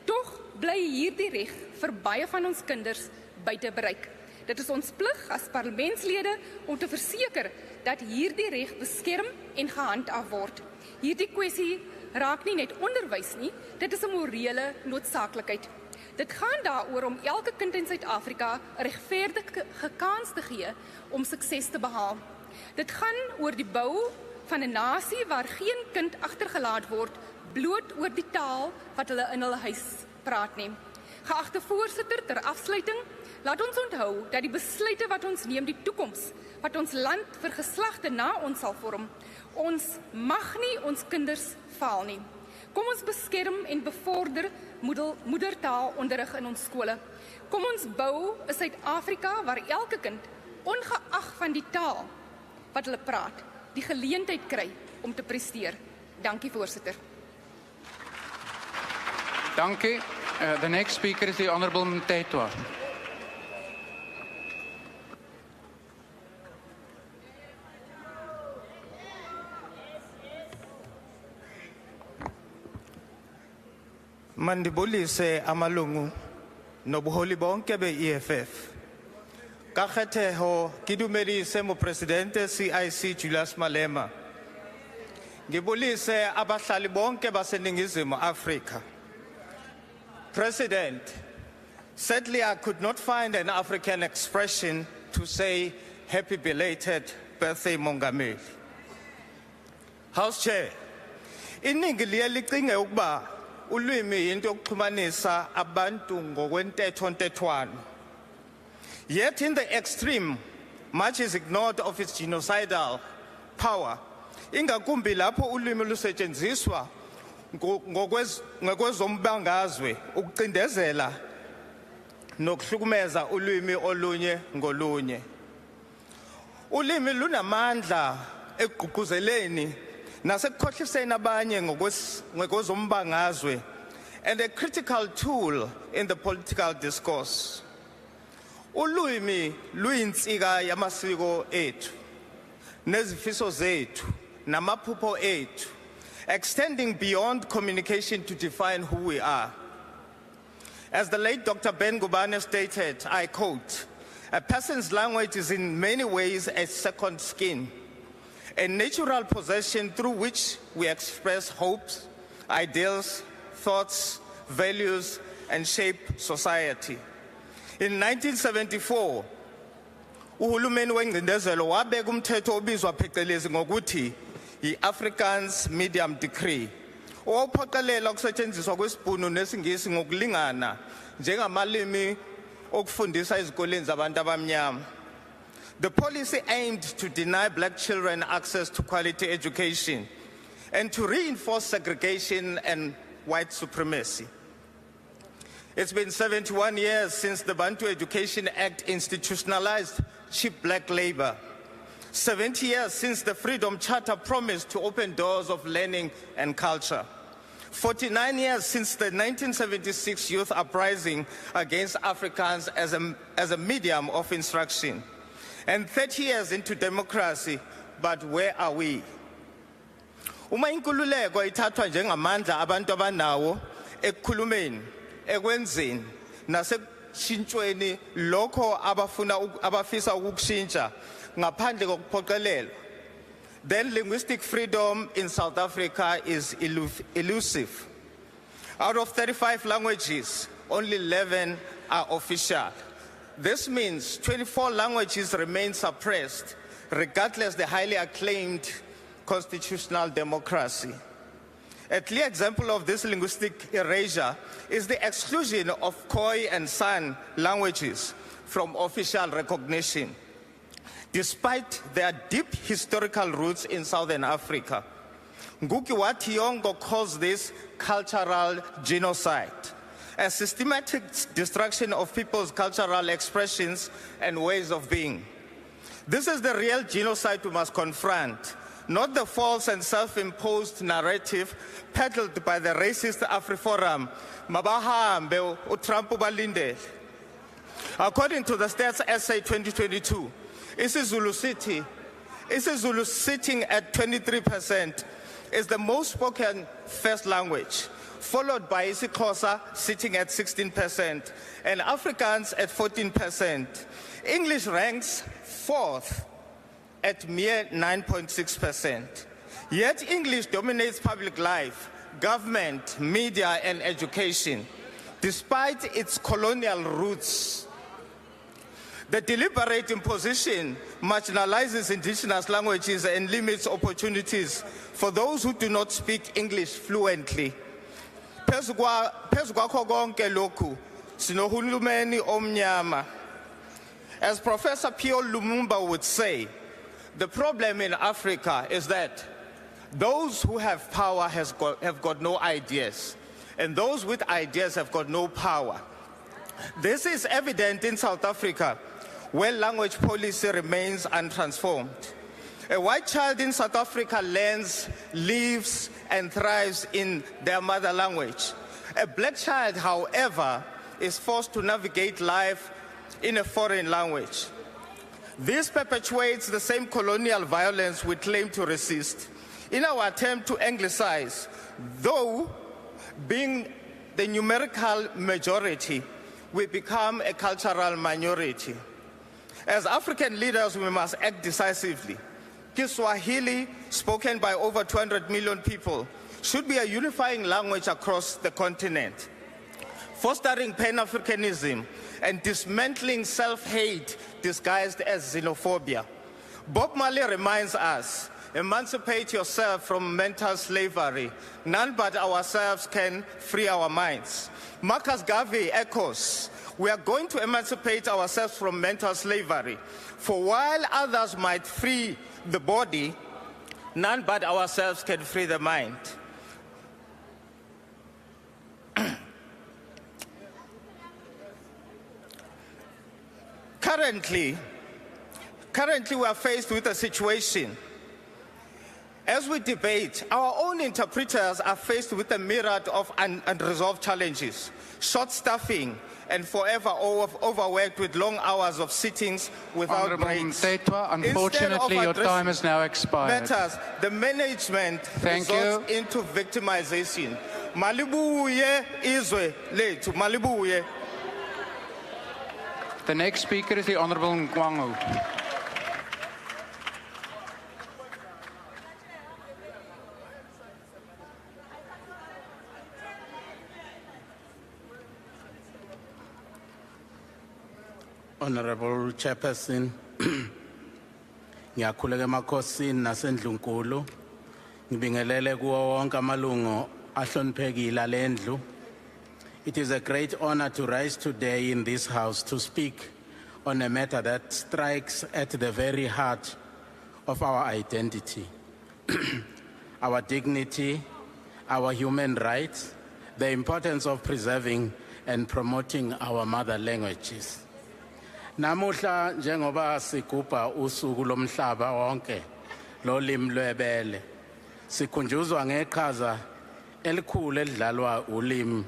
Tog bly hierdie reg vir baie van ons kinders buite bereik. Dit is ons plig as parlementslede om te verseker dat hierdie reg beskerm en gehandhaaf word. Hierdie kwessie raak nie net onderwys nie, dit is 'n morele noodsaaklikheid. Dit gaan daaroor om elke kind in Suid-Afrika 'n regverdige kans te gee om sukses te behaal. Dit gaan oor die bou van 'n nasie waar geen kind agtergelaat word bloot oor die taal wat hulle in hulle huis praat nie. Geagte voorsitter, ter afsluiting, laat ons onthou dat die besluite wat ons neem die toekoms wat ons land vir geslagte na ons sal vorm. Ons mag nie ons kinders faal nie. Kom ons beskerm en bevorder moedertaalonderrig in ons skole. Kom ons bou 'n Suid-Afrika waar elke kind, ongeag van die taal wat hulle praat, die geleentheid kry om te presteer. Dankie voorsitter. Dankie. The next speaker is the Honourable Mdntv. Mandibulise amalungu nobuholi bonke be-EFF. Kakhetheho kidumedise mo presidente CIC Julius Malema. Ngibulise abahlali bonke baseningizimu Afrika. President, sadly I could not find an African expression to say happy belated birthday Mongameli. House Chair, iningi liye licinge ukuba ulwimi into yokuxhumanisa abantu ngokwentetho-ntetwano. Yet in the extreme, much is ignored of its genocidal power. Ingakumbi lapho ulwimi lusetshenziswa ngokwezombangazwe ukucindezela nokuhlukumeza ulwimi olunye ngolunye. Ulimi lunamandla ekugqugquzeleni nasekukhohliseni abanye ngokwezombangazwe and a critical tool in the political discourse. Ulwimi luyinsika yamasiko ethu, nezifiso zethu, namaphupho ethu, extending beyond communication to define who we are. As the late Dr. Ben Gubane stated, I quote, "A person's language is in many ways a second skin, a natural possession through which we express hopes, ideals, thoughts, values, and shape society." In 1974, uhulumeni wengcindezelo wabeka umthetho obizwa phecelezi ngokuthi i-Afrikaans Medium Decree, owawuphoqelela ukusetshenziswa kwesibhunu nesingisi ngokulingana njengamalimi okufundisa ezikoleni zabantu abamnyama. The policy aimed to deny black children access to quality education and to reinforce segregation and white supremacy. It's been 71 years since the Bantu Education Act institutionalized cheap black labor. 70 years since the Freedom Charter promised to open doors of learning and culture. 49 years since the 1976 youth uprising against Afrikaans as a medium of instruction. And 30 years into democracy, but where are we? Uma inkululeko ithathwa njengamandla abantu abanawo ekukhulumeni, ekwenzeni, nasekushintshweni lokho abafisa ukukushintsha ngaphandle kokuphoqelelwa, then linguistic freedom in South Africa is elusive. Out of 35 languages, only 11 are official. This means 24 languages remain suppressed, regardless of the highly acclaimed constitutional democracy. A clear example of this linguistic erasure is the exclusion of Khoi and San languages from official recognition, despite their deep historical roots in Southern Africa. Ngugi wa Thiong'o calls this cultural genocide, a systematic destruction of people's cultural expressions and ways of being. This is the real genocide we must confront, not the false and self-imposed narrative peddled by the racist AfriForum, Mabahambe uTrump balindele. According to the Stats SA 2022, isiZulu sitting at 23%, is the most spoken first language, followed by isiXhosa sitting at 16%, and Afrikaans at 14%. English ranks fourth at mere 9.6%. Yet English dominates public life, government, media, and education, despite its colonial roots. The deliberate imposition marginalizes indigenous languages and limits opportunities for those who do not speak English fluently. Phezu kwakho konke lokhu, sinohulumeni omnyama. As Professor P.O. Lumumba would say, the problem in Africa is that those who have power have got no ideas, and those with ideas have got no power. This is evident in South Africa, where language policy remains untransformed. A white child in South Africa learns, lives, and thrives in their mother language. A black child, however, is forced to navigate life in a foreign language. This perpetuates the same colonial violence we claim to resist. In our attempt to anglicize, though being the numerical majority, we become a cultural minority. As African leaders, we must act decisively. Kiswahili, spoken by over 200 million people, should be a unifying language across the continent, fostering Pan-Africanism and dismantling self-hate disguised as xenophobia. Bob Marley reminds us, emancipate yourself from mental slavery. None but ourselves can free our minds. Marcus Garvey echoes, we are going to emancipate ourselves from mental slavery. For while others might free the body, none but ourselves can free the mind. Currently, we are faced with a situation. As we debate, our own interpreters are faced with a myriad of unresolved challenges, short staffing, and forever overworked with long hours of sittings without Honourable breaks. Mthethwa, unfortunately your time has now expired. Matters, the management resorts into victimization. Malibuye izwe lethu, malibuye. The next speaker is the Honourable Ngwangu. Honorable Chairperson, ngiyakhuleka emakhosini nasendlunkulu, ngibingelele kuwo wonke amalungu ahloniphekile alendlu. It is a great honor to rise today in this house to speak on a matter that strikes at the very heart of our identity, our dignity, our human rights, the importance of preserving and promoting our mother languages. Namuhla njengoba sigubha usuku lomhlaba wonke lolimi lwebele, sikhunjuzwa ngeqhaza elikhulu elidlalwa ulimi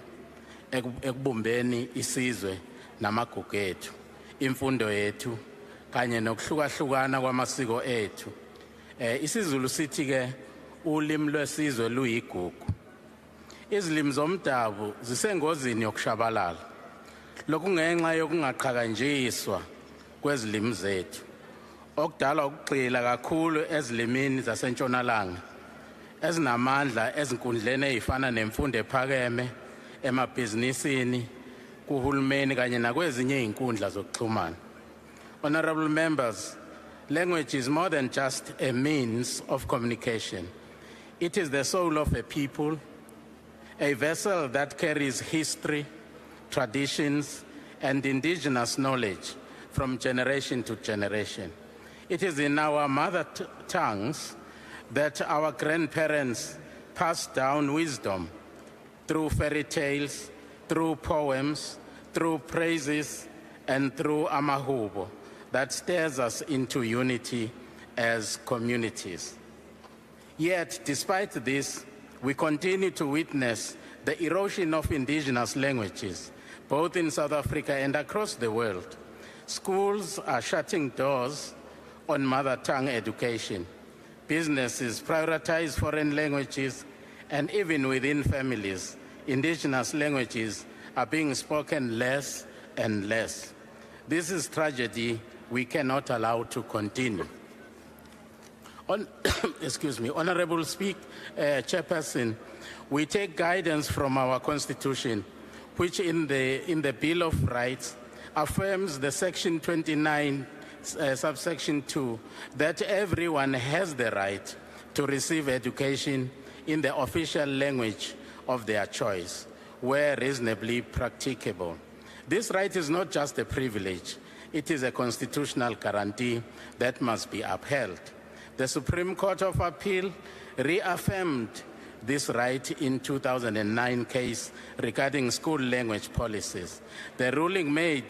ekubumbeni isizwe namagugu ethu, imfundo yethu kanye nokuhlukahlukana kwamasiko ethu. IsiZulu sithi ke ulimi lwesizwe luyigugu. Izilimi zomdabu zisengozini yokushabalala. Lokhu ngenxa yokungaqhakanjiswa kwezilimi zethu, okudala ukugxila kakhulu ezilimini zasentshonalanga ezinamandla ezinkundleni ezifana nemfundo ephakeme emabhizinisini, kuhulumeni kanye nakwezinye izinkundla zokuxhumana. Honorable members, language is more than just a means of communication. It is the soul of a people, a vessel that carries history, traditions, and indigenous knowledge from generation to generation. It is in our mother tongues that our grandparents passed down wisdom through fairy tales, through poems, through praises, and through amahubo that stirs us into unity as communities. Yet, despite this, we continue to witness the erosion of indigenous languages, both in South Africa and across the world. Schools are shutting doors on mother tongue education. Businesses prioritize foreign languages, and even within families, indigenous languages are being spoken less and less. This is tragedy we cannot allow to continue. Excuse me, Honorable Chairperson, we take guidance from our Constitution, which in the Bill of Rights affirms the Section 29, subsection 2, that everyone has the right to receive education in the official language of their choice, where reasonably practicable. This right is not just a privilege, it is a constitutional guarantee that must be upheld. The Supreme Court of Appeal reaffirmed this right in 2009 case regarding school language policies. The ruling made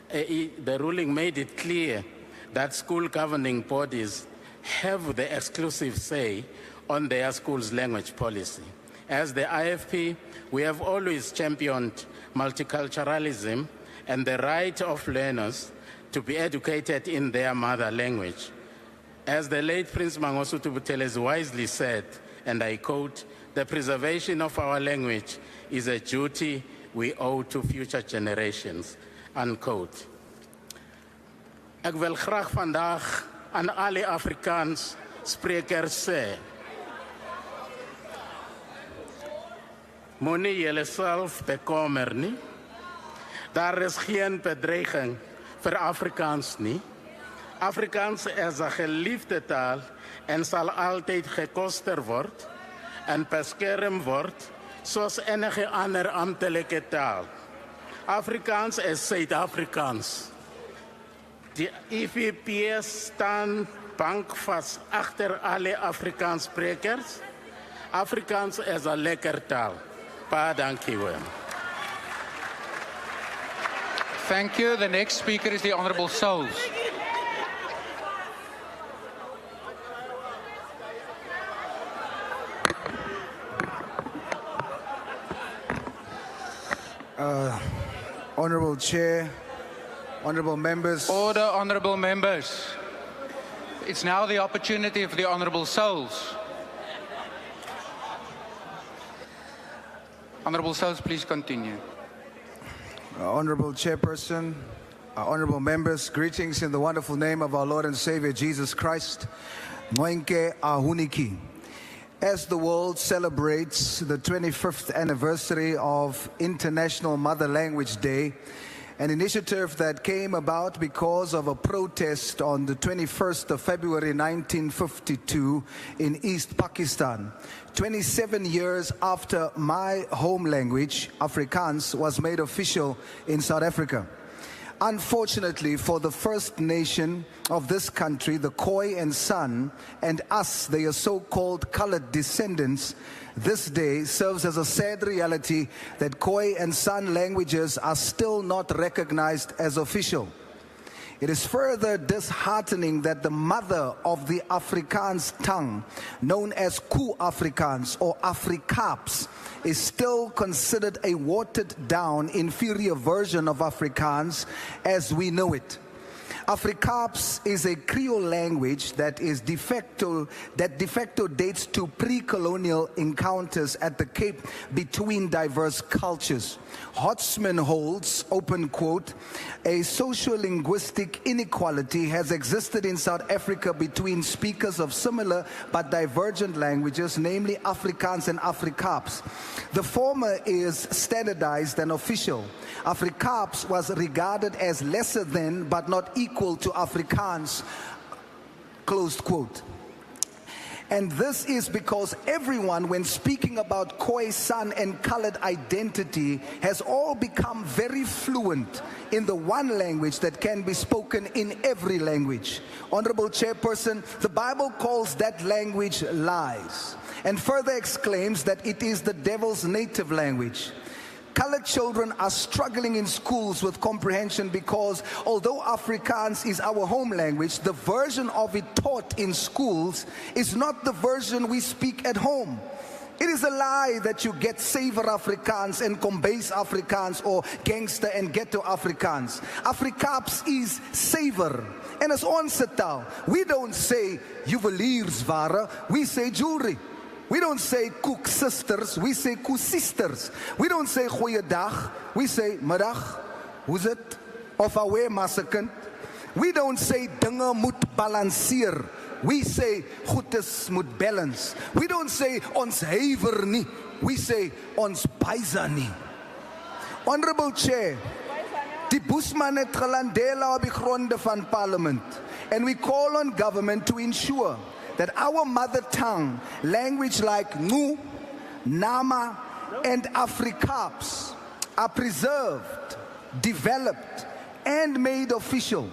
it clear that school governing bodies have the exclusive say on their school's language policy. As the IFP, we have always championed multiculturalism and the right of learners to be educated in their mother language. As the late Prince Mangosuthu Buthelezi wisely said, and I quote, "The preservation of our language is a duty we owe to future generations," unquote. Ek wil graag vandag aan alle Afrikaans sprekers sê, moenie julleself bekommer nie. Daar is geen bedreiging vir Afrikaans nie. Afrikaans is 'n geliefde taal en sal altyd gekoster word en beskerm word soos enige ander amptelike taal. Afrikaans is Suid-Afrikaans. Die IFP staan bankvas agter alle Afrikaanssprekers. Afrikaans is 'n lekker taal. Baie dankie hoor. Thank you. The next speaker is the Honorable Souls. Honorable Chair, honorable members. Order, honorable members. It's now the opportunity of the Honorable Souls. Honorable Souls, please continue. Honorable Chairperson, honorable members, greetings in the wonderful name of our Lord and Savior Jesus Christ. Ngoenke ahuniki. As the world celebrates the 25th anniversary of International Mother Language Day, an initiative that came about because of a protest on the 21st of February 1952 in East Pakistan. 27 years after my home language, Afrikaans, was made official in South Africa. Unfortunately for the First Nation of this country, the Khoi and San, and us, their so-called colored descendants, this day serves as a sad reality that Khoi and San languages are still not recognized as official. It is further disheartening that the mother of the Afrikaans tongue, known as Ku-Afrikaans or Afrikaaps, is still considered a watered-down, inferior version of Afrikaans as we know it. Afrikaans is a Creole language that de facto dates to pre-colonial encounters at the Cape between diverse cultures. Hotsman holds, open quote, a socio-linguistic inequality has existed in South Africa between speakers of similar but divergent languages, namely Afrikaans and Afrikaans. The former is standardized and official. Afrikaans was regarded as lesser than but not equal to Afrikaans, closed quote. And this is because everyone, when speaking about Khoisan and colored identity, has all become very fluent in the one language that can be spoken in every language. Honorable Chairperson, the Bible calls that language lies, and further exclaims that it is the devil's native language. Colored children are struggling in schools with comprehension because although Afrikaans is our home language, the version of it taught in schools is not the version we speak at home. It is a lie that you get Saver Afrikaans and Kombuis Afrikaans or Gangster and Ghetto Afrikaans. Afrikaans is Saver. And as ons se taal, we don't say juweliersware, we say jewelry. We don't say koek sisters, we say koe sisters. We don't say goeiedag, we say middag, hoe's it? Of awe massekind. We don't say dinge moet balanseer. We say goedes moet balance. We don't say ons huiwer nie, we say ons bysa nie. Honorable Chair, die Boesman het gelandela op die gronde van parlement, and we call on government to ensure that our mother tongue, language like Ngu, Nama, and Afrikaans are preserved, developed, and made official.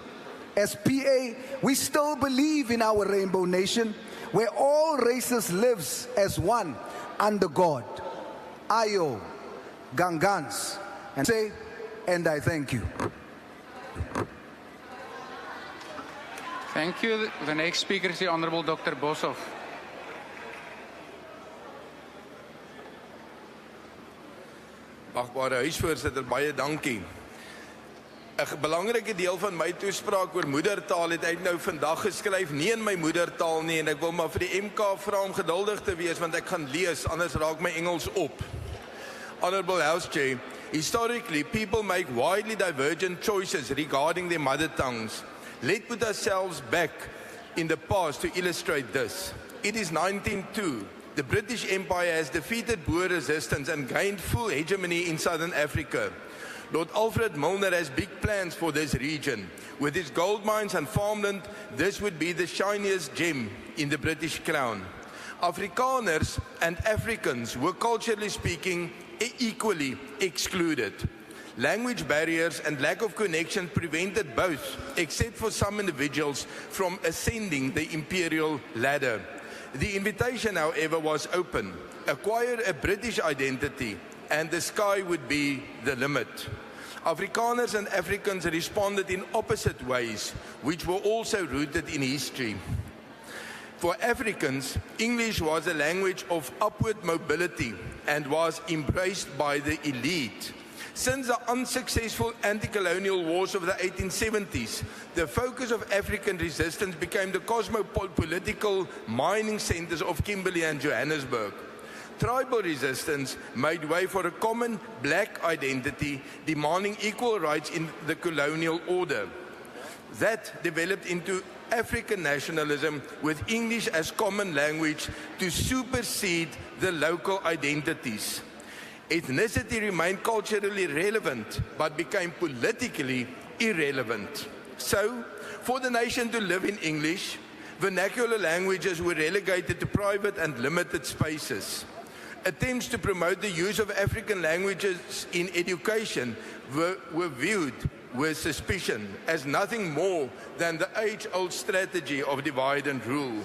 As PA, we still believe in our rainbow nation, where all races live as one under God. Ayo, Gangans, and I thank you. Thank you. The next speaker is the Honorable Dr. Boshoff. Agbare huisvoorsitter, baie dankie. 'n Belangrike deel van my toespraak oor moedertaal het ek nou vandag geskryf, nie in my moedertaal nie, en ek wil maar vir die MK vra om geduldig te wees want ek gaan lees, anders raak my Engels op. Honorable House Chair, historically people make widely divergent choices regarding their mother tongues. Let's put ourselves back in the past to illustrate this. It is 1902. The British Empire has defeated Boer resistance and gained full hegemony in southern Africa. Lord Alfred Milner has big plans for this region. With its gold mines and farmland, this would be the shiniest gem in the British crown. Afrikaners and Africans were culturally speaking equally excluded. Language barriers and lack of connection prevented both, except for some individuals, from ascending the imperial ladder. The invitation, however, was open. Acquire a British identity, and the sky would be the limit. Afrikaners and Africans responded in opposite ways, which were also rooted in history. For Africans, English was a language of upward mobility and was embraced by the elite. Since the unsuccessful anti-colonial wars of the 1870s, the focus of African resistance became the cosmopolitical mining centers of Kimberley and Johannesburg. Tribal resistance made way for a common black identity, demanding equal rights in the colonial order. That developed into African nationalism with English as common language to supersede the local identities. Ethnicity remained culturally relevant, but became politically irrelevant. So, for the nation to live in English, vernacular languages were relegated to private and limited spaces. Attempts to promote the use of African languages in education were viewed with suspicion as nothing more than the age-old strategy of divide and rule.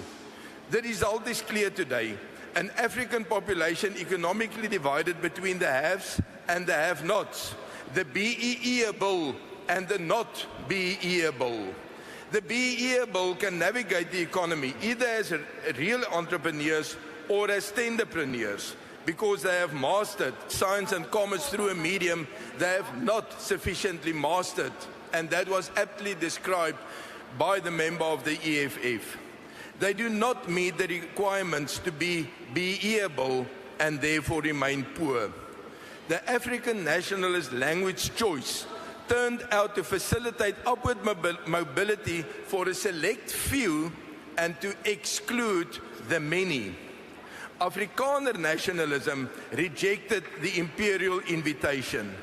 The result is clear today. An African population economically divided between the haves and the have-nots, the BEE-able and the not BEE-able. The BEE-able can navigate the economy either as real entrepreneurs or as tenderpreneurs. because they have mastered science and commerce through a medium they have not sufficiently mastered. And that was aptly described by the member of the EFF. They do not meet the requirements to be BE-able and therefore remain poor. The African nationalist language choice turned out to facilitate upward mobility for a select few and to exclude the many. Afrikaner nationalism rejected the imperial invitation.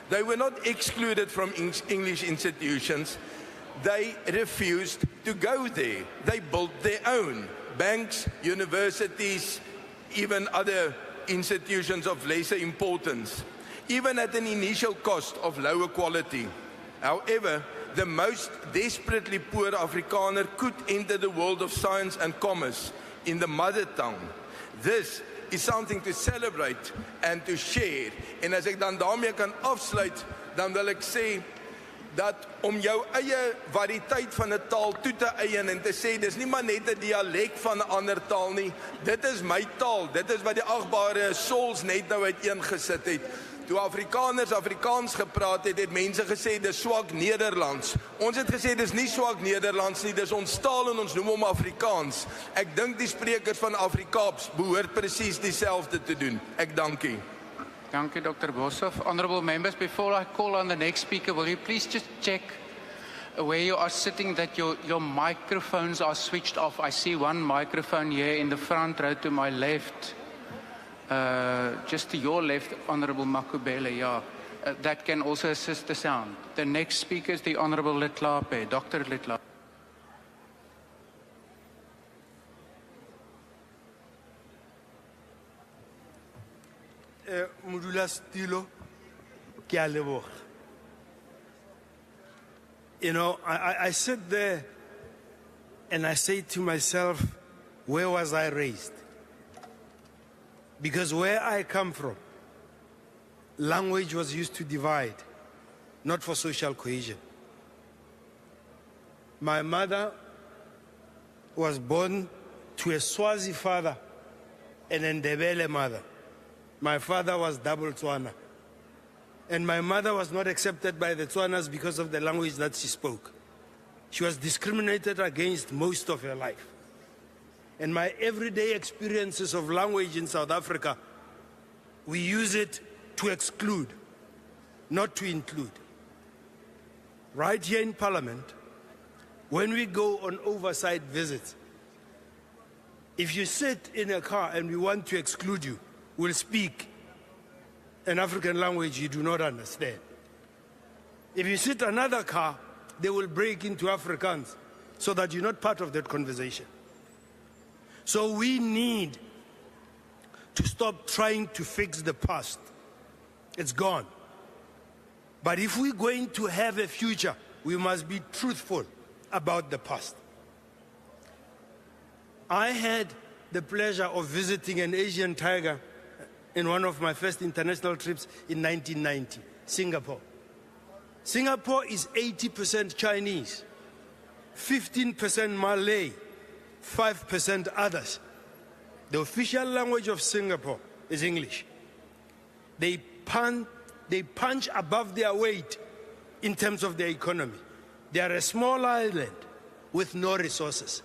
They were not excluded from English institutions. They refused to go there. They built their own banks, universities, even other institutions of lesser importance, even at an initial cost of lower quality. However, the most desperately poor Afrikaner could enter the world of science and commerce in the mother tongue. This is something to celebrate and to share. En as ek dan daarmee kan afsluit, dan wil ek sê dat om jou eie variëteit van 'n taal toe te eien en te sê dis nie maar net 'n dialek van 'n ander taal nie. Dit is my taal. Dit is wat die agbare souls net nou uiteengesit het. Toe Afrikaners Afrikaans gepraat het, het mense gesê dis swak Nederlands. Ons het gesê dis nie swak Nederlands nie, dis ons taal en ons noem hom Afrikaans. Ek dink die sprekers van Afrikaans behoort presies dieselfde te doen. Ek dankie. Thank you, Dr. Boshoff. Honourable members, before I call on the next speaker, will you please just check where you are sitting that your microphones are switched off? I see one microphone here in the front row to my left. Just to your left, Honourable Makubele, yeah. That can also assist the sound. The next speaker is the Honourable Litlape, Dr. Litlape. Modula Stilo, ke a leboga. You know, I sit there and I say to myself, where was I raised? Because where I come from, language was used to divide, not for social cohesion. My mother was born to a Swazi father and a Ndebele mother. My father was double Tswana. And my mother was not accepted by the Tswanas because of the language that she spoke. She was discriminated against most of her life. And my everyday experiences of language in South Africa, we use it to exclude, not to include. Right here in Parliament, when we go on oversight visits, if you sit in a car and we want to exclude you, we'll speak an African language you do not understand. If you sit another car, they will break into Afrikaans so that you're not part of that conversation. So we need to stop trying to fix the past. It's gone. But if we're going to have a future, we must be truthful about the past. I had the pleasure of visiting an Asian tiger in one of my first international trips in 1990, Singapore. Singapore is 80% Chinese, 15% Malay, 5% others. The official language of Singapore is English. They punch above their weight in terms of their economy. They are a small island with no resources.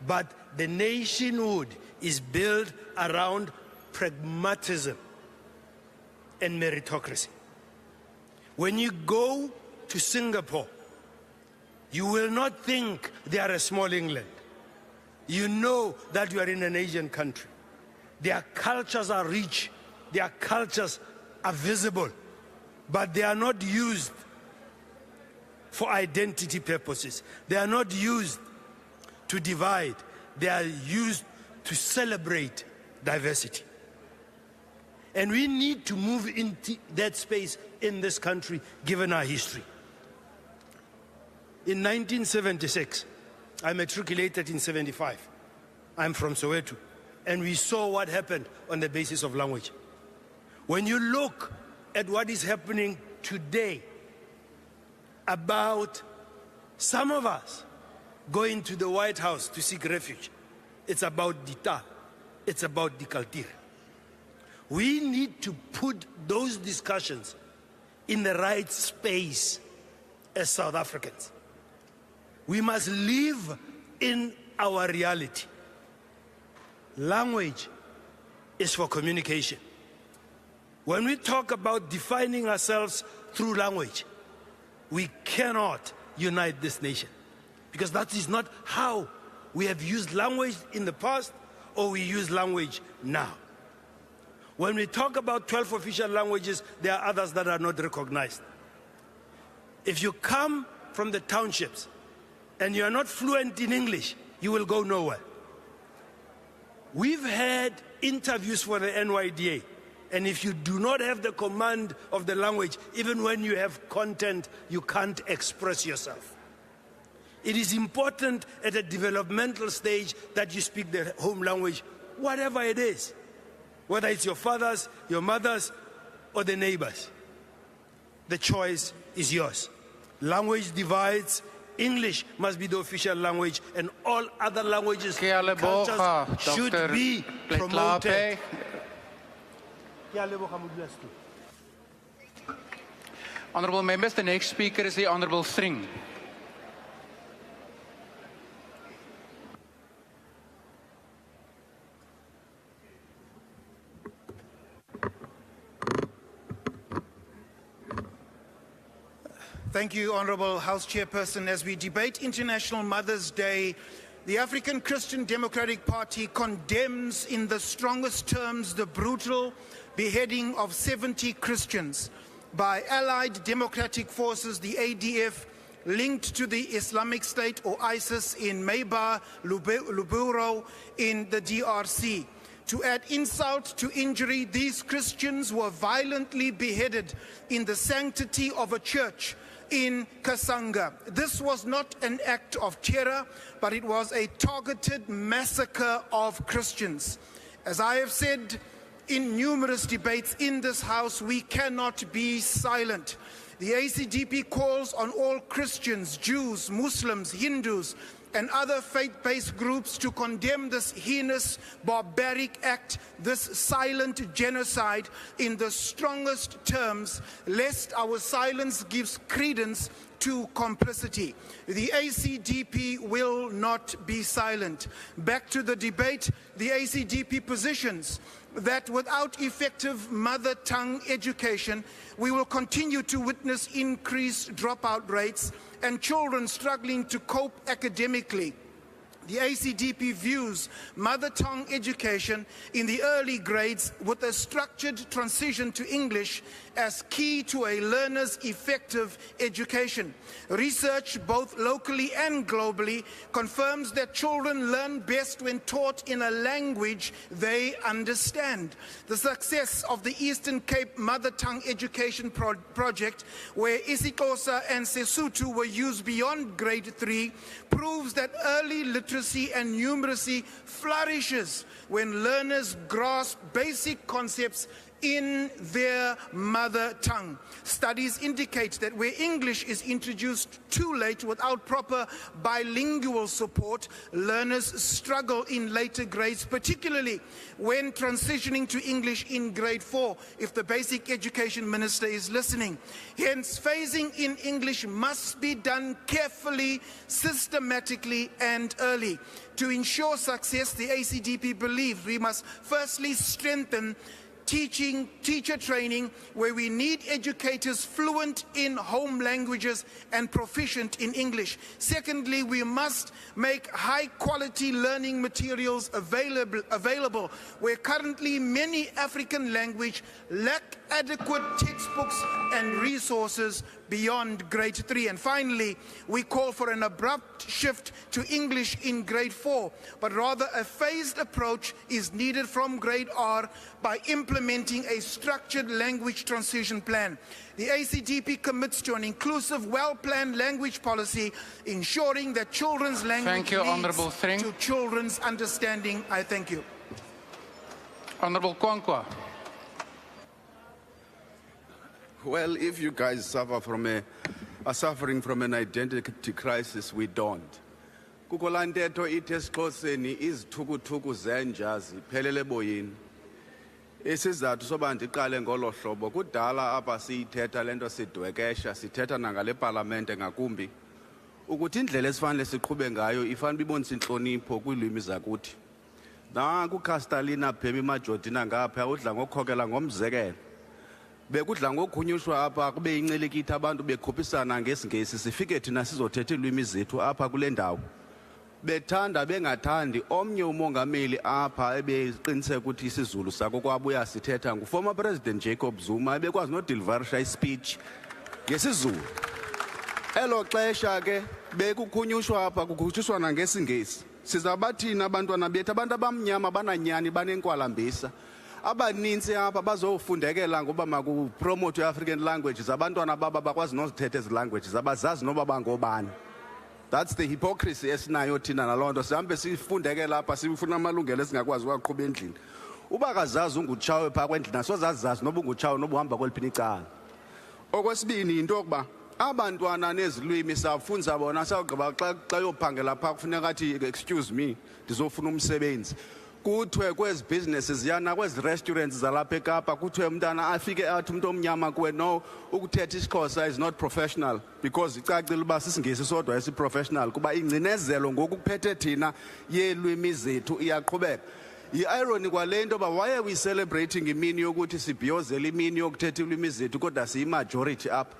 But the nationhood is built around pragmatism and meritocracy. When you go to Singapore, you will not think they are a small England. You know that you are in an Asian country. Their cultures are rich, their cultures are visible, but they are not used for identity purposes. They are not used to divide. They are used to celebrate diversity. And we need to move into that space in this country, given our history. In 1976, I matriculated in 75. I'm from Soweto. And we saw what happened on the basis of language. When you look at what is happening today about some of us going to the White House to seek refuge, it's about Dita, it's about the culture. We need to put those discussions in the right space as South Africans. We must live in our reality. Language is for communication. When we talk about defining ourselves through language, we cannot unite this nation, because that is not how we have used language in the past, or we use language now. When we talk about 12 official languages, there are others that are not recognized. If you come from the townships and you are not fluent in English, you will go nowhere. We've had interviews for the NYDA, and if you do not have the command of the language, even when you have content, you can't express yourself. It is important at a developmental stage that you speak the home language, whatever it is, whether it's your father's, your mother's, or the neighbor's. The choice is yours. Language divides. English must be the official language, and all other languages and cultures should be promoted. Honourable members, the next speaker is the Honourable Thring. Thank you, Honourable House Chairperson. As we debate International Mother's Day, the African Christian Democratic Party condemns in the strongest terms the brutal beheading of 70 Christians by Allied Democratic Forces, the ADF, linked to the Islamic State or ISIS in Meiba, Lubero in the DRC. To add insult to injury, these Christians were violently beheaded in the sanctity of a church in Kasanga. This was not an act of terror, but it was a targeted massacre of Christians. As I have said in numerous debates in this House, we cannot be silent. The ACDP calls on all Christians, Jews, Muslims, Hindus, and other faith-based groups to condemn this heinous, barbaric act, this silent genocide, in the strongest terms, lest our silence gives credence to complicity. The ACDP will not be silent. Back to the debate, the ACDP positions that without effective mother tongue education, we will continue to witness increased dropout rates and children struggling to cope academically. The ACDP views mother tongue education in the early grades with a structured transition to English as key to a learner's effective education. Research, both locally and globally, confirms that children learn best when taught in a language they understand. The success of the Eastern Cape Mother Tongue Education Project, where isiXhosa and Sesotho were used beyond grade 3, proves that early literacy and numeracy flourishes when learners grasp basic concepts in their mother tongue. Studies indicate that where English is introduced too late without proper bilingual support, learners struggle in later grades, particularly when transitioning to English in grade 4, if the Basic Education Minister is listening. Hence, phasing in English must be done carefully, systematically, and early. To ensure success, the ACDP believes we must firstly strengthen teacher training, where we need educators fluent in home languages and proficient in English. Secondly, we must make high-quality learning materials available where currently many African languages lack adequate textbooks and resources beyond grade 3. And finally, we call for an abrupt shift to English in grade 4, but rather a phased approach is needed from grade R by implementing a structured language transition plan. The ACDP commits to an inclusive, well-planned language policy, ensuring that children's language leads to children's understanding. I thank you. Honourable Kwankwa. Well, if you guys are suffering from an identity crisis, we don't. Kukolanteto ite esiXhoseni izithuku zenja ziphelele boyini. Isizathu soba ndiqale ngolo hlobo kudala apha siyithetha lento sidwekesha sithetha nangale parlamente ngakumbi ukuthi indlela esifanele siqhube ngayo ifanele ibonise inhlonipho kwiilwimi zakuthi. Nanku Castalina Phemi Majodina ngapha udla ngokukhokela ngomzekelo. Bekudla ngokukhunyushwa apha kube incelekithi abantu bekhuphisana ngesingesi sifike thina sizothetha ilwimi zethu apha kule ndawo. Bethanda bengathandi omnye umongameli apha ebeqiniseka ukuthi isiZulu sako kwabuya sithetha nguformer President Jacob Zuma ebekwazi nodeliverisha ispeech ngesizulu. Elo xesha ke bekukhunyushwa apha kukhutshiswa nangesingesi. Sizabathina abantwana bethu abantu abamnyama bananyani banenkwalambisa. Abaninzi apha bazofundekela ngoba makupromote African languages abantwana baba bakwazi nozithetha ezi languages abazazi noba bangobani. That's the hypocrisy esinayo thina nalonto sihambe sifundekela apha sifuna amalungelo esingakwazi ukuqhubha endlini. Uba kazazi ungutshawe pha kwendlini asozazazi noba ungutshawe noba uhamba kweliphina icala. Okwesibini into yokuba abantwana nezilwimi safunza bona sawugqiba xa yophangela pha kufuneka athi excuse me ndizofuna umsebenzi. Kuthiwe kwezi businesses yana kwezi restaurants zalapha eKapa kuthiwe umntana afike athi umuntu omnyama kuwe no ukuthetha isiXhosa is not professional because icacile uba sisingesi sodwa esi-professional kuba ingcinezelo ngokuphethe thina yeelwimi zethu iyaqhubeka. Yi-irony kwale nto uba why are we celebrating imini yokuthi sibhiyozele imini yokuthetha iilwimi zethu kodwa siyi-majority apha.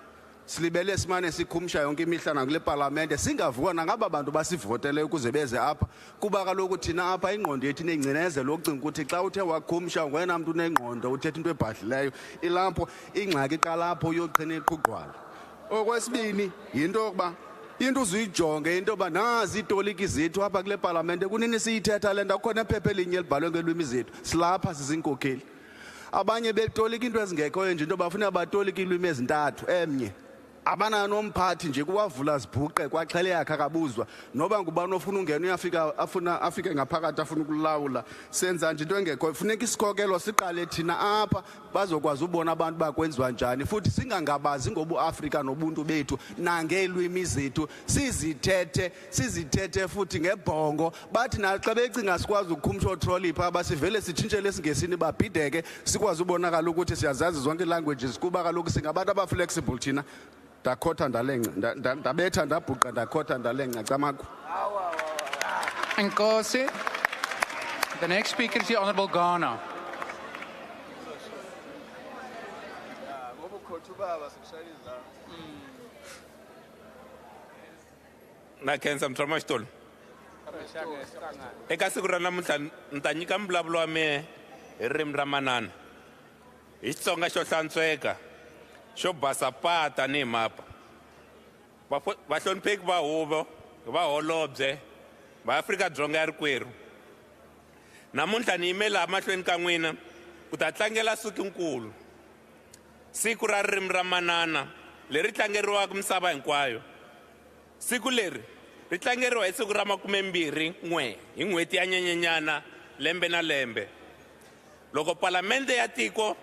Silibele simane sikhumsha yonke imihla nakule parlamente singavuka nangaba bantu basivotele ukuze beze apha kuba kaloku thina apha ingqondo yethu inengcinezelo yokucinga ukuthi xa uthe wakhumsha wena mntu unengqondo uthetha into ebhadlileyo ilampo ingxaki iqalapho uyoqhina iqhuqwala. Okwesibini yinto yokuba into uzuyijonge into yoba nazi iitoliki zethu apha kule parlamente kunini siyithetha le nto kukhona iphepha elinye elibhalwe ngeelwimi zethu silapha sizinkokeli. Abanye betolika into ezingekhoyo nje into bafuna batolika iilwimi ezintathu emnye. Abana nomphathi nje kuwavula zibhuqe kwaxhele yakhe akabuzwa noba ngubani ofuna ungena uyafika afike ngaphakathi afuna ukulawula senza nje into engekho funeka isikokelo siqale thina apha bazokwazi ubona abantu bakwenziwa njani futhi singangabazi ngobuAfrika nobuntu bethu nangeelwimi zethu sizithethe futhi ngebhongo bathi naxa becinga sikwazi ukukhumsha otrolly pha basivele sitshintshele esingesini babhideke sikwazi ubonakala ukuthi siyazazi zonke languages kuba kaloku singabantu abaflexible thina. Dakota ndalenga ndabetha ndabhuqa ndakota ndalenga camakho. Nkosi. The next speaker is the Honorable Ghana. Nakhensa mthoma xitolo. Eka siku ra namuntlha ni ta nyika mbulavulo wa mehe hi ririmi ra manana. Hi Xitsonga xo hlantsweka. Xo basa pata ni mapa. Vahlonipheki va huvo, va holobye, va Afrika-Dzonga ya rikwerhu. Namuntlha ni yime laha mahlweni ka n'wina ku ta tlangela siku siku ra ririmi ra manana leri tlangeriwaka misava hinkwayo. Siku leri ri tlangeriwa hi siku ra 21 hi n'hweti ya Nyenyenyana lembe na lembe. Loko parlamente ya tiko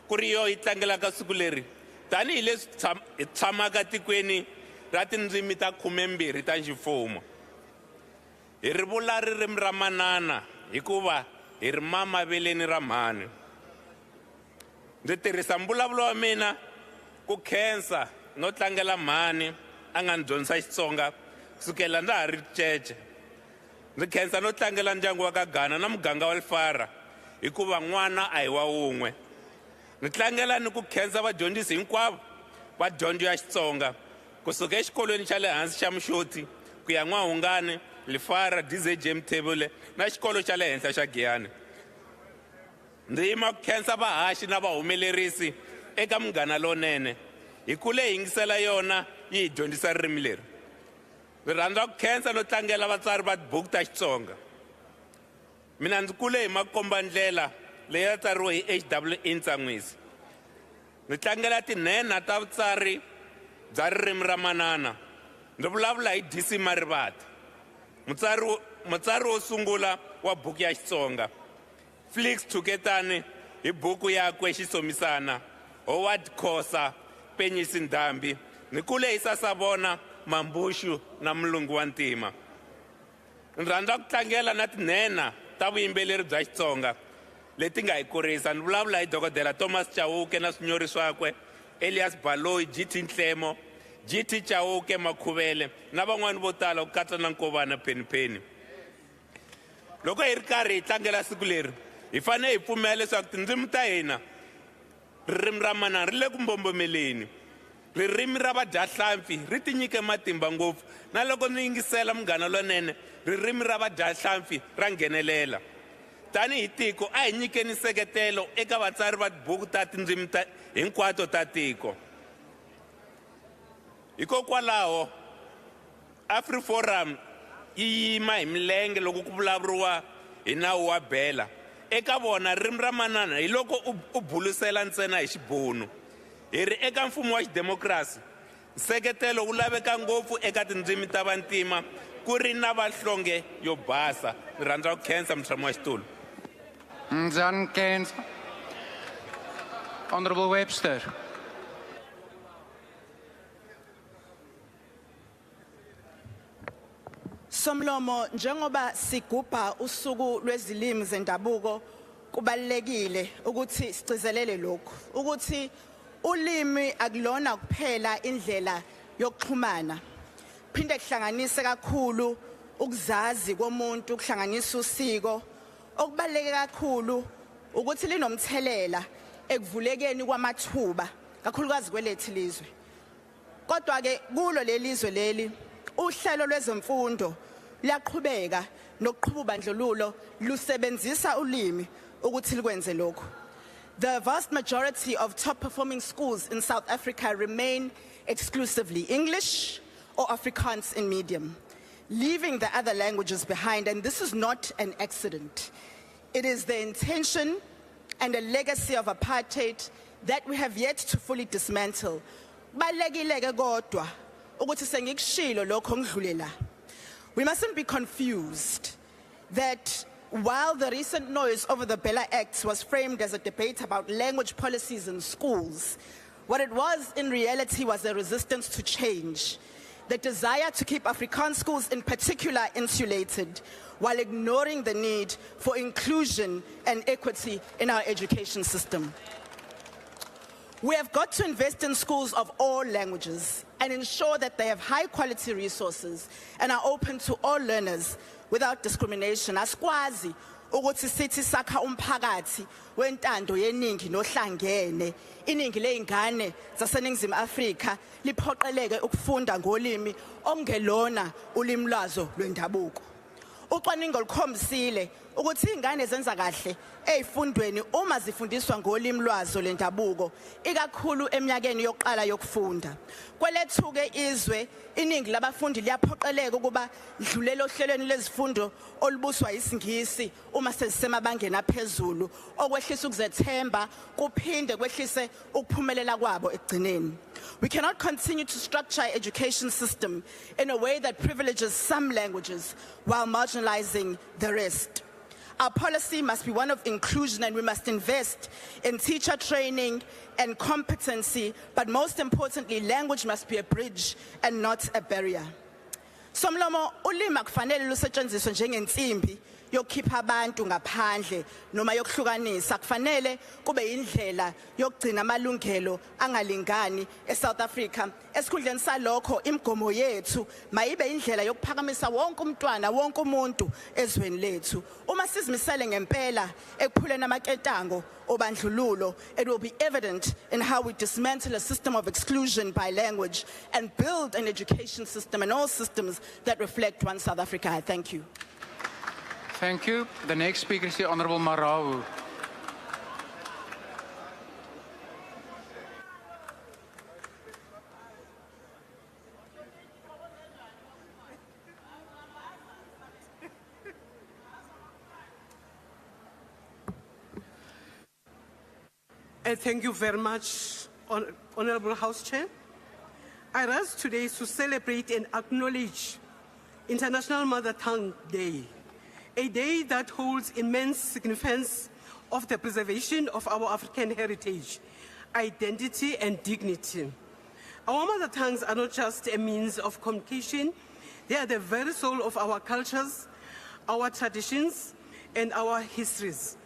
ku ri yo yi tlangelaka siku leri tanihi leswi hi tshamaka tikweni ra tindzimi ta 12 ta ximfumo. Hi ri vula ririmi ra manana hikuva hi ri mamaveleni ra mhani. Ndzi tirhisa mbulavulo wa mina ku khensa no tlangela mhani a nga ni dyondzisa Xitsonga kusukela ndza ha ri cece. Ndzi khensa no tlangela ndyangu wa ka Ghana na muganga wa Lifara hikuva n'wana a hi wa wun'we. Ni tlangela ni ku khensa vadyondzisi hinkwavo va dyondzo ya Xitsonga kusuka exikolweni xa le hansi xa Muxoti ku ya N'wahungani, Lifara, DZJ Mthebule na xikolo xa le henhla xa Giyani. Ndzi yima ku khensa vahaxi na vahumelerisi eka Munghana Lonene hi kule hi yingisela yona yi hi dyondzisa ririmi leri. Ndzi rhandza ku khensa no tlangela vatsari va tibuku ta Xitsonga. Mina ndzi kule hi makombandlela leyi ya tsariwe hi HWE Ntsanwisi. Ndzi tlangela tinhenha ta vutsari bya ririmi ra manana. Ndzi vulavula hi DC Marivate, mutsari wo sungula wa buku ya Xitsonga. Flix Thuketani hi buku yakwe Xisomisana. Howard Khosa, Penyisi Ndhambi. Ni kule hi Sasavona, Mambushu na Mulungu wa Ntima. Ndzi rhandza ku tlangela na tinhenha ta vuyimbeleri bya Xitsonga. leti nga hi kurisa. Ni vulavula hi dokodela Thomas Chauke na swinyori swakwe, Elias Baloyi, GT Nhlemo, GT Chauke Makhuvele na van'wani vo tala ku katsa na Nkovana Penipeni. Loko hi ri karhi hi tlangela siku leri, hi fanele hi pfumela leswaku tindzimi ta hina, ririmi ra manana ri le ku mbombomeleni. Ririmi ra vadyahlampfi ri tinyike matimba ngopfu, na loko ni yingisela Munghana Lonene, ririmi ra vadyahlampfi ra nghenelela. Tani hi tiko a hi nyikeni nseketelo eka vatsari va tibuku ta tindzimi hinkwato ta tiko. Hikokwalaho AfriForum yi yima hi milenge loko ku vulavuriwa hi nawu wa bela. Eka vona ririmi ra manana hi loko u bulusela ntsena hi xibunu. Hi ri eka mfumo wa xidemokirasi, nseketelo wu laveka ngopfu eka tindzimi ta vantima ku ri na vanhlonge yo basa. Ni rhandza ku khensa mutshami wa xitulu. Mdntv. Honorable Webster. Somlomo, njengoba sigubha usuku lwezilimi zendabuko, kubalekile ukuthi sigcizelele lokho ukuthi ulimi akulona kuphela indlela yokuxhumana, phinde kuhlanganise kakhulu ukuzazi komuntu, kuhlanganisa usiko. Okubaleke kakhulu ukuthi linomthelela ekuvulekeni kwamathuba kakhulukazi kwelethu lizwe. Kodwa ke kulo lelizwe leli uhlelo lwezemfundo liyaqhubeka nokuqhuba ubandlululo lusebenzisa ulimi ukuthi likwenze lokho. The vast majority of top performing schools in South Africa remain exclusively English or Afrikaans in medium, leaving the other languages behind, and this is not an accident. It is the intention and a legacy of apartheid that we have yet to fully dismantle. Balekile kodwa ukuthi sengikushilo lokho ngidlulela. We mustn't be confused that while the recent noise over the Bella Act was framed as a debate about language policies in schools, what it was in reality was a resistance to change, the desire to keep Afrikaans schools in particular insulated while ignoring the need for inclusion and equity in our education system. We have got to invest in schools of all languages and ensure that they have high quality resources and are open to all learners without discrimination. Asikwazi ukuthi sithi sakha umphakathi wentando yeningi nohlangene, iningi leingane zaseNingizimu Afrika liphoqeleke ukufunda ngolimi ongelona ulimi lwazo lwendabuko. Ucwaningo lukhombisile ukuthi ingane zenza kahle ezifundweni uma zifundiswa ngolimi lwazo lwendabuko, ikakhulu eminyakeni yokuqala yokufunda. Kwelethuke izwe, iningi labafundi liyaphoqeleka ukuba lidlulele ohlelweni lezifundo olubuswa isingisi uma sezisemabangeni aphezulu, okwehlisa ukuzethemba kuphinde kwehlise ukuphumelela kwabo ekugcineni. We cannot continue to structure our education system in a way that privileges some languages while marginalizing the rest. Our policy must be one of inclusion, and we must invest in teacher training and competency, but most importantly, language must be a bridge and not a barrier. Somlomo, ulimi akufanele lusetshenziswe njengensimbi yokukhipha abantu ngaphandle noma yokuhlukanisa. Kufanele kube indlela yokugcina amalungelo angalingani eSouth Africa. Esikhundleni salokho, imigomo yethu mayibe indlela yokuphakamisa wonke umntwana, wonke umuntu ezweni lethu. Uma sizimisele ngempela ekuphuleni amaketango obandlululo, it will be evident in how we dismantle a system of exclusion by language and build an education system and all systems that reflect one South Africa. I thank you. Thank you. The next speaker is the Honorable Marawu. Thank you very much, Honorable House Chair. I rise today to celebrate and acknowledge International Mother Tongue Day, a day that holds immense significance of the preservation of our African heritage, identity, and dignity. Our mother tongues are not just a means of communication, they are the very soul of our cultures, our traditions, and our histories.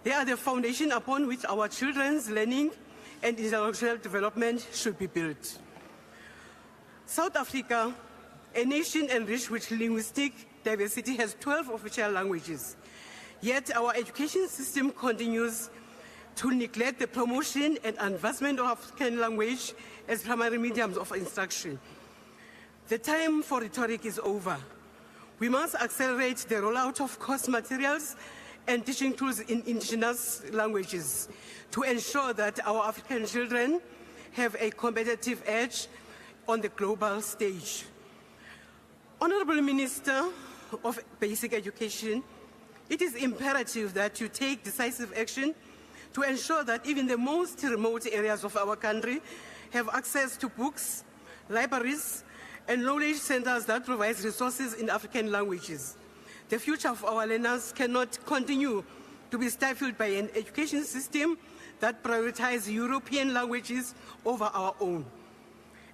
They are the foundation upon which our children's learning and intellectual development should be built. South Africa, a nation enriched with linguistic diversity, has 12 official languages. Yet our education system continues to neglect the promotion and advancement of African language as primary mediums of instruction. The time for rhetoric is over. We must accelerate the rollout of course materials and teaching tools in indigenous languages to ensure that our African children have a competitive edge on the global stage. Honorable Minister of Basic Education, it is imperative that you take decisive action to ensure that even the most remote areas of our country have access to books, libraries, and knowledge centers that provide resources in African languages. The future of our learners cannot continue to be stifled by an education system that prioritizes European languages over our own.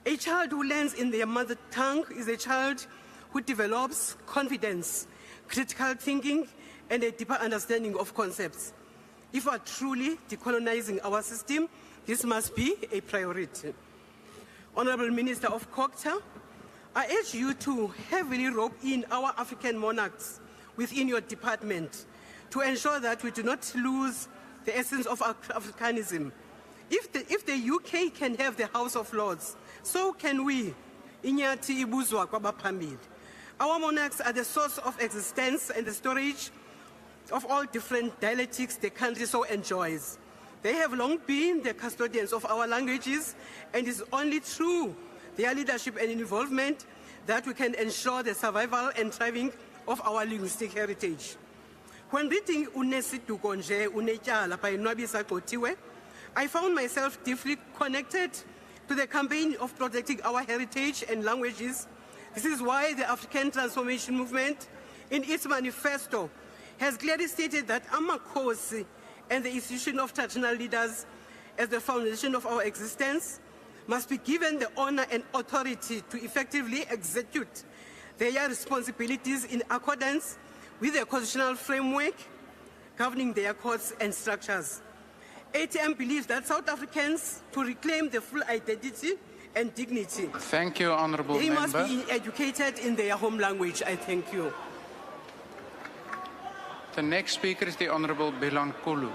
A child who learns in their mother tongue is a child who develops confidence, critical thinking, and a deeper understanding of concepts. If we are truly decolonizing our system, this must be a priority. Honorable Minister of Culture, I urge you to heavily rope in our African monarchs within your department to ensure that we do not lose the essence of Africanism. If the UK can have the House of Lords, so can we. Inyati ibuzwa kwabaphambili. Our monarchs are the source of existence and the storage of all different dialectics the country so enjoys. They have long been the custodians of our languages, and it's only through their leadership and involvement that we can ensure the survival and thriving of our linguistic heritage. When reading Unesiduko nje unetyala by Nwabisa Qotiwe, I found myself deeply connected to the campaign of protecting our heritage and languages. This is why the African Transformation Movement, in its manifesto, has clearly stated that Amakhosi and the institution of traditional leaders as the foundation of our existence must be given the honor and authority to effectively execute their responsibilities in accordance with the constitutional framework governing their courts and structures. ATM believes that South Africans, to reclaim their full identity and dignity, Thank you, Honourable they Member. must be educated in their home language. I thank you. The next speaker is the Honourable Bilan Kulu.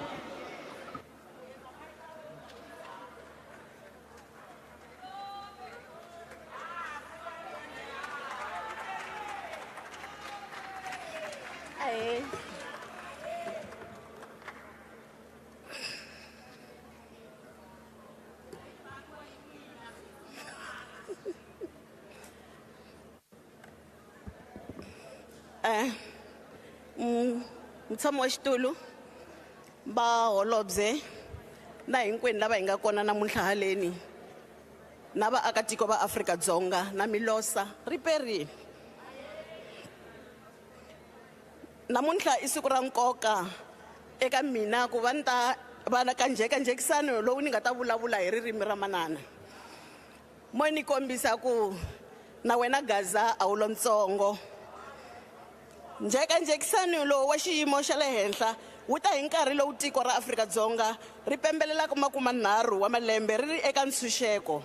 Mtshamo wa xitulu ba holobye na hinkwenu lava hi nga kona namuntlha haleni na vaakatiko va Afrika-Dzonga na milosa riperini. Namuntlha i siku ra nkoka eka mina ku va ni ta va na kanjhekanjhekisano lowu ni nga ta vulavula hi ririmi ra manana. Mo ni kombisa ku na wena Gaza a wu lontsongo. Njhekanjhekisano lowu wa xiyimo xa le henhla wu ta hi nkarhi lowu tiko ra Afrika-Dzonga ri pembelelaka 30 wa malembe ri ri eka ntshunxeko.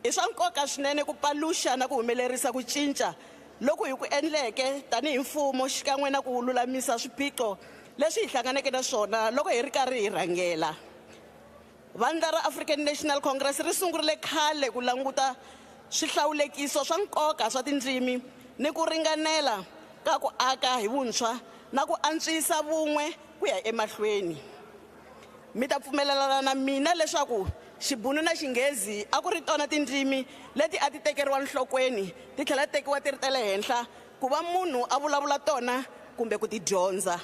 I swa nkoka swinene ku paluxa na ku humelerisa ku cinca loku hi ku endleke tanihi mfumo xikan'we na ku lulamisa swiphiqo leswi hi hlanganeke na swona loko hi ri karhi hi rhangela. Vandla ra African National Congress ri sungurile khale ku languta swihlawulekiso swa nkoka swa tindzimi ni ku ringanela ka ku aka hi vuntshwa na ku antswisa vun'we ku ya emahlweni. Mi ta pfumelelana na mina leswaku Xibhunu na Xinghezi a ku ri tona tindzimi leti a ti tekeriwa enhlokweni ti tlhela tekiwa ti ri ta le henhla ku va munhu a vulavula tona kumbe ku ti dyondza.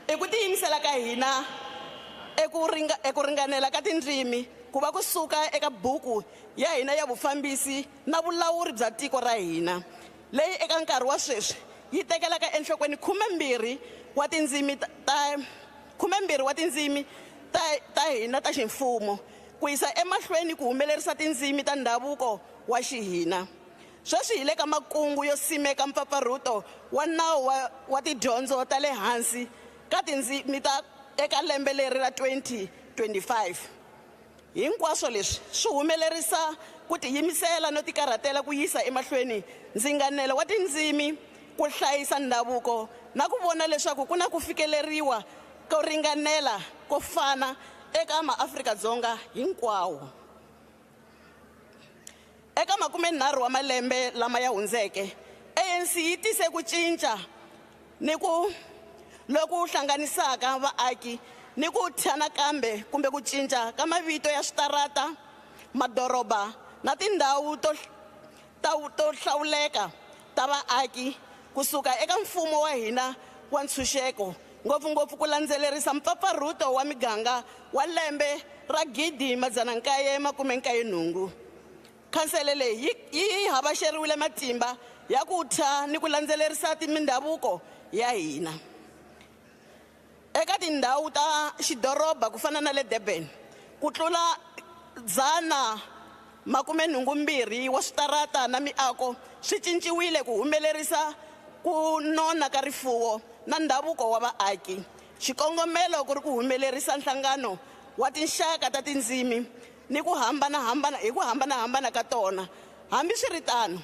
Eku tiyimisela ka hina eku ringanela ka tindzimi ku va kusuka eka buku ya hina ya vufambisi na vulawuri bya tiko ra hina leyi eka nkarhi wa sweswi yi tekelaka enhlokweni 12 wa tindzimi ta hina ta ximfumo ku yisa emahlweni ku humelerisa tindzimi ta ndhavuko wa xihina. sweswi hi le ka makungu yo simeka mpfapfarhuto wa nawu wa tidyondzo ta le hansi ka tindzimi ta eka lembe leri ra 2025. Hinkwaswo leswi swi humelerisa ku tiyimisela no tikarhatela ku yisa emahlweni ndzinganelo wa tindzimi, ku hlayisa ndhavuko na ku vona leswaku ku na ku fikeleriwa ko ringanela ko fana eka maAfrika-Dzonga hinkwawo. Eka 30 wa malembe lama ya hundzeke, ANC yi tise ku cinca ni ku loku hlanganisaka vaaki ni ku thya nakambe kumbe ku cinca ka mavito ya switarata, madoroba na tindhawu to hlawuleka ta vaaki kusuka eka mfumo wa hina wa ntshunxeko, ngopfungopfu ku landzelerisa mpfapfarhuto wa miganga wa lembe ra 1998. Khansele leyi yi havasheriwile matimba ya ku thya ni ku landzelerisa mindhavuko ya hina. Eka tindhawu ta xidoroba ku fana na le Durban, ku tlula 182 wa switarata na miako swi cinciwile ku humelerisa ku nona ka rifuwo na ndhavuko wa vaaki. Xikongomelo ku ri ku humelerisa nhlangano wa tinxaka ta tindzimi ni ku hambanahambana ka tona. Hambiswiritano,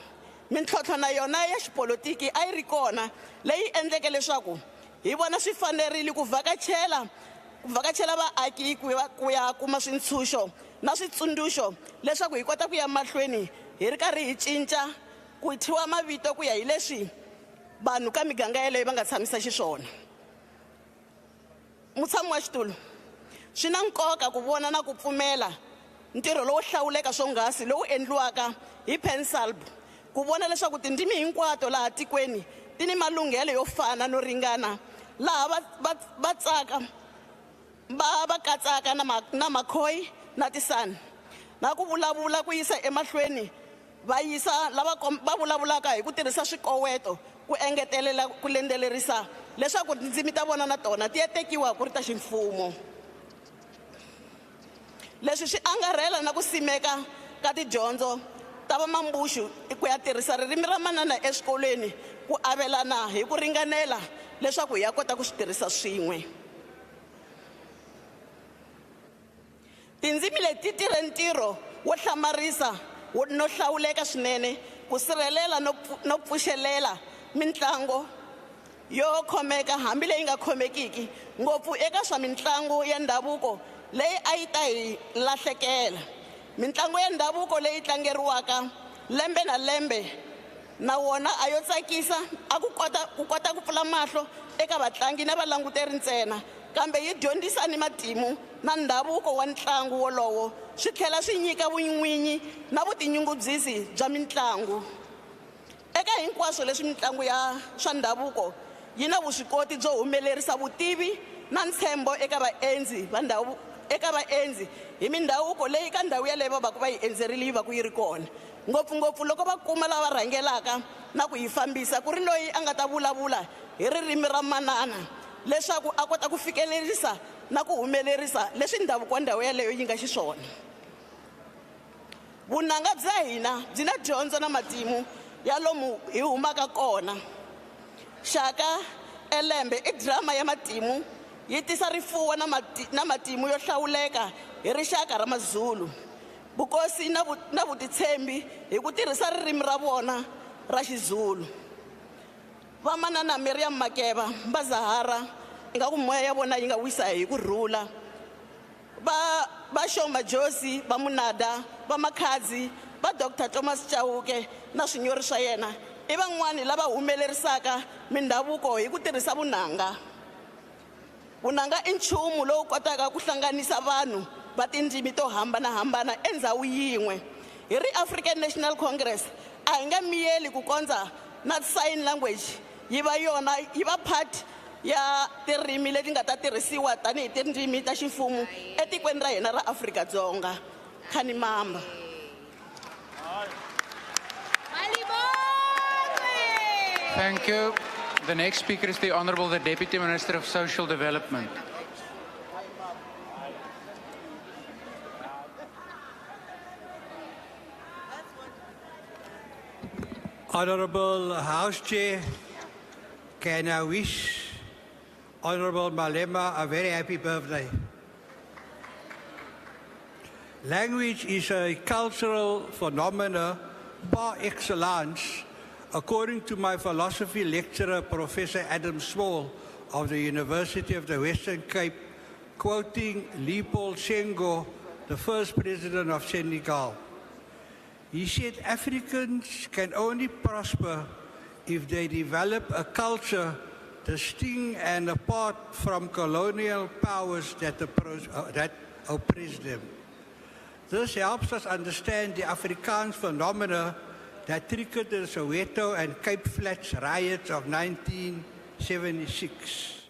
mintlhontlho na yona ya xipolitiki a yi ri kona leyi endleke leswaku hi vona swi fanerile ku vhakachela vaaki ku ya kuma swintshuxo na switsundzuxo leswaku hi kota ku ya mahlweni hi ri karhi hi cinca ku thyiwa mavito ku ya hi leswi vanhu ka miganga yeleyo va nga tshamisa xiswona. Mutshami wa xitulu, swi na nkoka ku vona na ku pfumela ntirho lowo hlawuleka swonghasi lowu endliwaka hi PenSalb ku vona leswaku tindzimi hinkwato laha tikweni ti ni malunghelo yo fana no ringana, laha va katsaka na Makhoi na Tisani, na ku vulavula ku yisa emahlweni va yisa lava vulavulaka hi ku tirhisa swikoweto ku engetelela ku landzelerisa leswaku tindzimi ta vona na tona ti ya tekiwa ku ri ta ximfumo. Leswi swi angarhela na ku simeka ka tidyondzo ta vamambuxu ku ya tirhisa ririmi ra manana eswikolweni ku avelana hi ku ringanela leswaku hi ya kota ku swi tirhisa swin'we. Tindzimi leti tirhe ntirho wo hlamarisa no hlawuleka swinene ku sirhelela no pfuxelela mitlangu yo khomeka hambi leyi nga khomekiki ngopfu eka swa mitlangu ya ndhavuko leyi a yi ta hi lahlekela. Mitlangu ya ndhavuko leyi tlangeriwaka lembe na lembe na wona a yo tsakisa, a ku kota ku pfula mahlo eka vatlangi na valanguteri ntsena, kambe yi dyondzisa ni matimu na ndhavuko wa ntlangu wolowo, swi tlhela swi nyika vun'winyi na vutinyungubyisi bya mitlangu. Eka hinkwaswo leswi mitlangu ya swa ndhavuko yi na vuswikoti byo humelerisa vutivi na ntshembo eka vaendzi hi mindhavuko leyi ka ndhawu yaleyo va va yi endzerile yi va ku yi ri kona, ngopfungopfu loko va kuma lava rhangelaka na ku yi fambisa ku ri loyi a nga ta vulavula hi ririmi ra manana leswaku a kota ku fikelerisa na ku humelerisa leswi ndhavuko wa ndhawu yaleyo yi nga xiswona. Vunanga bya hina byi na dyondzo na matimu ya lomu hi humaka kona. Shaka Elembe i drama ya matimu yi tisa rifuwo na matimu yo hlawuleka hi rixaka ra maZulu, vukosi na vutitshembi hi ku tirhisa ririmi ra vona ra xiZulu. Vamanana Miriam Makeba, Mbazahara, ingaku moya ya vona yi nga wisa hi ku rhula. Va Shoma Josi, va Munada, va Makhadzi, va Dr. Thomas Chauke na swinyori swa yena i van'wani lava humelerisaka mindhavuko hi ku tirhisa vunanga. Vunanga i nchumu lowu kotaka ku hlanganisa vanhu va tindzimi to hambanahambana endhawu yin'we. Hi ri African National Congress a hi nga miyeli ku kondza na sign language yi va part ya tirimi leti nga ta tirhisiwa tanihi tindzimi ta ximfumo etikweni ra hina ra Afrika-Dzonga. Khani mamba. Thank you. The next speaker is the Honourable the Deputy Minister of Social Development. Honorable House Chair, can I wish Honorable Malema a very happy birthday. Language is a cultural phenomenon par excellence, according to my philosophy lecturer, Professor Adam Small of the University of the Western Cape, quoting Leopold Senghor, the first president of Senegal. He said Africans can only prosper if they develop a culture distinct and apart from colonial powers that oppress them. This helps us understand the Afrikaans phenomena that triggered the Soweto and Cape Flats riots of 1976.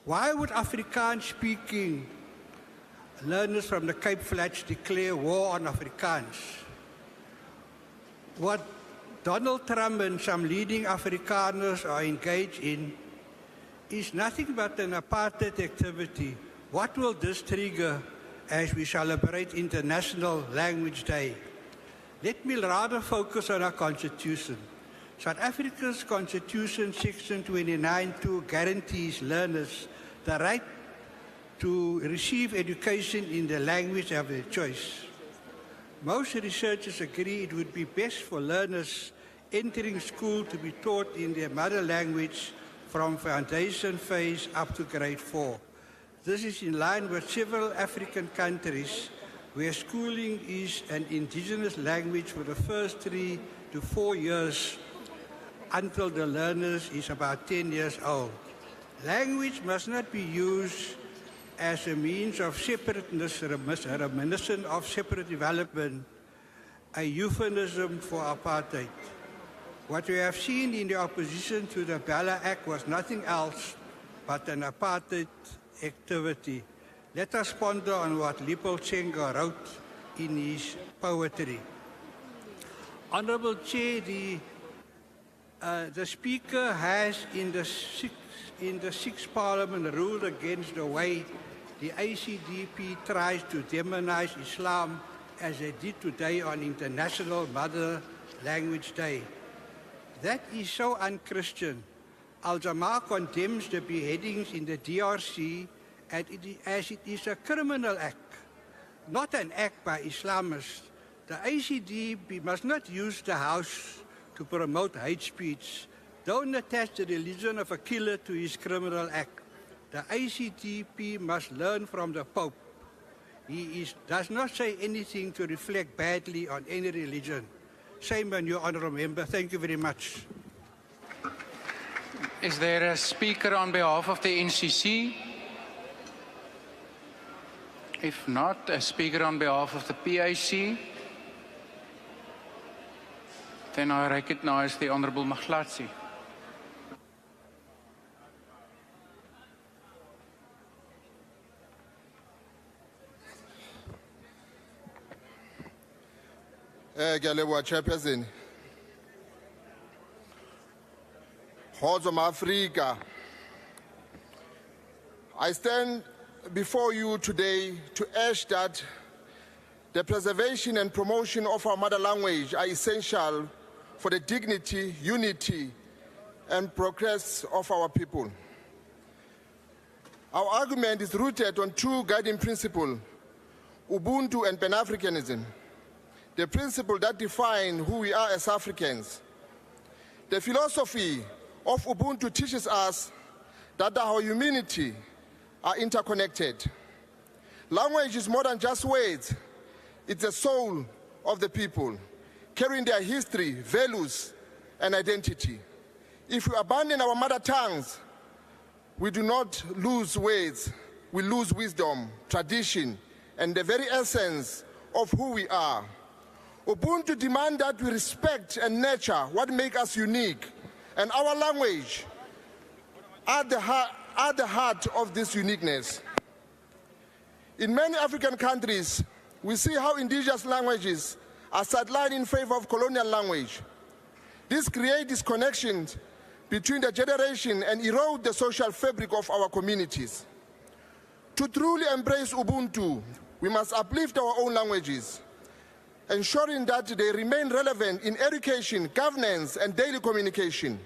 Why would Afrikaans-speaking learners from the Cape Flats declare war on Afrikaans? What Donald Trump and some leading Afrikaners are engaged in is nothing but an apartheid activity. What will this trigger as we celebrate International Language Day? Let me rather focus on our Constitution. South Africa's Constitution, Section 29(2), guarantees learners the right to receive education in the language of their choice. Most researchers agree it would be best for learners entering school to be taught in their mother language from foundation phase up to grade 4. This is in line with several African countries where schooling is an indigenous language for the first 3 to 4 years until the learner is about 10 years old. Language must not be used as a means of separateness, reminiscent of separate development, a euphemism for apartheid. What we have seen in the opposition to the Bella Act was nothing else but an apartheid activity. Let us ponder on what Leopold Senghor wrote in his poetry. Honourable Chair, the Speaker has in the sixth Parliament ruled against the way the ACDP tries to demonize Islam as they did today on International Mother Language Day. That is so un-Christian. Al-Jamaa condemns the beheadings in the DRC as it is a criminal act, not an act by Islamists. The ACDP must not use the House to promote hate speech. Don't attach the religion of a killer to his criminal act. The ACDP must learn from the Pope. He does not say anything to reflect badly on any religion. Shame on you, Honourable Member. Thank you very much. Is there a speaker on behalf of the NCC? If not, a speaker on behalf of the PAC? Then I recognize the Honourable Maglatsi. Chairperson. Hodom Africa. I stand before you today to urge that the preservation and promotion of our mother language are essential for the dignity, unity, and progress of our people. Our argument is rooted on two guiding principles, Ubuntu and Pan-Africanism, the principle that define who we are as Africans. The philosophy of Ubuntu teaches us that our humanity are interconnected. Language is more than just words. It's the soul of the people, carrying their history, values, and identity. If we abandon our mother tongues, we do not lose words, we lose wisdom, tradition, and the very essence of who we are. Ubuntu demands that we respect and nurture what makes us unique, and our language at the heart of this uniqueness. In many African countries, we see how indigenous languages are sidelined in favor of colonial language. This creates disconnections between the generation and erode the social fabric of our communities. To truly embrace Ubuntu, we must uplift our own languages. ensuring that they remain relevant in education, governance, and daily communication.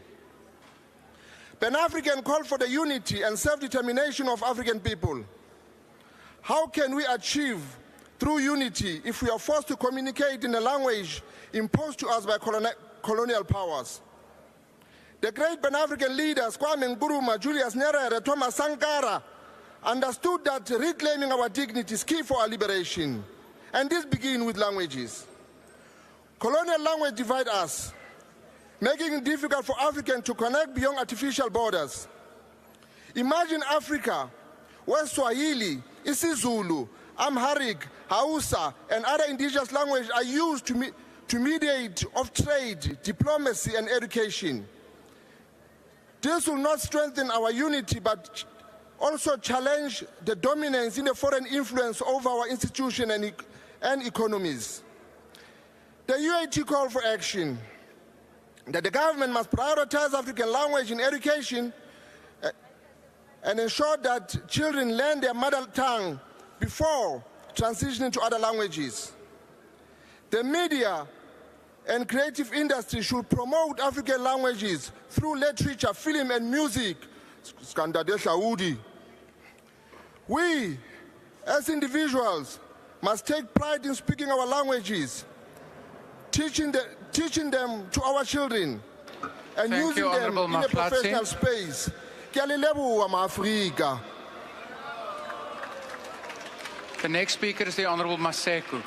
Pan-African call for the unity and self-determination of African people. How can we achieve true unity if we are forced to communicate in a language imposed to us by colonial powers? The great Pan-African leaders, Kwame Nkrumah, Julius Nyerere, Thomas Sankara, understood that reclaiming our dignity is key for our liberation. And this begins with languages. Colonial language divide us, making it difficult for Africans to connect beyond artificial borders. Imagine Africa, where Swahili, isiZulu, Amharic, Hausa, and other indigenous languages are used to mediate of trade, diplomacy, and education. This will not strengthen our unity, but also challenge the dominance in the foreign influence over our institutions and economies. The UAT call for action that the government must prioritize African language in education and ensure that children learn their mother tongue before transitioning to other languages. The media and creative industry should promote African languages through literature, film, and music. We, as individuals, must take pride in speaking our languages, teaching them to our children, and Thank using you, them Honourable in a Mahlatsi. professional space. Ke a le leboha, Ma-Afrika. The next speaker is the Honourable Maseko.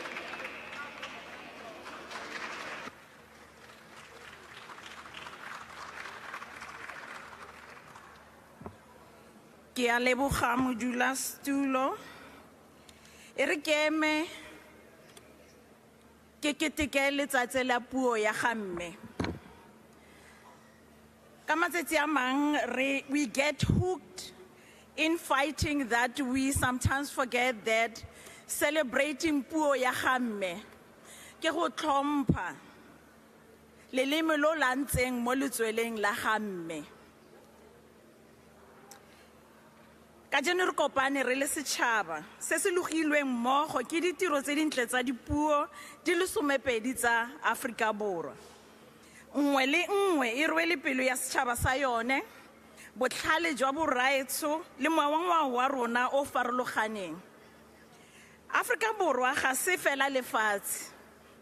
Ke a leboga modulasetulo. E re ke eme ke keteke letsatsi la puo ya gamme. Ka matsatsi a mang we get hooked in fighting that we sometimes forget that celebrating puo ya gamme ke go tlhompha leleme lo la ntseng mo letsweleng la gamme. Ka jeno re kopane re le setšhaba se se logilweng mmogo ke ditiro tse dintle tsa dipuo di le 12 tsa Aforika Borwa. Nngwe le nngwe e rwele pelo ya setšhaba sa yone, botlhale jwa boraetso le ngwao wa rona o farologaneng. Aforika Borwa ga se fela lefatshe,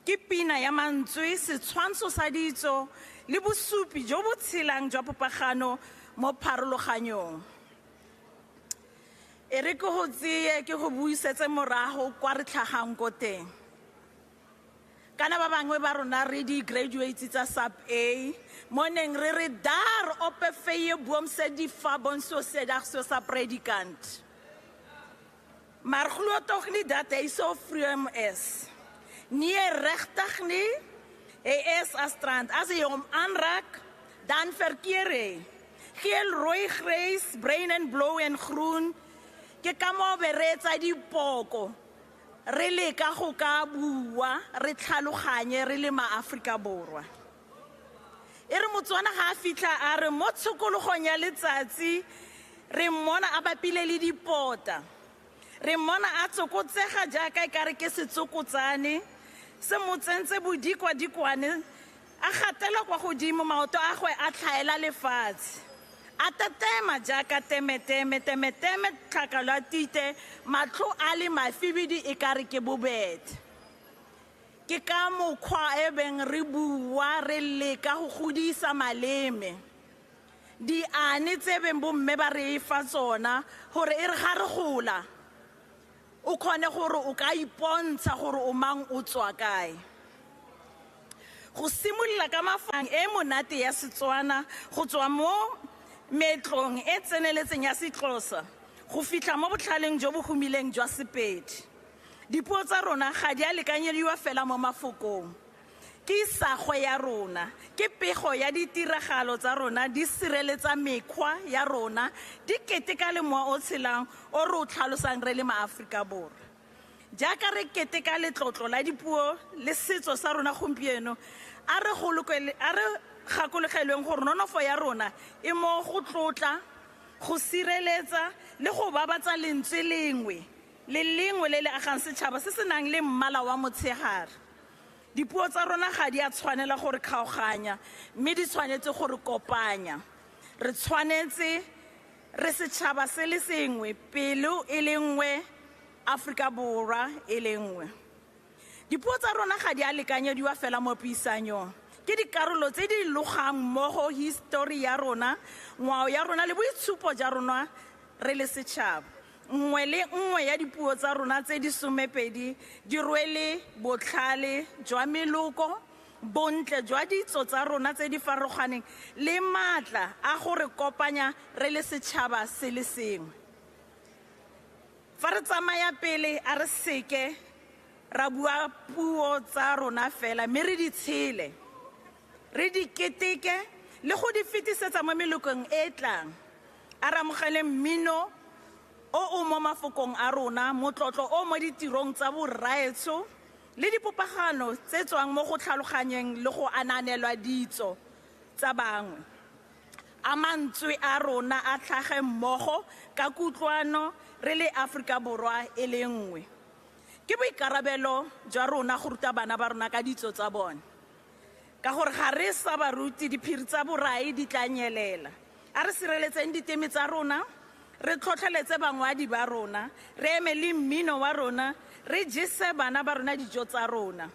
ke pina ya mantswe, setshwantsho sa ditso le bosupi jo bo tshelang jwa popagano mo pharologanyong. E re ke go tseye ke go buisetse morago kwa re tlhagang ko teng. Kana ba bangwe ba rona re di graduates tsa sub A mo neng re re daar op 'n vye boom se die fabon so sê dag so sa predikant. Maar glo tog nie dat hy so vroom is. Nee regtig nie. Hy is as strand. As jy hom aanraak, dan verkeer hy. Geel, rooi, grys, bruin en blou en groen. Ke ka mo beretsa dipoko re le ka go ka bua re tlhaloganye re le ma-Afrika Borwa. E re Motswana ga a fitlha a re mo tshokologong ya letsatsi re mmona a bapile le dipota, re mmona a tsokotsega jaaka e kare ke setsokotsane se mo tsentse bodikwadikwane a gatela kwa godimo maoto a gwe a tlhaela lefatshe. A tatema jaaka temeteme tlhaka la tite matlho a le mafibidi e kare ke bobete. Ke ka mokgwa e beng re bua re leka go godisa maleme di ane tse beng bomme ba re fa tsona gore e re ga re gola o kgone gore o ka ipontsha gore o mang o tswa kae. Go simolola ka mafang e monate ya Setswana go tswa mo metlong e tseneletseng ya Sexhosa go fitlha mo botlhaleng jo bo humileng jwa Sepedi. Dipuo tsa rona ga di a lekanyediwa fela mo mafokong. Ke isagwe ya rona, ke pego ya ditiragalo tsa rona di sireletsa mekgwa ya rona, di keteka le moa o tshelang o re o tlhalosang re le ma-Afrika Borwa. Jaaka re keteka letlotlo la dipuo le setso sa rona gompieno, a re gakologelweng gore nonofo ya rona e mo go tlotla, go sireletsa le go babatsa lentswe lengwe le lengwe le le agang setšhaba se se nang le mmala wa motshegare. dipuo tsa rona ga di a tshwanela gore kgaoganya mme di tshwanetse gore kopanya re tshwanetse re setšhaba se le sengwe pelo e le nngwe Afrika Borwa e le nngwe dipuo tsa rona ga di a lekanyediwa fela mo puisanong ke dikarolo tse di logang mmogo history ya rona ngwao ya rona le boitshupo ja rona re le setšhaba nngwe le nngwe ya dipuo tsa rona tse di 12 di rwele botlhale jwa meloko bontle jwa ditso tsa rona tse di farologaneng le matla a gore kopanya re le setšhaba se le sengwe fa re tsamaya pele a re seke ra bua puo tsa rona fela mme re di tshele re di keteke le go di fetisetsa mo melokong e tlang a re amogele mmino o mo mafokong a rona motlotlo o mo ditirong tsa borraetsho le dipopagano tse tswang mo go tlhaloganyeng le go ananelwa ditso tsa bangwe a mantswe a rona a tlhage mmogo ka kutlwano re le Afrika Borwa e le nngwe ke boikarabelo jwa rona go ruta bana ba rona ka ditso tsa bone ka gore ga re sa baruti diphiri tsa borai di tla nyelela a re sireletseng diteme tsa rona re tlhotlheletse bangwadi ba rona re eme le mmino wa rona re jese bana ba rona dijo tsa rona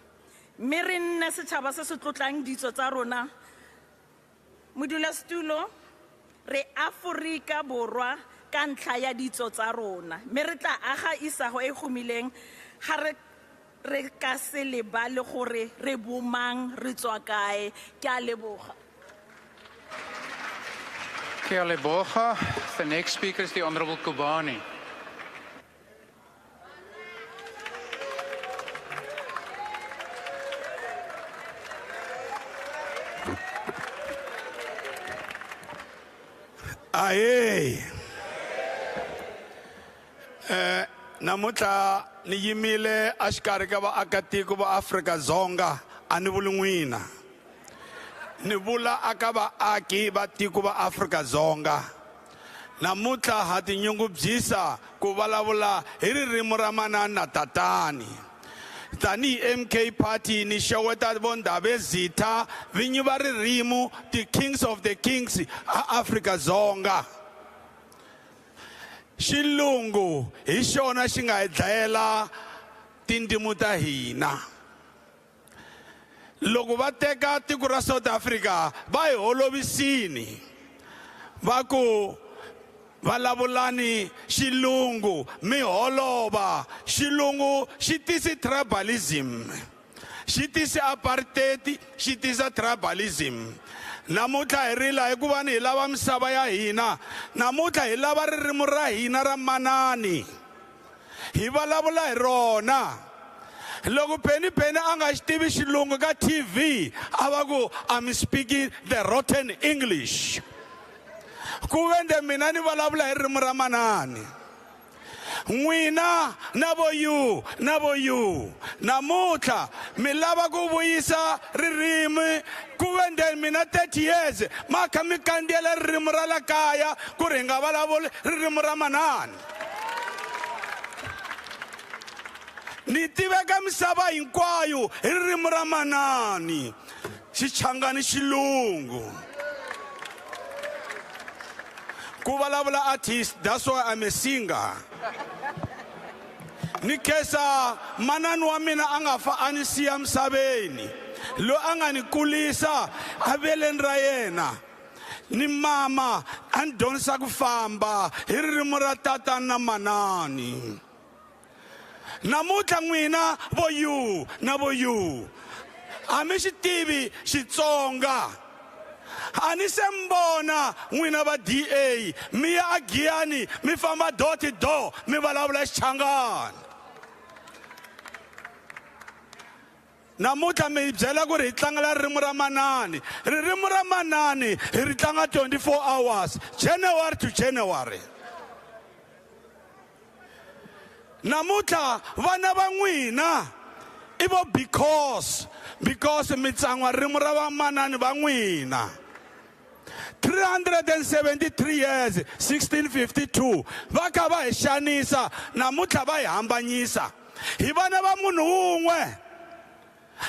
mme re nne setšhaba se se tlotlang ditso tsa rona modulasetulo re Aforika Borwa ka ntlha ya ditso tsa rona mme re tla aga isago e humileng ga re ka se lebale gore re bomang re tswa kae ke a leboga Ke a leboga. The next speaker is the Honorable Kubani. Aye. Namutlha ni yimile axikarhi ka vaakatiko va Afrika-Dzonga a ni vuli n'wina. Ni vula aka vaaki va tiko va Afrika-Dzonga. Namutlha ha tinyungubyisa ku vulavula hi ririmi ra manana na tatani. Tanihi MK Party ni xeweta vondhabe Zitha vinyi va ririmi the kings of the kings a Afrika-Dzonga. Xilungu hi xona xi nga hi dlayela tindzimu ta hina. Loko va teka tiko ra South Africa va hi holovisini va ku valavulani xilungu mi holova xilungu xi tisi tribalism xi tisi apartheid xi tisa tribalism namuntlha hi rila hi ku va ni hi lava misava ya hina namuntlha hi lava ririmi ra hina ra manani hi vulavula hi rona loko Penny a nga xi tivi xilungu ka TV a va ku I'm speaking the rotten English ku vende mina ni vulavula hi ririmi ra manani n'wina na vo you namuntlha mi lava ku vuyisa ririmi ku vende mina 30 years ma kha mi kandziyela ririmi ra la kaya ku ri hi nga vulavuli ririmi ra manani ni tiveka misava hinkwayo hi ririmi ra manani xichangani xilungu ku vulavula artist that's why I'm a singer ni kesa manani wa mina a nga fa a ni siya misaveni lo a nga ni kulisa a veleni ra yena ni mama a ni dyondzisa ku famba hi ririmi ra tatana na manani namuntlha n'wina vo you na vo you a mi xi tivi Xitsonga a ni se mbona n'wina va DA mi ya a Giyani mi famba door to door mi vulavula Xichangani namuntlha mi byela ku ri hi tlangela ririmi ra manani hi ri tlanga 24 hours January to January namuntlha vana va n'wina i vo because mi tsangwa ririmi ra va manani va n'wina 373 years 1652 va kha va hi xanisa namuntlha va hi hambanyisa hi vana va munhu wun'we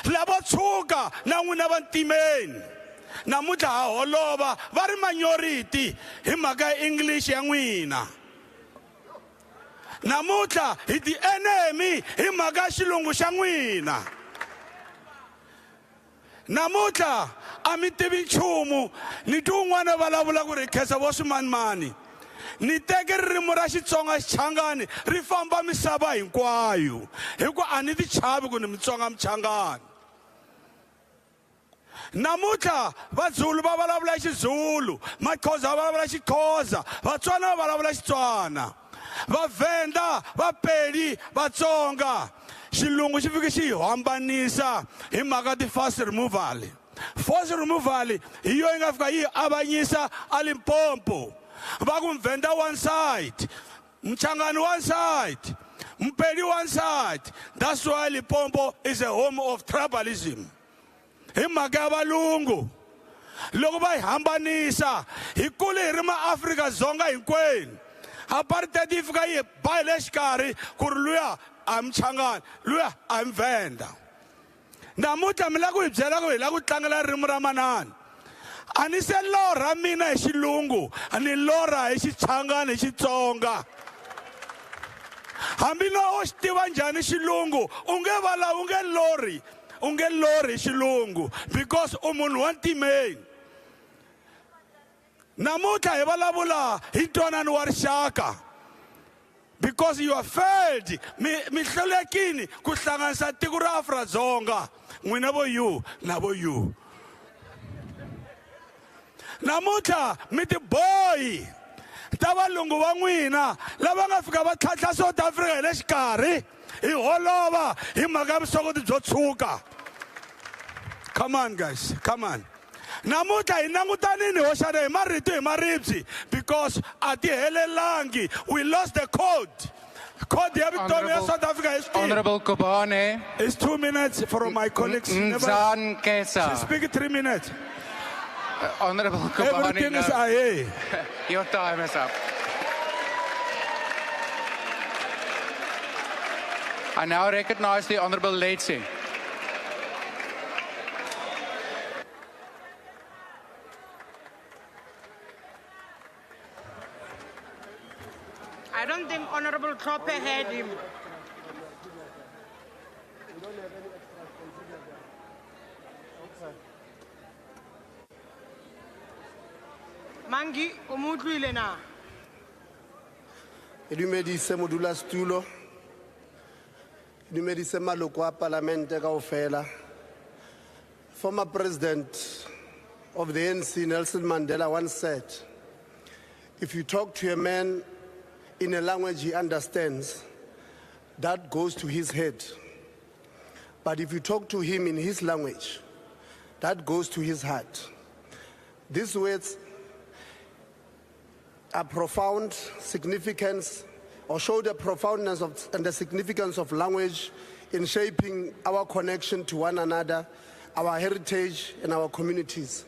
lavo tshuka na n'wina vantimeni namuntlha ha holova va ri minority hi mhaka ya English ya n'wina. Namuntlha hi ti enemy hi mhaka ya xilungu xa n'wina. Namuntlha a mi tivi nchumu ni twi un'wana vulavula ku ri khensa vo swimanimani. Ni teke ririmi ra Xitsonga Xichangani ri famba misava hinkwayo hikuva a ni ti chavi ku ni Mutsonga Muchangani. Namuntlha vaZulu va vulavula Xizulu, Maxhosa va vulavula Xixhosa, Vatswana va vulavula Xitswana, Vavenda, Vapedi, Vatsonga. Xilungu xi fike xi hi hambanisa hi mhaka ti-force removal. Force removal hi yo yi nga fika yi avanyisa a Limpopo. Va ku Mvenda one side, Mchangani one side, Mpedi one side. That's why Limpopo is a home of tribalism. Hi mhaka ya valungu. Loko va hi hambanisa hi kule hi ri maAfrika-Dzonga hinkwenu. Apartheid yi fika yi ba hi le xikarhi ku ri luya a Mchangani, luya a Mvenda. Namuntlha mi la ku hi byela ku hi la ku tlangela ririmi ra manani. A ni se lorha mina hi xilungu, a ni lorha hi Xichangani hi Xitsonga. Hambi no xi tiva njhani xilungu u nge lorhi hi xilungu because u munhu wa ntimeni. Namuntlha hi vulavula hi ntwanano wa rixaka because you have failed. Mi hlulekile ku hlanganisa tiko ra Afrika-Dzonga n'wina vo you na vo you. Namuntlha mi tibohi ta valungu va n'wina lava nga fika va tlhantlha South Africa hi le xikarhi hi holova hi mhaka ya vusokoti byo tshuka. Come on guys, come on. Namuntlha hi langutanini hoxana hi marito hi maribye because a ti helelangi. We lost the code. Code ya vutomi ya South Africa is Honorable Kobane. It's 2 minutes for my colleagues. She speak 3 minutes. Honorable Kobane. Everything is aye. Your time is up. I now recognize the Honorable Leitse. I don't think Honorable Trope heard him. Mangi, umutlwile na. Dumedise modulasetulo. Dumedise maloko a parlamente kaofela. Former president of the ANC, Nelson Mandela, once said, if you talk to a man in a language he understands, that goes to his head. But if you talk to him in his language, that goes to his heart. These words are profound significance, or show the profoundness of, and the significance of language in shaping our connection to one another, our heritage, and our communities.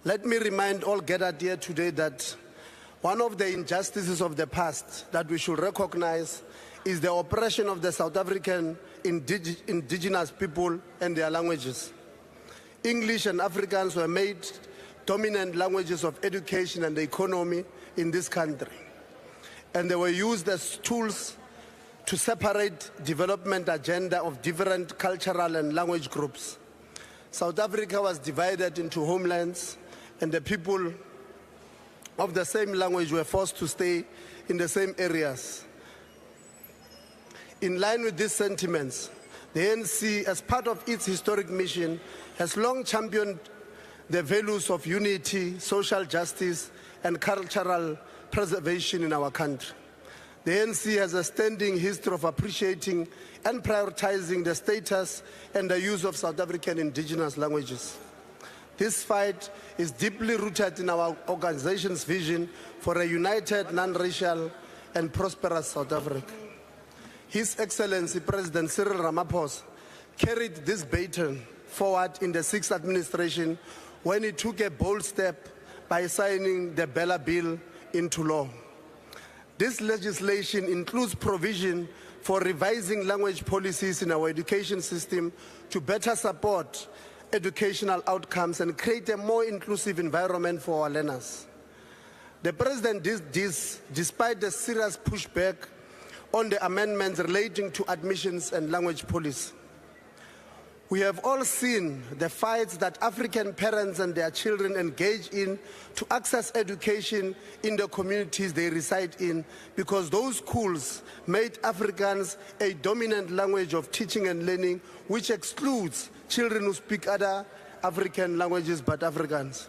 Let me remind all gathered here today that one of the injustices of the past that we should recognize is the oppression of the South African indigenous people and their languages. English and Afrikaans were made dominant languages of education and the economy in this country. And they were used as tools to separate development agenda of different cultural and language groups. South Africa was divided into homelands, and the people of the same language were forced to stay in the same areas. In line with these sentiments, the ANC, as part of its historic mission, has long championed the values of unity, social justice, and cultural preservation in our country. The ANC has a standing history of appreciating and prioritizing the status and the use of South African indigenous languages. This fight is deeply rooted in our organization's vision for a united, non-racial, and prosperous South Africa. His Excellency President Cyril Ramaphosa carried this baton forward in the 6th administration when he took a bold step by signing the Bella Bill into law. This legislation includes provision for revising language policies in our education system to better support educational outcomes and create a more inclusive environment for our learners. The President did this despite the serious pushback on the amendments relating to admissions and language policy. We have all seen the fights that African parents and their children engage in to access education in the communities they reside in, because those schools made Afrikaans a dominant language of teaching and learning, which excludes children who speak other African languages but Afrikaans.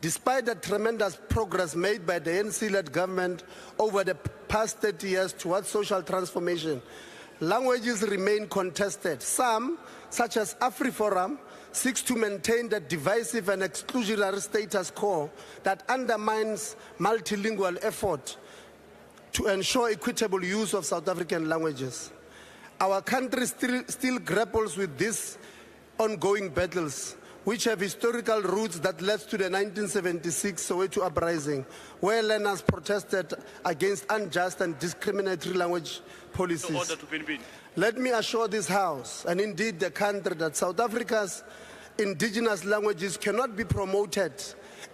Despite the tremendous progress made by the ANC-led government over the past 30 years towards social transformation, languages remain contested. Some, such as AfriForum, seeks to maintain the divisive and exclusionary status quo that undermines multilingual effort to ensure equitable use of South African languages. Our country still grapples with these ongoing battles, which have historical roots that led to the 1976 Soweto uprising, where learners protested against unjust and discriminatory language policies. Let me assure this House, and indeed the country, that South Africa's indigenous languages cannot be promoted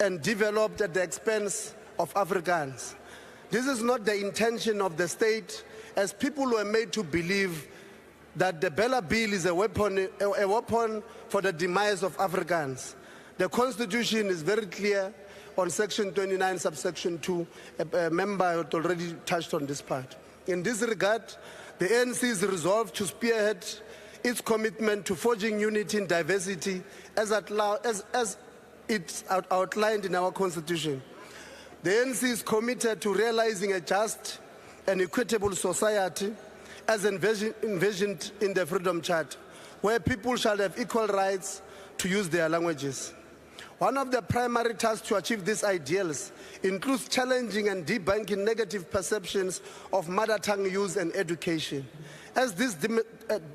and developed at the expense of Afrikaans. This is not the intention of the state, as people were made to believe that the Bella Bill is a weapon for the demise of Afrikaans. The Constitution is very clear on Section 29, subsection 2. A member had already touched on this part. In this regard, the ANC is resolved to spearhead its commitment to forging unity in diversity as it's outlined in our Constitution. The ANC is committed to realizing a just and equitable society as envisioned in the Freedom Charter, where people shall have equal rights to use their languages. One of the primary tasks to achieve these ideals includes challenging and debunking negative perceptions of mother tongue use and education. As this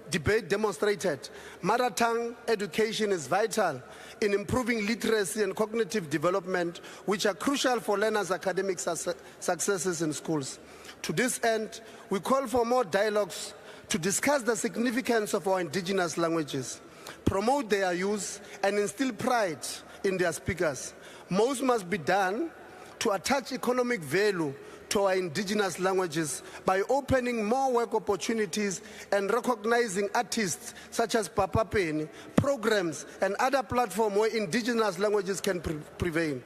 debate demonstrated, mother tongue education is vital in improving literacy and cognitive development, which are crucial for learners' academic successes in schools. To this end, we call for more dialogues to discuss the significance of our indigenous languages, promote their use, and instill pride in their speakers. Most must be done to attach economic value to our indigenous languages by opening more work opportunities and recognizing artists such as Papa Penny, programs, and other platforms where indigenous languages can prevail.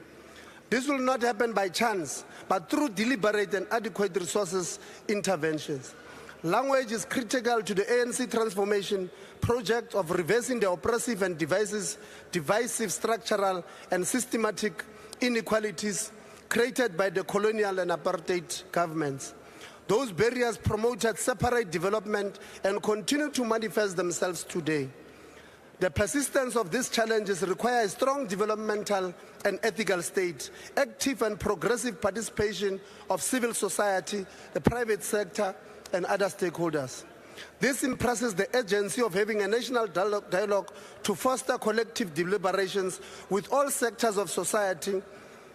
This will not happen by chance, but through deliberate and adequate resources interventions. Language is critical to the ANC transformation project of reversing the oppressive and divisive structural and systematic inequalities created by the colonial and apartheid governments. Those barriers promoted separate development and continue to manifest themselves today. The persistence of these challenges requires a strong developmental and ethical state, active and progressive participation of civil society, the private sector, and other stakeholders. This impresses the urgency of having a national dialogue to foster collective deliberations with all sectors of society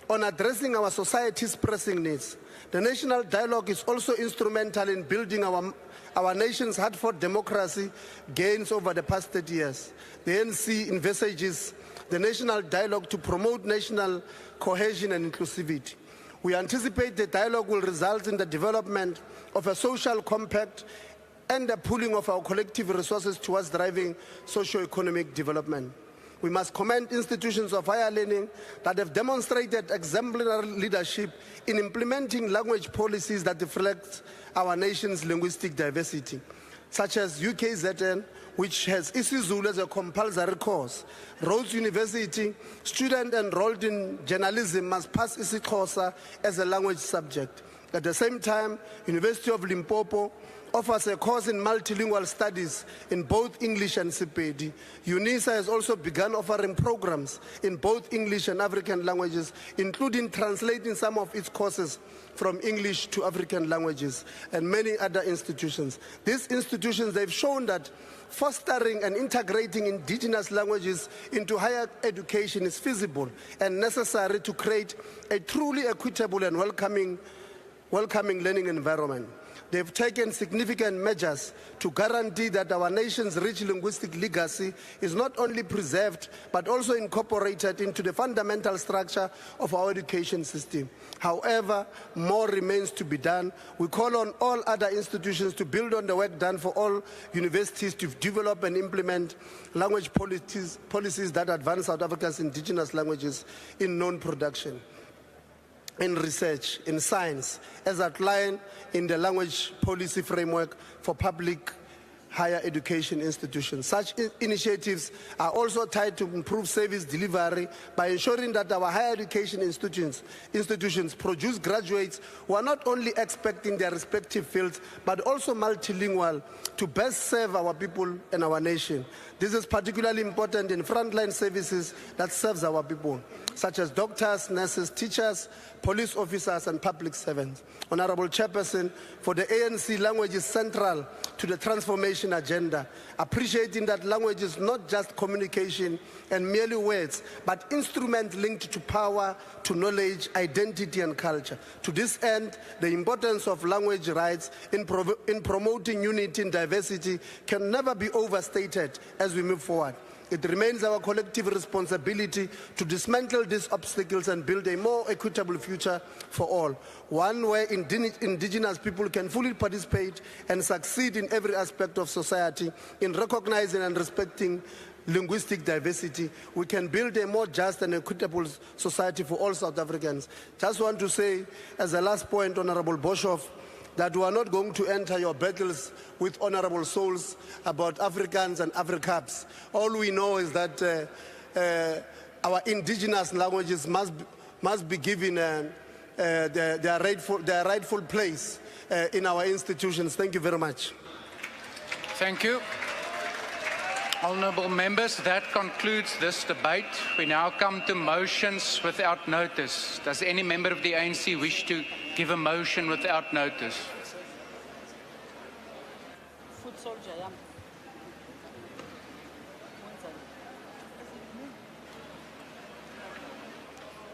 on addressing our society's pressing needs. The national dialogue is also instrumental in building our nation's hard-fought democracy gains over the past 30 years. The ANC envisages the national dialogue to promote national cohesion and inclusivity. We anticipate the dialogue will result in the development of a social compact and the pooling of our collective resources towards driving socio-economic development. We must commend institutions of higher learning that have demonstrated exemplary leadership in implementing language policies that reflect our nation's linguistic diversity, such as UKZN, which has isiZulu as a compulsory course. Rhodes University, students enrolled in journalism must pass isiXhosa as a language subject. At the same time, University of Limpopo offers a course in multilingual studies in both English and Sepedi. UNISA has also begun offering programs in both English and African languages, including translating some of its courses from English to African languages, and many other institutions. These institutions, they've shown that fostering and integrating indigenous languages into higher education is feasible and necessary to create a truly equitable and welcoming learning environment. They've taken significant measures to guarantee that our nation's rich linguistic legacy is not only preserved, but also incorporated into the fundamental structure of our education system. However, more remains to be done. We call on all other institutions to build on the work done for all universities to develop and implement language policies that advance South Africa's indigenous languages in non-production, in research, in science, as outlined in the language policy framework for public higher education institutions. Such initiatives are also tied to improve service delivery by ensuring that our higher education institutions produce graduates who are not only expert in their respective fields, but also multilingual to best serve our people and our nation. This is particularly important in frontline services that serves our people, such as doctors, nurses, teachers, police officers, and public servants. Honorable Chairperson, for the ANC, language is central to the transformation agenda, appreciating that language is not just communication and merely words, but instrument linked to power, to knowledge, identity, and culture. To this end, the importance of language rights in promoting unity and diversity can never be overstated as we move forward. It remains our collective responsibility to dismantle these obstacles and build a more equitable future for all, one where indigenous people can fully participate and succeed in every aspect of society. In recognizing and respecting linguistic diversity, we can build a more just and equitable society for all South Africans. Just want to say, as a last point, Honorable Boshoff, that we are not going to enter your battles with honorable souls about Africans and Africans. All we know is that our indigenous languages must be given their rightful place in our institutions. Thank you very much. Thank you. Honourable members, that concludes this debate. We now come to motions without notice. Does any member of the ANC wish to give a motion without notice?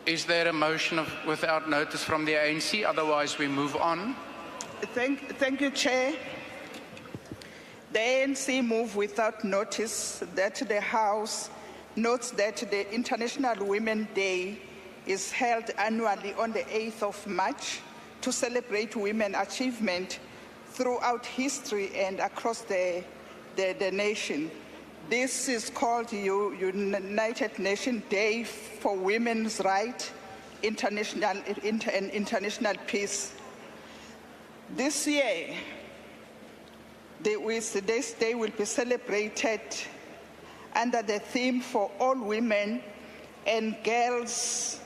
Is there a motion without notice from the ANC? Otherwise, we move on. Thank you, Chair. The ANC move without notice that the House notes that the International Women's Day is held annually on the 8th of March to celebrate women's achievement throughout history and across the nation. This is called United Nations Day for Women's Rights, International Peace. This year, this day will be celebrated under the theme for all women and girls'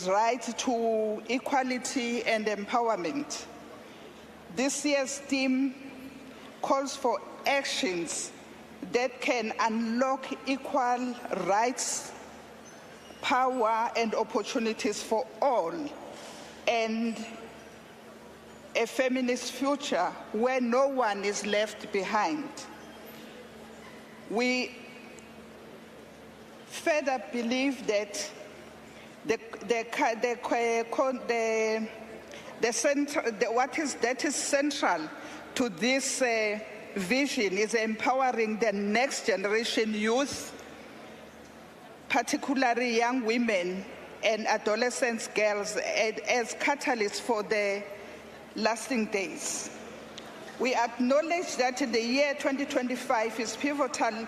right to equality and empowerment. This year's theme calls for actions that can unlock equal rights, power, and opportunities for all, and a feminist future where no one is left behind. We further believe that what is central to this vision is empowering the next generation youth, particularly young women and adolescent girls, as catalysts for the lasting days. We acknowledge that the year 2025 is a pivotal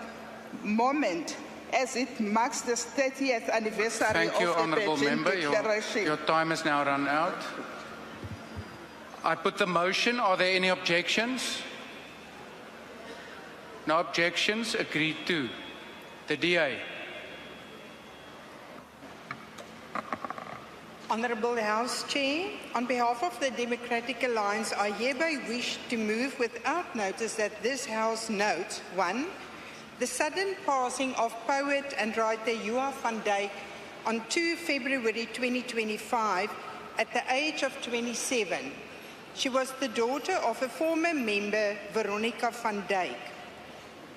moment as it marks the 30th anniversary Thank you, of the Honourable Beijing Member. Declaration. Your time has now run out. I put the motion. Are there any objections? No objections. Agreed to. The DA. Honourable House Chair, on behalf of the Democratic Alliance, I hereby wish to move without notice that this House note, 1, the sudden passing of poet and writer Johan van Dyk on 2 February 2025 at the age of 27. She was the daughter of a former member, Veronica van Dyk.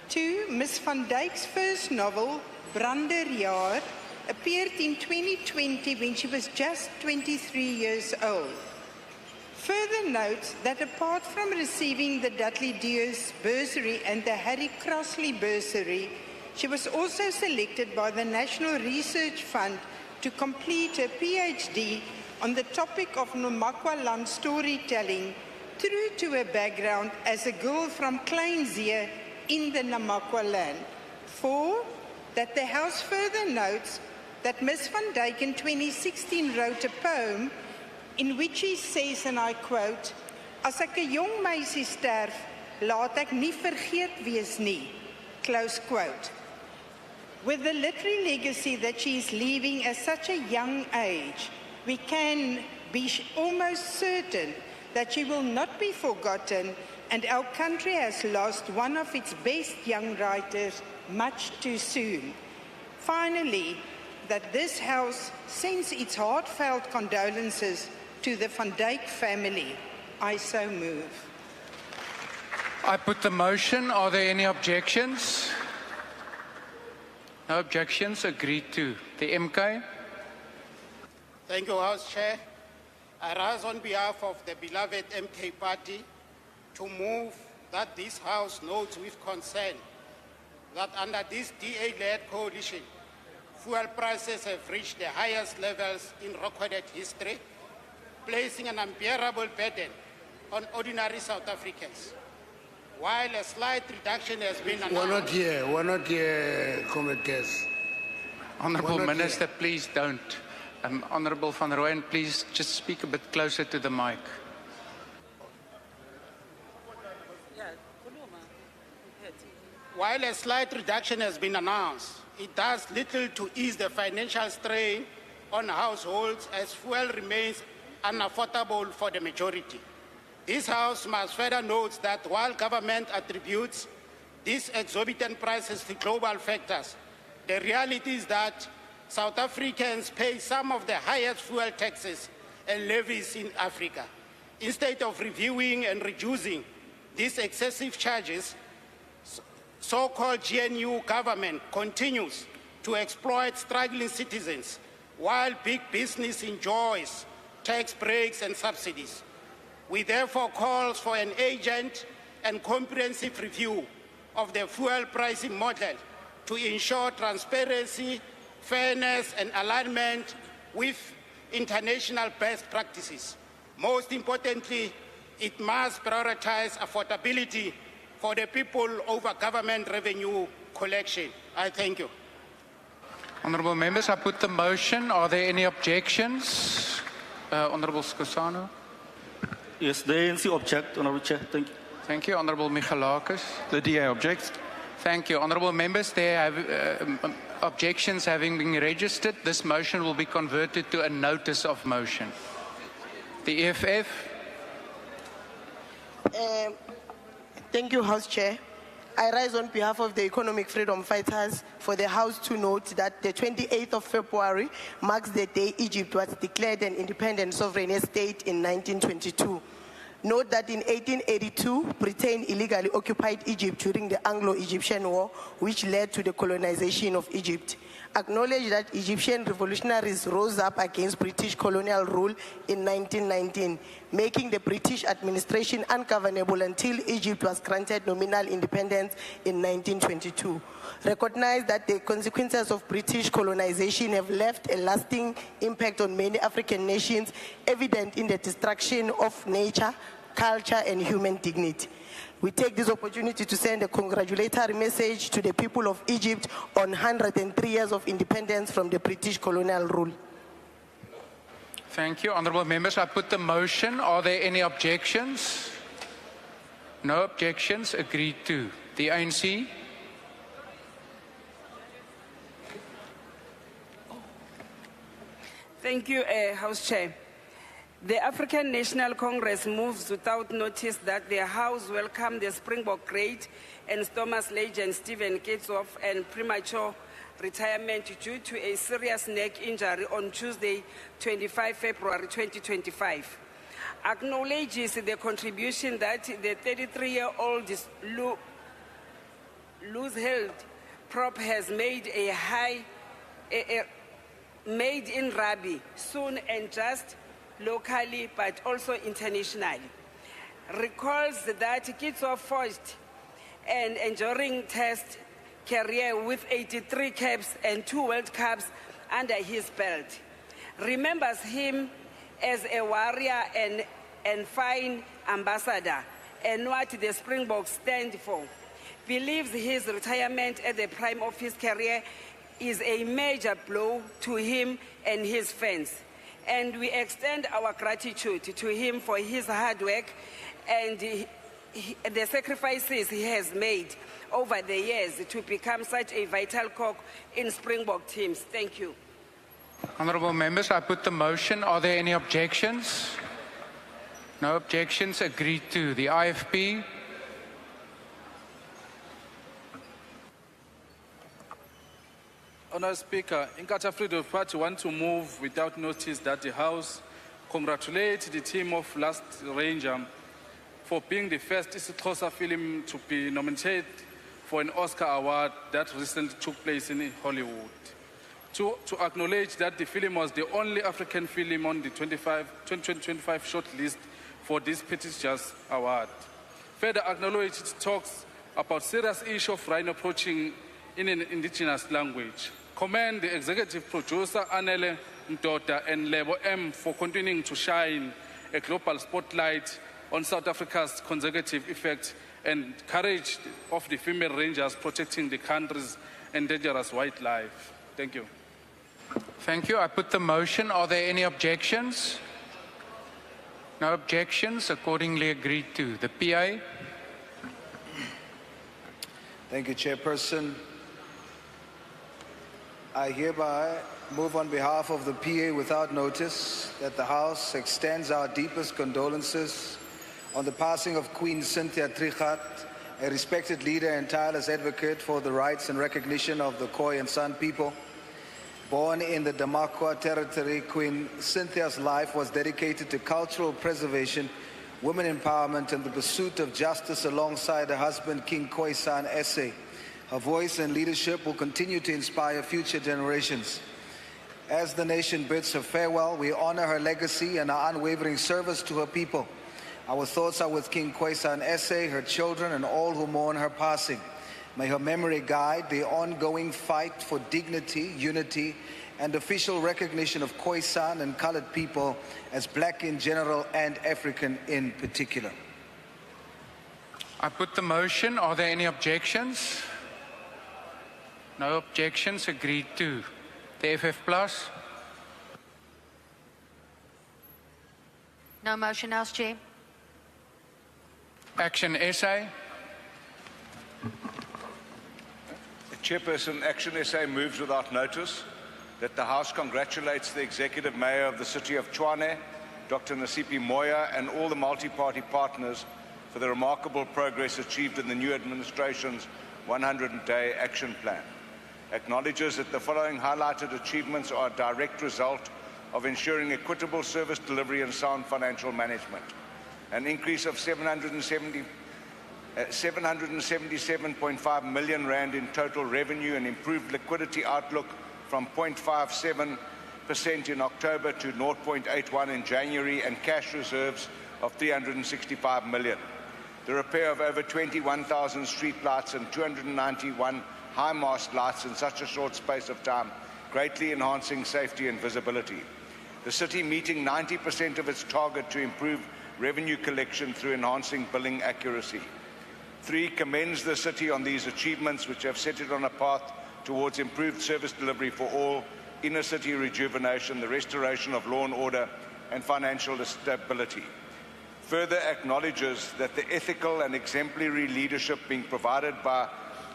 2, Ms. van Dyk's first novel, Branderjaar, appeared in 2020 when she was just 23 years old. Further note that apart from receiving the Dudley Deers bursary and the Harry Crossley bursary, she was also selected by the National Research Fund to complete a PhD on the topic of Namakwa land storytelling, true to her background as a girl from Kleinzee in the Namakwa land. 4, that the House further notes that Ms. van Dijk in 2016 wrote a poem in which he says, and I quote, "As ek 'n jong meisie sterf, laat ek nie vergeet wees nie," close quote. With the literary legacy that she is leaving at such a young age, we can be almost certain that she will not be forgotten, and our country has lost one of its best young writers much too soon. Finally, that this House sends its heartfelt condolences to the Van Dijk family. I so move. I put the motion. Are there any objections? No objections. Agreed to. The MK. Thank you, House Chair. I rise on behalf of the beloved MK Party to move that this House notes with concern that under this DA-led coalition, fuel prices have reached the highest levels in recorded history, placing an unbearable burden on ordinary South Africans. While a slight reduction has been announced... We're not here, Comrade Guest. Honourable Minister, please don't. Honourable Van Rooyen, please just speak a bit closer to the mic. While a slight reduction has been announced, it does little to ease the financial strain on households as fuel remains unaffordable for the majority. This House must further note that while government attributes these exorbitant prices to global factors, the reality is that South Africans pay some of the highest fuel taxes and levies in Africa. Instead of reviewing and reducing these excessive charges, so-called GNU government continues to exploit struggling citizens while big business enjoys tax breaks and subsidies. We therefore call for an urgent and comprehensive review of the fuel pricing model to ensure transparency, fairness and alignment with international best practices. Most importantly, it must prioritize affordability for the people over government revenue collection. I thank you. Honourable members, I put the motion. Are there any objections? Honourable Skosana. Yes, the ANC object, Honourable Chair. Thank you. Thank you. Honourable Michalakis. The DA objects. Thank you. Honourable members, there have objections having been registered. This motion will be converted to a notice of motion. The EFF. Thank you, House Chair. I rise on behalf of the economic freedom fighters for the House to note that the 28th of February marks the day Egypt was declared an independent sovereign state in 1922. Note that in 1882, Britain illegally occupied Egypt during the Anglo-Egyptian War, which led to the colonization of Egypt. Acknowledge that Egyptian revolutionaries rose up against British colonial rule in 1919, making the British administration ungovernable until Egypt was granted nominal independence in 1922. Recognize that the consequences of British colonization have left a lasting impact on many African nations, evident in the destruction of nature, culture, and human dignity. We take this opportunity to send a congratulatory message to the people of Egypt on 103 years of independence from the British colonial rule. Thank you. Honourable members, I put the motion. Are there any objections? No objections. Agreed to. The ANC. Thank you, House Chair. The African National Congress moves without notice that the House welcomed the Springbok great and Thomas legend Stephen Ketsoff and premature retirement due to a serious neck injury on Tuesday, 25 February 2025. Acknowledges the contribution that the 33-year-old loose-held prop has made made in Rabi, soon and just locally but also internationally. Recalls that mpofu-walsh an enduring test career with 83 caps and 2 World Cups under his belt. Remembers him as a warrior and fine ambassador and what the Springboks stand for. Believes his retirement at the prime of his career is a major blow to him and his fans. And we extend our gratitude to him for his hard work and the sacrifices he has made over the years to become such a vital cog in Springbok teams. Thank you. Honourable members, I put the motion. Are there any objections? No objections. Agreed to. The IFP. Honourable Speaker, Inkatha Freedom Party want to move without notice that the House congratulate the team of Last Ranger for being the first isiXhosa film to be nominated for an Oscar award that recently took place in Hollywood. To acknowledge that the film was the only African film on the 2025 shortlist for this prestigious award. Further acknowledge it talks about serious issue of rhino poaching in an indigenous language. Commend the executive producer Anele Mdoda and Lebo M for continuing to shine a global spotlight on South Africa's consecutive effect and courage of the female rangers protecting the country's endangered wildlife. Thank you. Thank you. I put the motion. Are there any objections? No objections. Accordingly agreed to. The PA. Thank you, Chairperson. I hereby move on behalf of the PA without notice that the House extends our deepest condolences on the passing of Queen Cynthia Trichardt, a respected leader and tireless advocate for the rights and recognition of the Khoi and San people. Born in the Damakwa territory, Queen Cynthia's life was dedicated to cultural preservation, women empowerment, and the pursuit of justice alongside her husband, King Khoi-san Ese. Her voice and leadership will continue to inspire future generations. As the nation bids her farewell, we honor her legacy and her unwavering service to her people. Our thoughts are with King Khoi-san Ese, her children, and all who mourn her passing. May her memory guide the ongoing fight for dignity, unity, and official recognition of Khoi-san and colored people as black in general and African in particular. I put the motion. Are there any objections? No objections. Agreed to. The FF Plus. No motion, House Chair. Action SA. Chairperson, Action SA moves without notice that the House congratulates the Executive Mayor of the City of Tshwane, Dr. Nasipi Moya, and all the multi-party partners for the remarkable progress achieved in the new administration's 100-day action plan. Acknowledges that the following highlighted achievements are a direct result of ensuring equitable service delivery and sound financial management. An increase of 777.5 million rand in total revenue and improved liquidity outlook from 0.57% in October to 0.81% in January, and cash reserves of 365 million. The repair of over 21,000 street lights and 291 high mast lights in such a short space of time, greatly enhancing safety and visibility. The city meeting 90% of its target to improve revenue collection through enhancing billing accuracy. 3, commends the city on these achievements, which have set it on a path towards improved service delivery for all, inner city rejuvenation, the restoration of law and order, and financial stability. Further acknowledges that the ethical and exemplary leadership being provided by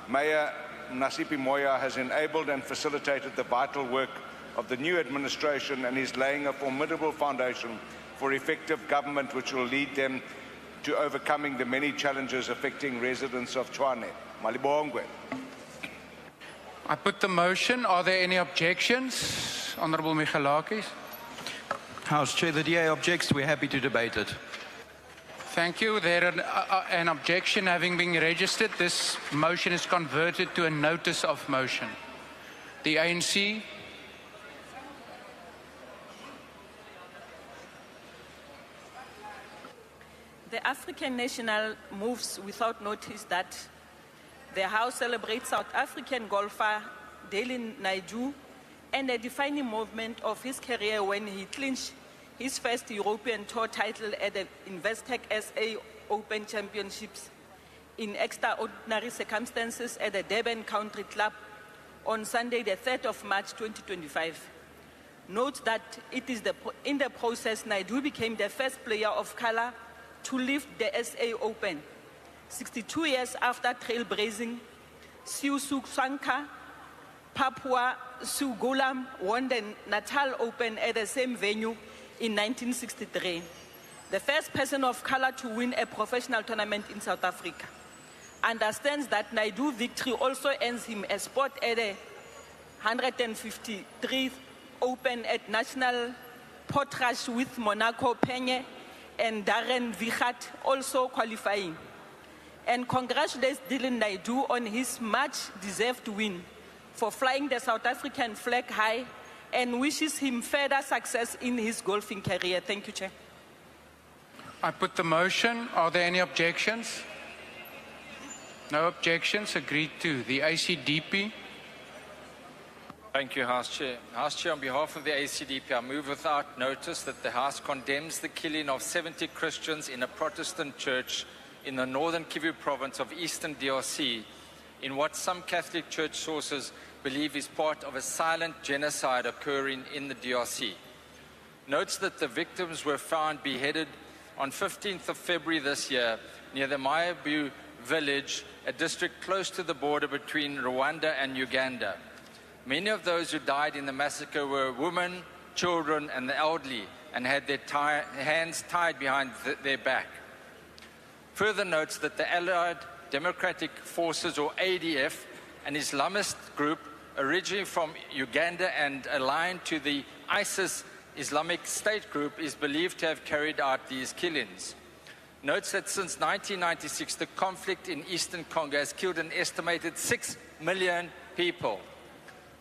Mayor Nasipi Moya has enabled and facilitated the vital work of the new administration and is laying a formidable foundation for effective government which will lead them to overcoming the many challenges affecting residents of Tshwane. Malibongwe. I put the motion. Are there any objections? Honourable Michalakis. House Chair, the DA objects. We're happy to debate it. Thank you. There an objection having been registered. This motion is converted to a notice of motion. The ANC. The African National moves without notice that the House celebrates South African golfer Dylan Naidoo and a defining moment of his career when he clinched his first European Tour title at the Investec SA Open Championships in extraordinary circumstances at the Durban Country Club on Sunday, the 3rd of March 2025. Note that it is in the process, Naidoo became the first player of color to lift the SA Open. 62 years after trailblazing, Siususanka Papua Sugulam won the Natal Open at the same venue in 1963. The first person of color to win a professional tournament in South Africa. Understands that Naidoo victory also earns him a spot at the 153rd Open at National Portrush with Monaco Penye and Darren Vichat also qualifying. And congratulates Dylan Naidoo on his much-deserved win for flying the South African flag high and wishes him further success in his golfing career. Thank you, Chair. I put the motion. Are there any objections? No objections. Agreed to. The ACDP. Thank you, House Chair. House Chair, on behalf of the ACDP, I move without notice that the House condemns the killing of 70 Christians in a Protestant church in the northern Kivu province of eastern DRC, in what some Catholic Church sources believe is part of a silent genocide occurring in the DRC. Notes that the victims were found beheaded on 15th of February this year near the Mayabu village, a district close to the border between Rwanda and Uganda. Many of those who died in the massacre were women, children, and the elderly, and had their hands tied behind their back. Further notes that the Allied Democratic Forces, or ADF, an Islamist group originally from Uganda and aligned to the ISIS Islamic State group, is believed to have carried out these killings. Notes that since 1996, the conflict in eastern Congo has killed an estimated 6 million people.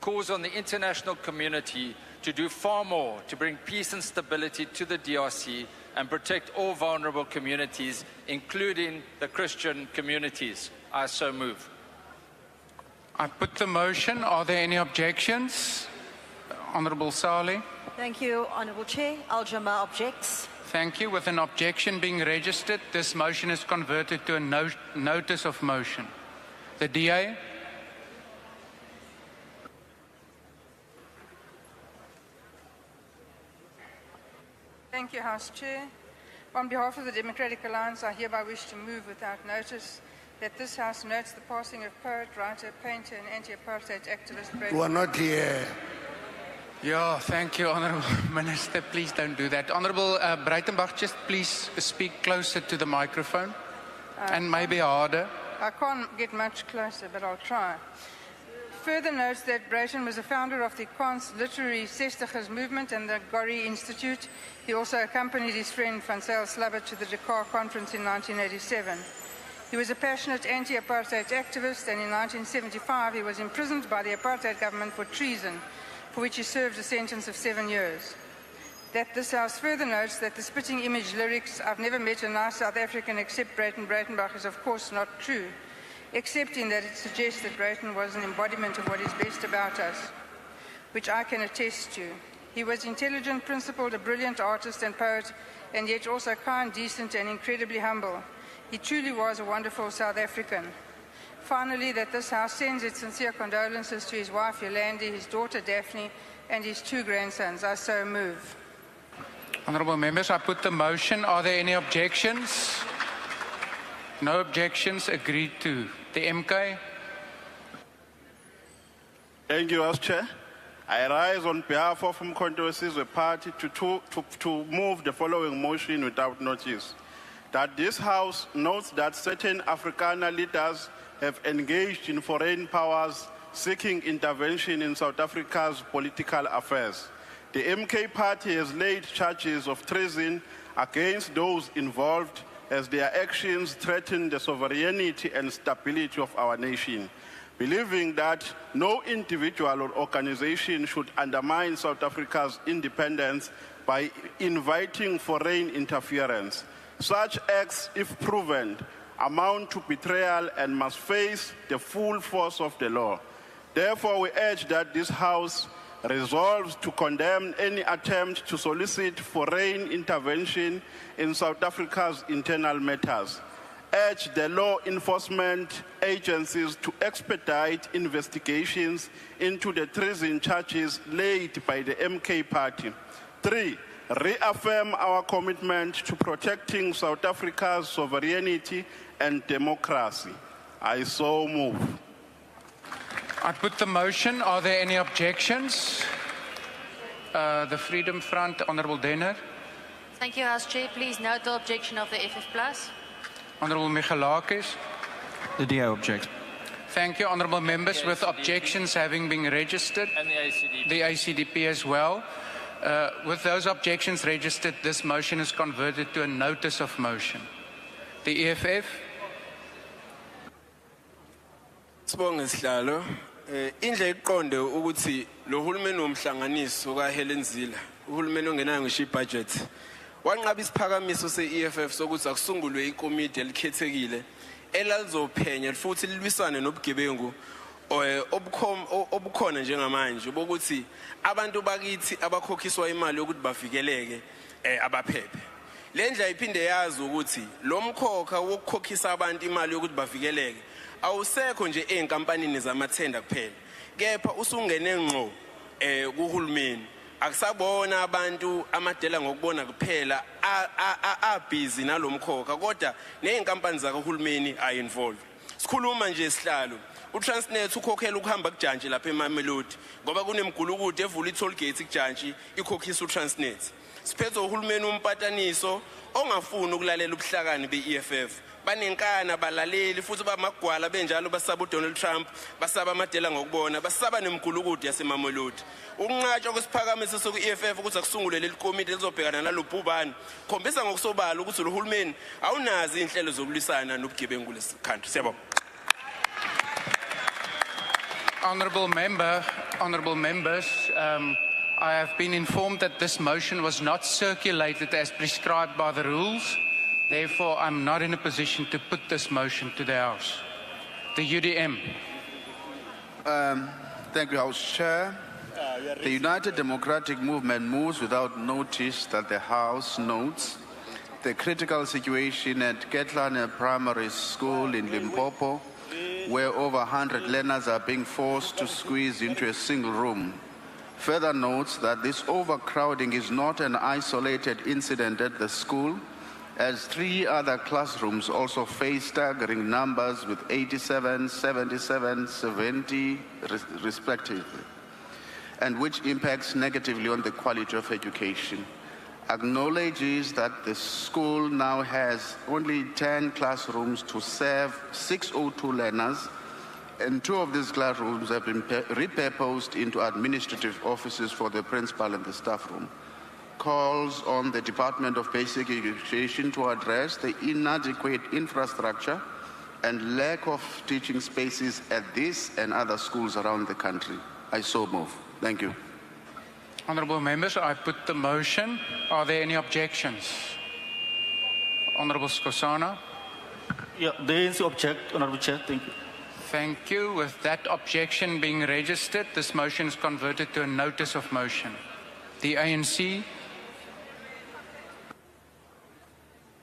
Calls on the international community to do far more to bring peace and stability to the DRC and protect all vulnerable communities, including the Christian communities. I so move. I put the motion. Are there any objections? Honourable Saleh. Thank you, Honourable Chair. Al-Jama objects. Thank you. With an objection being registered, this motion is converted to a notice of motion. The DA. Thank you, House Chair. On behalf of the Democratic Alliance, I hereby wish to move without notice that this House notes the passing of poet, writer, painter, and anti-apartheid activist Brady. We are not here. Yeah, thank you, Honourable Minister. Please don't do that. Honourable Breitenbach, just please speak closer to the microphone and maybe harder. I can't get much closer, but I'll try. Further notes that Brayton was a founder of the Kans Literary Sestigers movement and the Gori Institute. He also accompanied his friend Van Zyl Slabbert to the Dakar Conference in 1987. He was a passionate anti-apartheid activist, and in 1975 he was imprisoned by the apartheid government for treason, for which he served a sentence of 7 years. That this House further notes that the spitting image lyrics, "I've never met a nice South African except Brayton Breitenbach," is of course not true, except in that it suggests that Brayton was an embodiment of what is best about us, which I can attest to. He was intelligent, principled, a brilliant artist and poet, and yet also kind, decent, and incredibly humble. He truly was a wonderful South African. Finally, that this House sends its sincere condolences to his wife Yolandi, his daughter Daphne, and his 2 grandsons. I so move. Honourable members, I put the motion. Are there any objections? No objections. Agreed to. The MK. Thank you, House Chair. I rise on behalf of Mkhonto Wesizwe Party to move the following motion without notice. That this House notes that certain Afrikaner leaders have engaged in foreign powers seeking intervention in South Africa's political affairs. The MK Party has laid charges of treason against those involved, as their actions threaten the sovereignty and stability of our nation. Believing that no individual or organization should undermine South Africa's independence by inviting foreign interference, Such acts, if proven, amount to betrayal and must face the full force of the law. Therefore, we urge that this House resolves to condemn any attempt to solicit foreign intervention in South Africa's internal matters. Urge the law enforcement agencies to expedite investigations into the treason charges laid by the MK Party. 3, reaffirm our commitment to protecting South Africa's sovereignty and democracy. I so move. I put the motion. Are there any objections? The Freedom Front, Honourable Denner. Thank you, House Chair. Please note the objection of the FF+. Honourable Michalakis. The DA objects. Thank you, honourable members. With objections having been registered, And the ACDP. the ACDP as well. With those objections registered, this motion is converted to a notice of motion. The EFF. Sibonge sihlalo. Indle iqonde ukuthi lo hulumeni womhlanganiso kaHelen Zille, uhulumeni ongenayo ngisho ibudget, wanqaba isiphakamiso se-EFF sokuthi akusungulwe ikomiti elikhethekile elalizophenya futhi lilwisane nobugebengu obukhona njengamanje bokuthi abantu bakithi abakhokhiswa imali yokuthi bavikeleke abaphephe. Le ndlela iphinde yazi ukuthi lo mkhokha wokukhokhisa abantu imali yokuthi bavikeleke awusekho nje einkampanini zamathenda kuphela, kepha usungene ngqo kuhulumeni. Akusabona abantu amadela ngokubona kuphela busy nalomkhokha, kodwa neinkampani zakahulumeni are involved. Sikhuluma nje sihlalo uTransnet ukhokhela ukuhamba kujantshi lapha eMamelodi ngoba kunemgulukude evula i-toll gate kujantshi ikhokhisa uTransnet. Siphethe uhulumeni umpataniso ongafuni ukulalela ubuhlakani be-EFF. Banenkana balaleli futhi bamagwala benjalo basaba uDonald Trump, basaba amadela ngokubona, basaba nemgulukude yaseMamelodi. Ukunqatshwa kwesiphakamiso soku-EFF ukuthi akusungulwe leli komiti elizobhekana nalobhubhane khombisa ngokusobala ukuthi lo hulumeni awunazi inhlelo zokulwisana nobugebengu kulesi country. Siyabonga. Honourable members, I have been informed that this motion was not circulated as prescribed by the rules. Therefore, I'm not in a position to put this motion to the House. The UDM. Thank you, House Chair. The United Democratic Movement moves without notice that the House notes the critical situation at Ketlane Primary School in Limpopo, where over 100 learners are being forced to squeeze into a single room. Further notes that this overcrowding is not an isolated incident at the school, as 3 other classrooms also face staggering numbers with 87, 77, 70 respectively, and which impacts negatively on the quality of education. Acknowledges that the school now has only 10 classrooms to serve 602 learners, and 2 of these classrooms have been repurposed into administrative offices for the principal and the staff room. Calls on the Department of Basic Education to address the inadequate infrastructure and lack of teaching spaces at this and other schools around the country. I so move. Thank you. Honourable members, I put the motion. Are there any objections? Honourable Skosana. Yeah, the ANC object, Honourable Chair. Thank you. Thank you. With that objection being registered, this motion is converted to a notice of motion. The ANC.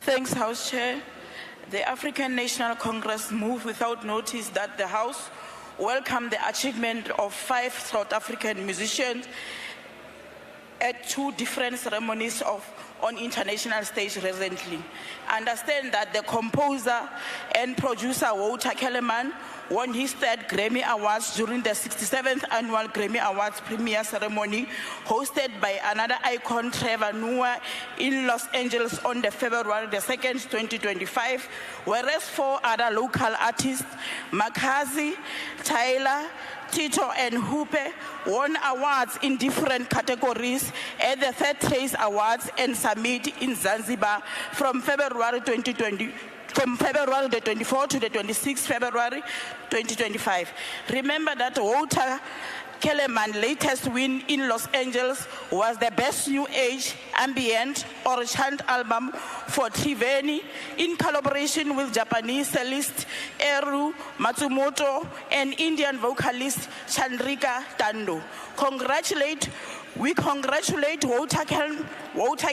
Thanks, House Chair. The African National Congress moved without notice that the House welcome the achievement of 5 South African musicians at 2 different ceremonies on international stage recently. Understand that the composer and producer Walter Kellerman won his 3rd Grammy Awards during the 67th Annual Grammy Awards premiere ceremony hosted by another icon, Trevor Noah, in Los Angeles on the February the 2nd, 2025, whereas 4 other local artists, Makazi, Tyler, Tito and Hoope won awards in different categories at the 3rd Trace Awards and Summit in Zanzibar from February 2020 from February the 24th to the 26th February 2025. Remember that Walter Kellerman's latest win in Los Angeles was the best new age ambient or chant album for Triveni in collaboration with Japanese cellist Eru Matsumoto and Indian vocalist Chandrika Tando. We congratulate Walter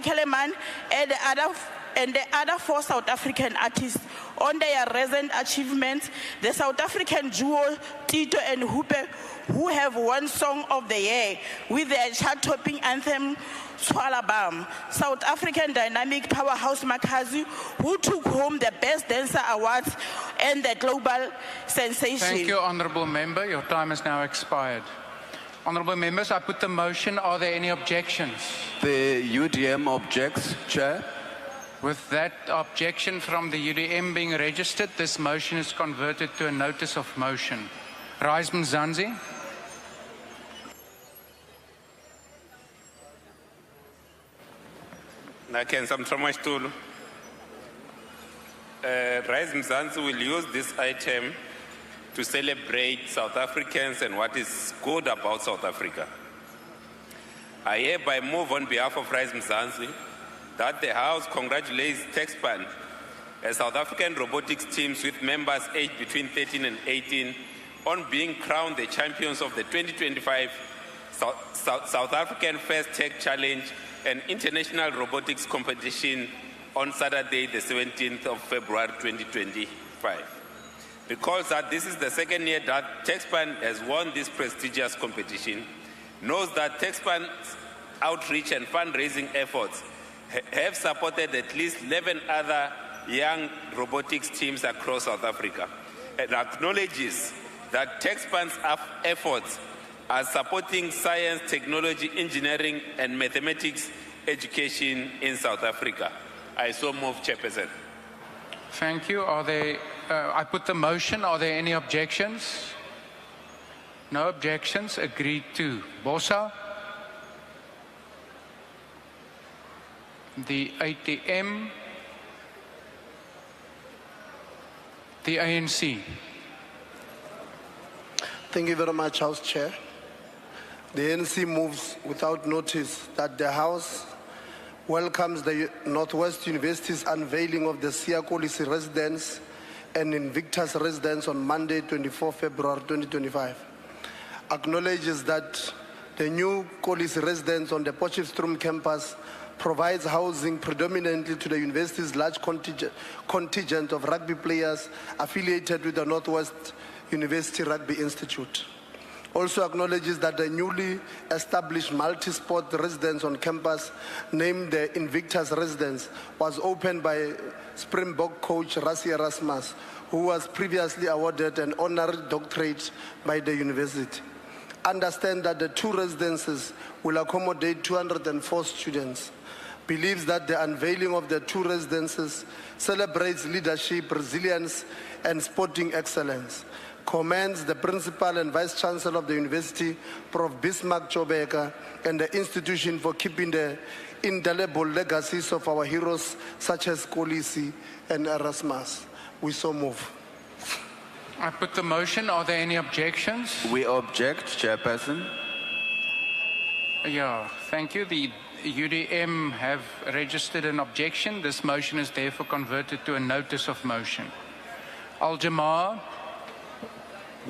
Kellerman and the other 4 South African artists on their recent achievements. The South African duo Tito and Hooper, who have won Song of the Year with their chart-topping anthem Swalabam. South African dynamic powerhouse Makazi, who took home the Best Dancer Awards and the Global Sensation. Thank you, Honourable Member. Your time has now expired. Honourable Members, I put the motion. Are there any objections? The UDM objects, Chair. With that objection from the UDM being registered, this motion is converted to a notice of motion. Rise Mzansi. Nakenza Mtramashitulu. Rise Mzansi will use this item to celebrate South Africans and what is good about South Africa. I hereby move on behalf of Rise Mzansi that the House congratulates TechSpan, a South African robotics teams with members aged between 13 and 18, on being crowned the champions of the 2025 South African First Tech Challenge and International Robotics Competition on Saturday, the 17th of February 2025. Recalls that this is the second year that TechSpan has won this prestigious competition, knows that TechSpan's outreach and fundraising efforts have supported at least 11 other young robotics teams across South Africa, and acknowledges that TechSpan's efforts are supporting science, technology, engineering, and mathematics education in South Africa. I so move, Chairperson. Thank you. Are there, I put the motion. Are there any objections? No objections. Agreed to. Bosa. The ATM. The ANC. Thank you very much, House Chair. The ANC moves without notice that the House welcomes the Northwest University's unveiling of the Siyakolisi residence and Invictus residence on Monday, 24 February 2025. Acknowledges that the new Kolisi residence on the Potchefstroom campus provides housing predominantly to the university's large contingent of rugby players affiliated with the Northwest University Rugby Institute. Also acknowledges that the newly established multi-sport residence on campus, named the Invictus Residence, was opened by Springbok coach Rassie Erasmus, who was previously awarded an honorary doctorate by the university. Understand that the two residences will accommodate 204 students. Believes that the unveiling of the two residences celebrates leadership, resilience, and sporting excellence. Commends the Principal and Vice Chancellor of the University, Prof. Bismarck Chobeka, and the institution for keeping the indelible legacies of our heroes such as Kolisi and Erasmus. We so move. I put the motion. Are there any objections? We object, Chairperson. Yeah, thank you. The UDM have registered an objection. This motion is therefore converted to a notice of motion. Al-Jamar.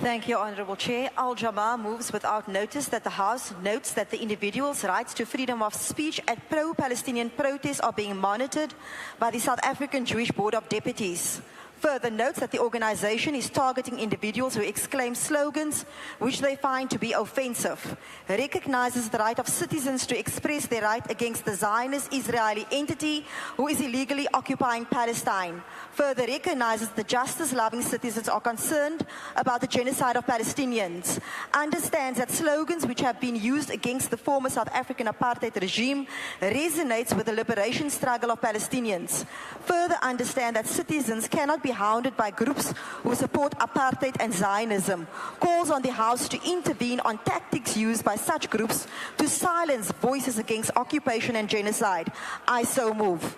Thank you, Honourable Chair. Al-Jamar moves without notice that the House notes that the individual's rights to freedom of speech at pro-Palestinian protests are being monitored by the South African Jewish Board of Deputies. Further notes that the organization is targeting individuals who exclaim slogans which they find to be offensive. Recognizes the right of citizens to express their right against the Zionist Israeli entity who is illegally occupying Palestine. Further recognizes the justice-loving citizens are concerned about the genocide of Palestinians. Understands that slogans which have been used against the former South African apartheid regime resonates with the liberation struggle of Palestinians. Further understand that citizens cannot be hounded by groups who support apartheid and Zionism. Calls on the House to intervene on tactics used by such groups to silence voices against occupation and genocide. I so move.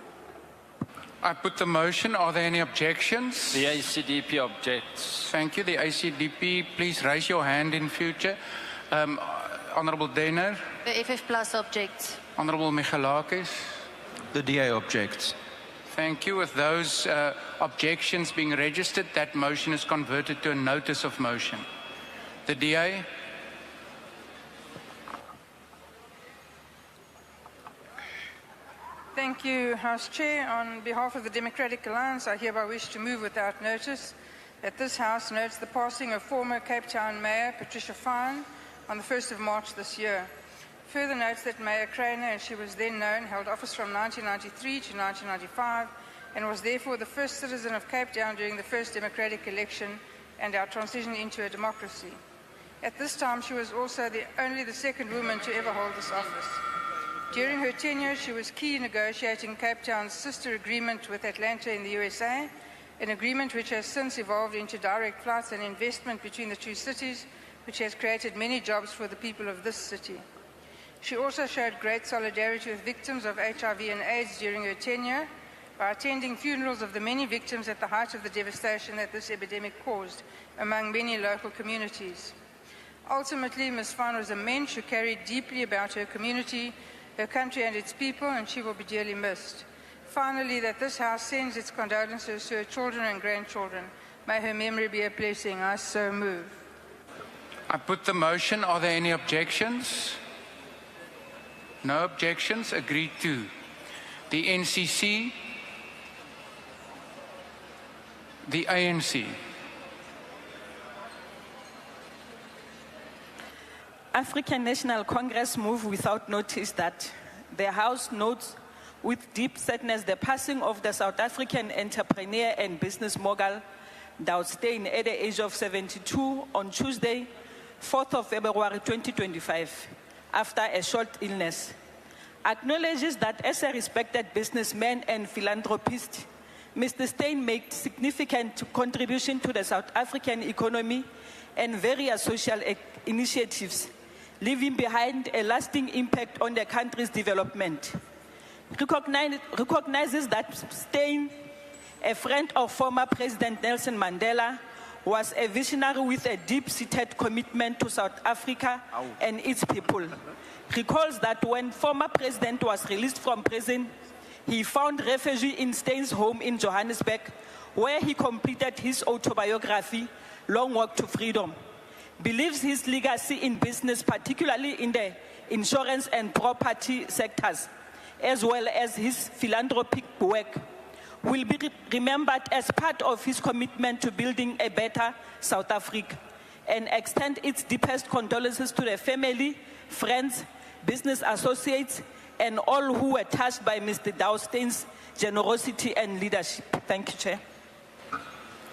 I put the motion. Are there any objections? The ACDP objects. Thank you. The ACDP, please raise your hand in future. Honourable Denner. The FF Plus objects. Honourable Michalakis. The DA objects. Thank you. With those objections being registered, that motion is converted to a notice of motion. The DA. Thank you, House Chair. On behalf of the Democratic Alliance, I hereby wish to move without notice that this House notes the passing of former Cape Town Mayor Patricia Fine on the 1st of March this year. Further notes that Mayor Craner, as she was then known, held office from 1993 to 1995 and was therefore the first citizen of Cape Town during the first democratic election and our transition into a democracy. At this time, she was also only the second woman to ever hold this office. During her tenure, she was key in negotiating Cape Town's sister agreement with Atlanta in the USA, an agreement which has since evolved into direct flights and investment between the two cities, which has created many jobs for the people of this city. She also showed great solidarity with victims of HIV and AIDS during her tenure by attending funerals of the many victims at the height of the devastation that this epidemic caused among many local communities. Ultimately, Ms. Fine was a mensch who cared deeply about her community, her country and its people, and she will be dearly missed. Finally, that this House sends its condolences to her children and grandchildren. May her memory be a blessing. I so move. I put the motion. Are there any objections? No objections. Agreed to. The NCC. The ANC. African National Congress move without notice that the House notes with deep sadness the passing of the South African entrepreneur and business mogul, Douw Steyn, at the age of 72 on Tuesday, 4th of February 2025, after a short illness. Acknowledges that as a respected businessman and philanthropist, Mr. Steyn made significant contribution to the South African economy and various social initiatives, leaving behind a lasting impact on the country's development. Recognizes that Steyn, a friend of former President Nelson Mandela, was a visionary with a deep-seated commitment to South Africa and its people. Recalls that when former president was released from prison, he found refuge in Steyn's home in Johannesburg, where he completed his autobiography, Long Walk to Freedom. Believes his legacy in business, particularly in the insurance and property sectors, as well as his philanthropic work, will be remembered as part of his commitment to building a better South Africa, and extend its deepest condolences to the family, friends, business associates, and all who were touched by Mr. Douw Steyn's generosity and leadership. Thank you, Chair.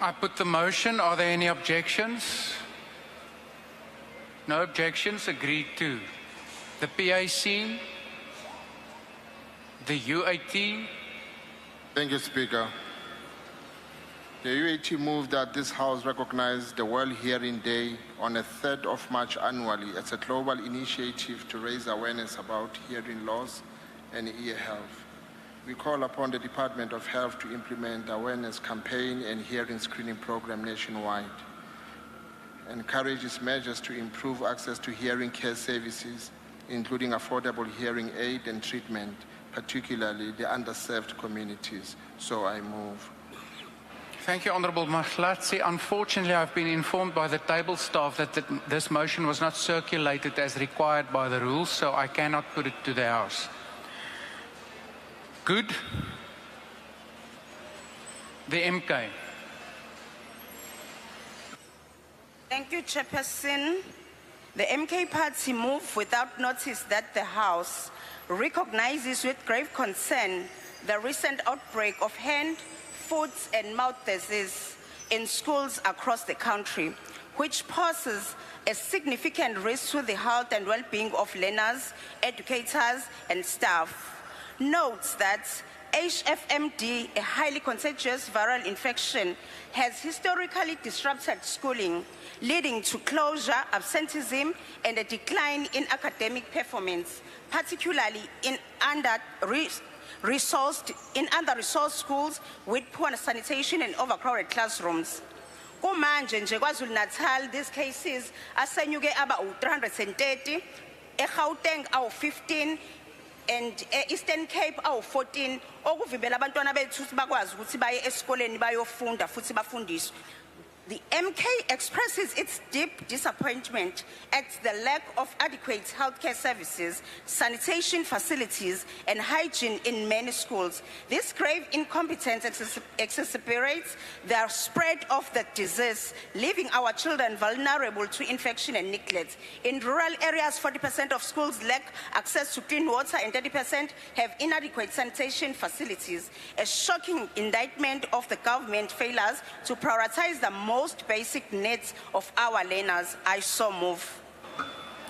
I put the motion. Are there any objections? No objections. Agreed to. The PAC, the UAT. Thank you, Speaker. The UAT moved that this House recognize the World Hearing Day on the 3rd of March annually as a global initiative to raise awareness about hearing loss and ear health. We call upon the Department of Health to implement awareness campaign and hearing screening program nationwide. Encourages measures to improve access to hearing care services, including affordable hearing aid and treatment, particularly the underserved communities. So I move. Thank you, Honourable Mahlatsi. Unfortunately, I've been informed by the table staff that this motion was not circulated as required by the rules, so I cannot put it to the House. Good. The MK. Thank you, Chairperson. The MK Party move without notice that the House recognizes with grave concern the recent outbreak of hand, foot and mouth disease in schools across the country, which poses a significant risk to the health and well-being of learners, educators, and staff. Notes that HFMD, a highly contagious viral infection, has historically disrupted schooling, leading to closure, absenteeism, and a decline in academic performance, particularly in resourced in under-resourced schools with poor sanitation and overcrowded classrooms. Kumanje nje KwaZulu-Natal, these cases asenyuke aba 330, eGauteng awu 15, and Eastern Cape awu 14, okuvimbela abantwana bethu bakwazi ukuthi baye esikoleni bayofunda futhi bafundiswe. The MK expresses its deep disappointment at the lack of adequate healthcare services, sanitation facilities, and hygiene in many schools. This grave incompetence exacerbates the spread of the disease, leaving our children vulnerable to infection and neglect. In rural areas, 40% of schools lack access to clean water and 30% have inadequate sanitation facilities. A shocking indictment of the government failures to prioritize the most basic needs of our learners. I so move.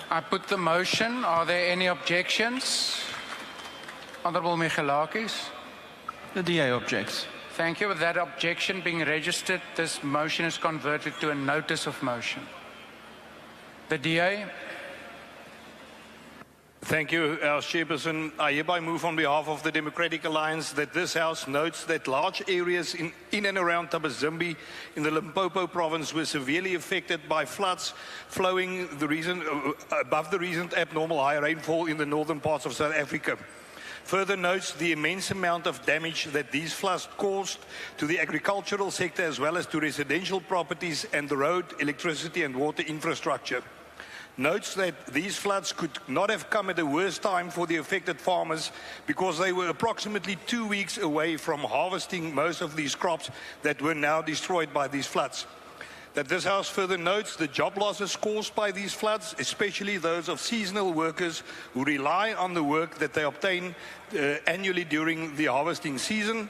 I put the motion. Are there any objections? Honourable Michalakis. The DA objects. Thank you. With that objection being registered, this motion is converted to a notice of motion. The DA. Thank you, House Chairperson. I hereby move on behalf of the Democratic Alliance that this House notes that large areas in and around Tabazimbi in the Limpopo province were severely affected by floods flowing above the recent abnormal high rainfall in the northern parts of South Africa. Further notes the immense amount of damage that these floods caused to the agricultural sector as well as to residential properties and the road, electricity and water infrastructure. Notes that these floods could not have come at a worse time for the affected farmers because they were approximately 2 weeks away from harvesting most of these crops that were now destroyed by these floods. That this House further notes the job losses caused by these floods, especially those of seasonal workers who rely on the work that they obtain annually during the harvesting season.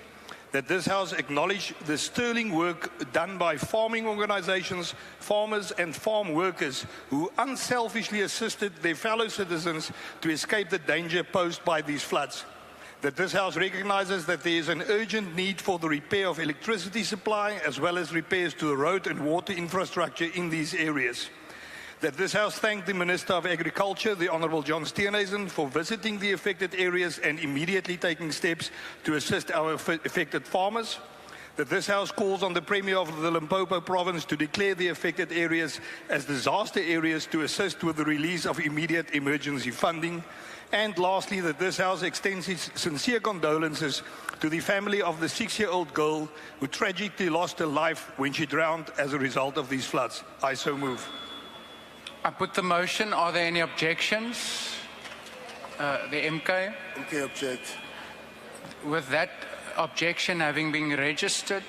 That this House acknowledge the sterling work done by farming organizations, farmers and farm workers who unselfishly assisted their fellow citizens to escape the danger posed by these floods. That this House recognizes that there is an urgent need for the repair of electricity supply as well as repairs to the road and water infrastructure in these areas. That this House thank the Minister of Agriculture, the Honourable John Steenhuisen, for visiting the affected areas and immediately taking steps to assist our affected farmers. That this House calls on the Premier of the Limpopo province to declare the affected areas as disaster areas to assist with the release of immediate emergency funding. And lastly, that this House extends its sincere condolences to the family of the 6-year-old girl who tragically lost her life when she drowned as a result of these floods. I so move. I put the motion. Are there any objections? The MK? MK object. With that objection having been registered,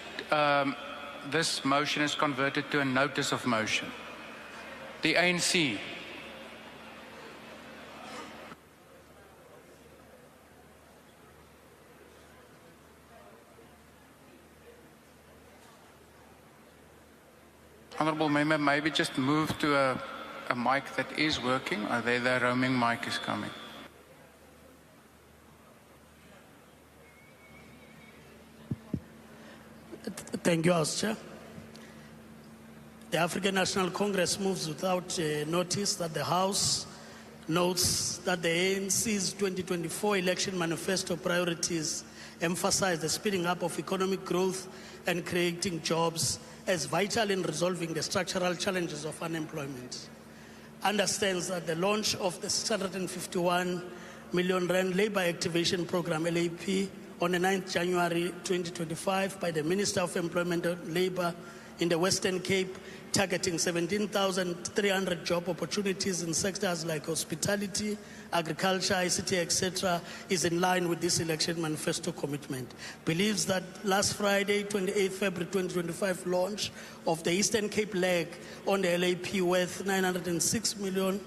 this motion is converted to a notice of motion. The ANC. Honourable Member, maybe just move to a mic that is working. Are there the roaming mic is coming? Thank you, House Chair. The African National Congress moves without notice that the House notes that the ANC's 2024 election manifesto priorities emphasize the speeding up of economic growth and creating jobs as vital in resolving the structural challenges of unemployment. Understands that the launch of the 651 million rand Labour Activation Programme, LAP, on the 9th January 2025 by the Minister of Employment and Labour in the Western Cape, targeting 17,300 job opportunities in sectors like hospitality, agriculture, ICT, etc., is in line with this election manifesto commitment. Believes that last Friday, 28 February 2025 launch of the Eastern Cape leg on the LAP worth 906 million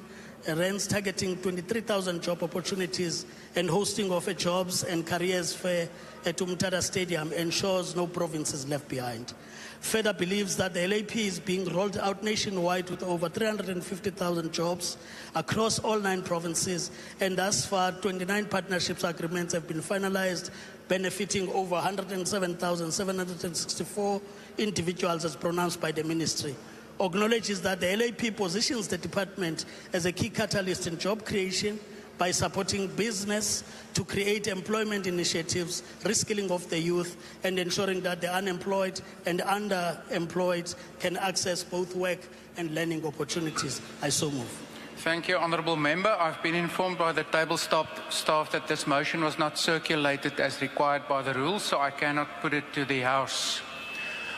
rands, targeting 23,000 job opportunities and hosting of a jobs and careers fair at Umtada Stadium ensures no province is left behind. Further believes that the LAP is being rolled out nationwide with over 350,000 jobs across all 9 provinces, and thus far 29 partnerships agreements have been finalized, benefiting over 107,764 individuals as pronounced by the ministry. Acknowledges that the LAP positions the department as a key catalyst in job creation by supporting business to create employment initiatives, reskilling of the youth, and ensuring that the unemployed and underemployed can access both work and learning opportunities. I so move. Thank you, Honourable Member. I've been informed by the table staff that this motion was not circulated as required by the rules, so I cannot put it to the House.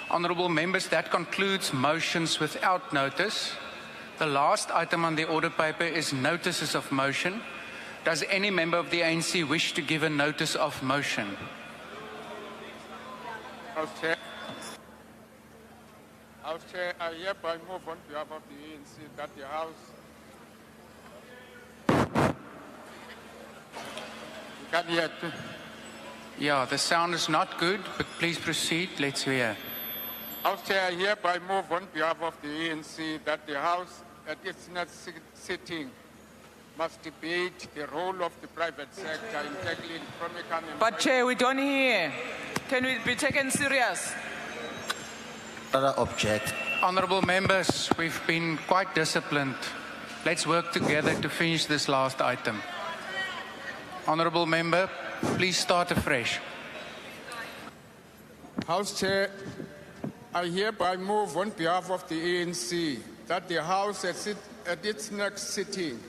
Honourable Members, that concludes motions without notice. The last item on the order paper is notices of motion. Does any member of the ANC wish to give a notice of motion? House Chair, I hereby move on behalf of the ANC that the House can hear too. Yeah, the sound is not good, but please proceed. Let's hear. House Chair, I hereby move on behalf of the ANC that the House at its next sitting must debate the role of the private sector in tackling chronic unemployment. But Chair, we don't hear. Can we be taken serious? Object. Honourable Members, we've been quite disciplined. Let's work together to finish this last item. Honourable Member, please start afresh. House Chair, I hereby move on behalf of the ANC that the House at its next sitting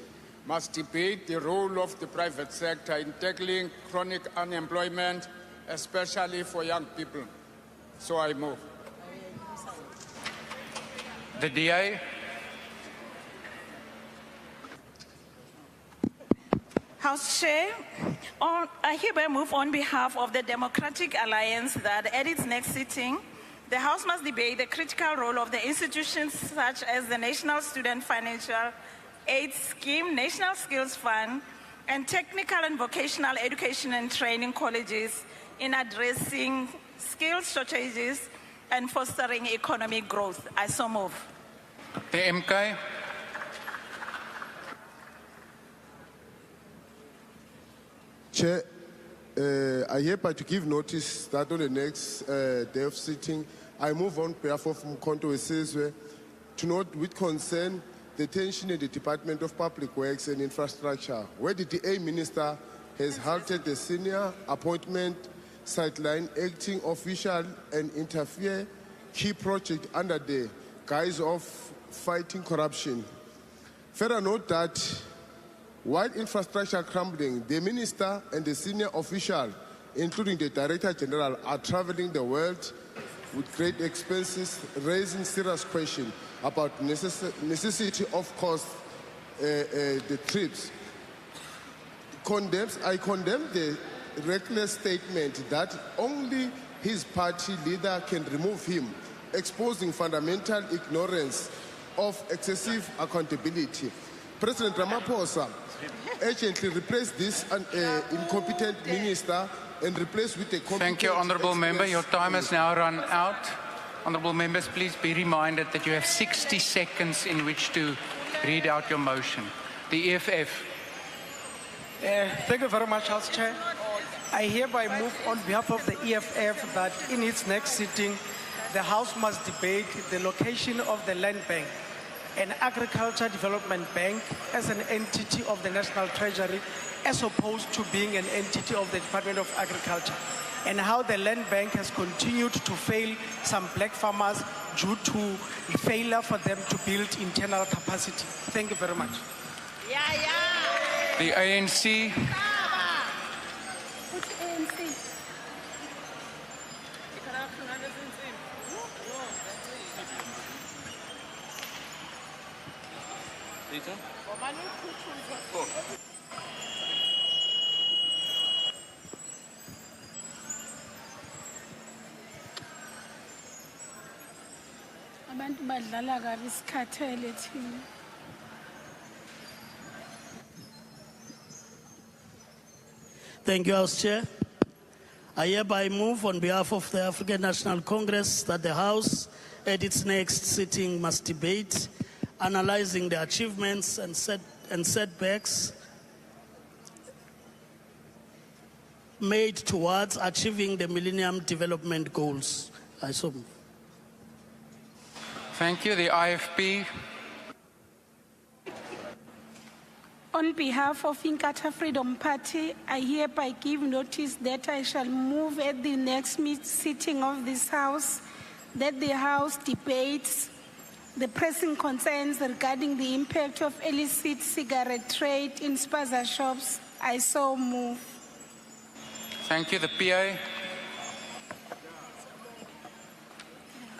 must debate the role of the private sector in tackling chronic unemployment, especially for young people. So I move. The DA. House Chair, I hereby move on behalf of the Democratic Alliance that at its next sitting, the House must debate the critical role of the institutions such as the National Student Financial Aid Scheme, National Skills Fund, and technical and vocational education and training colleges in addressing skills shortages and fostering economic growth. I so move. The MK. Chair, I hereby to give notice that on the next day of sitting, I move on behalf of Mdntv to note with concern the tension in the Department of Public Works and Infrastructure, where the DA Minister has halted the senior appointment, sideline acting official, and interfere key project under the guise of fighting corruption. Further note that while infrastructure crumbling, the Minister and the senior official, including the Director General, are traveling the world with great expenses, raising serious questions about necessity of cost, the trips. I condemn the reckless statement that only his party leader can remove him, exposing fundamental ignorance of excessive accountability. President Ramaphosa urgently replace this incompetent minister and replace with a competent... Thank you, Honourable Member. Your time has now run out. Honourable Members, please be reminded that you have 60 seconds in which to read out your motion. The EFF. Thank you very much, House Chair. I hereby move on behalf of the EFF that in its next sitting, the House must debate the location of the Land Bank, an agriculture development bank, as an entity of the National Treasury, as opposed to being an entity of the Department of Agriculture, and how the Land Bank has continued to fail some black farmers due to failure for them to build internal capacity. Thank you very much. The ANC. Abantu badlala kabi isikhathele thina. Thank you, House Chair. I hereby move on behalf of the African National Congress that the House at its next sitting must debate, analyzing the achievements and setbacks made towards achieving the Millennium Development Goals. I so move. Thank you. The IFP. On behalf of Inkatha Freedom Party, I hereby give notice that I shall move at the next sitting of this House that the House debates the pressing concerns regarding the impact of illicit cigarette trade in spaza shops. I so move. Thank you. The PA.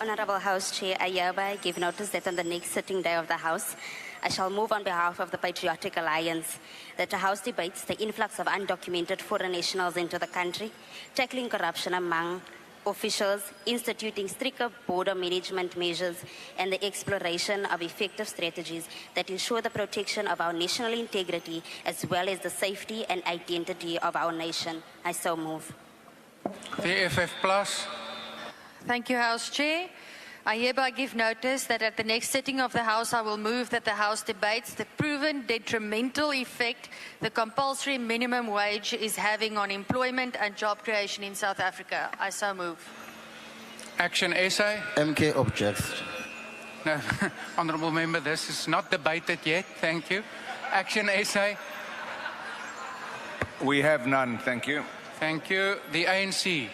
Honorable House Chair, I hereby give notice that on the next sitting day of the House, I shall move on behalf of the Patriotic Alliance that the House debates the influx of undocumented foreign nationals into the country, tackling corruption among officials, instituting stricter border management measures, and the exploration of effective strategies that ensure the protection of our national integrity as well as the safety and identity of our nation. I so move. The FF Plus. Thank you, House Chair. I hereby give notice that at the next sitting of the House, I will move that the House debates the proven detrimental effect the compulsory minimum wage is having on employment and job creation in South Africa. I so move. Action essay. MK objects. No, Honourable Member, this is not debated yet. Thank you. Action essay. We have none. Thank you. Thank you. The ANC.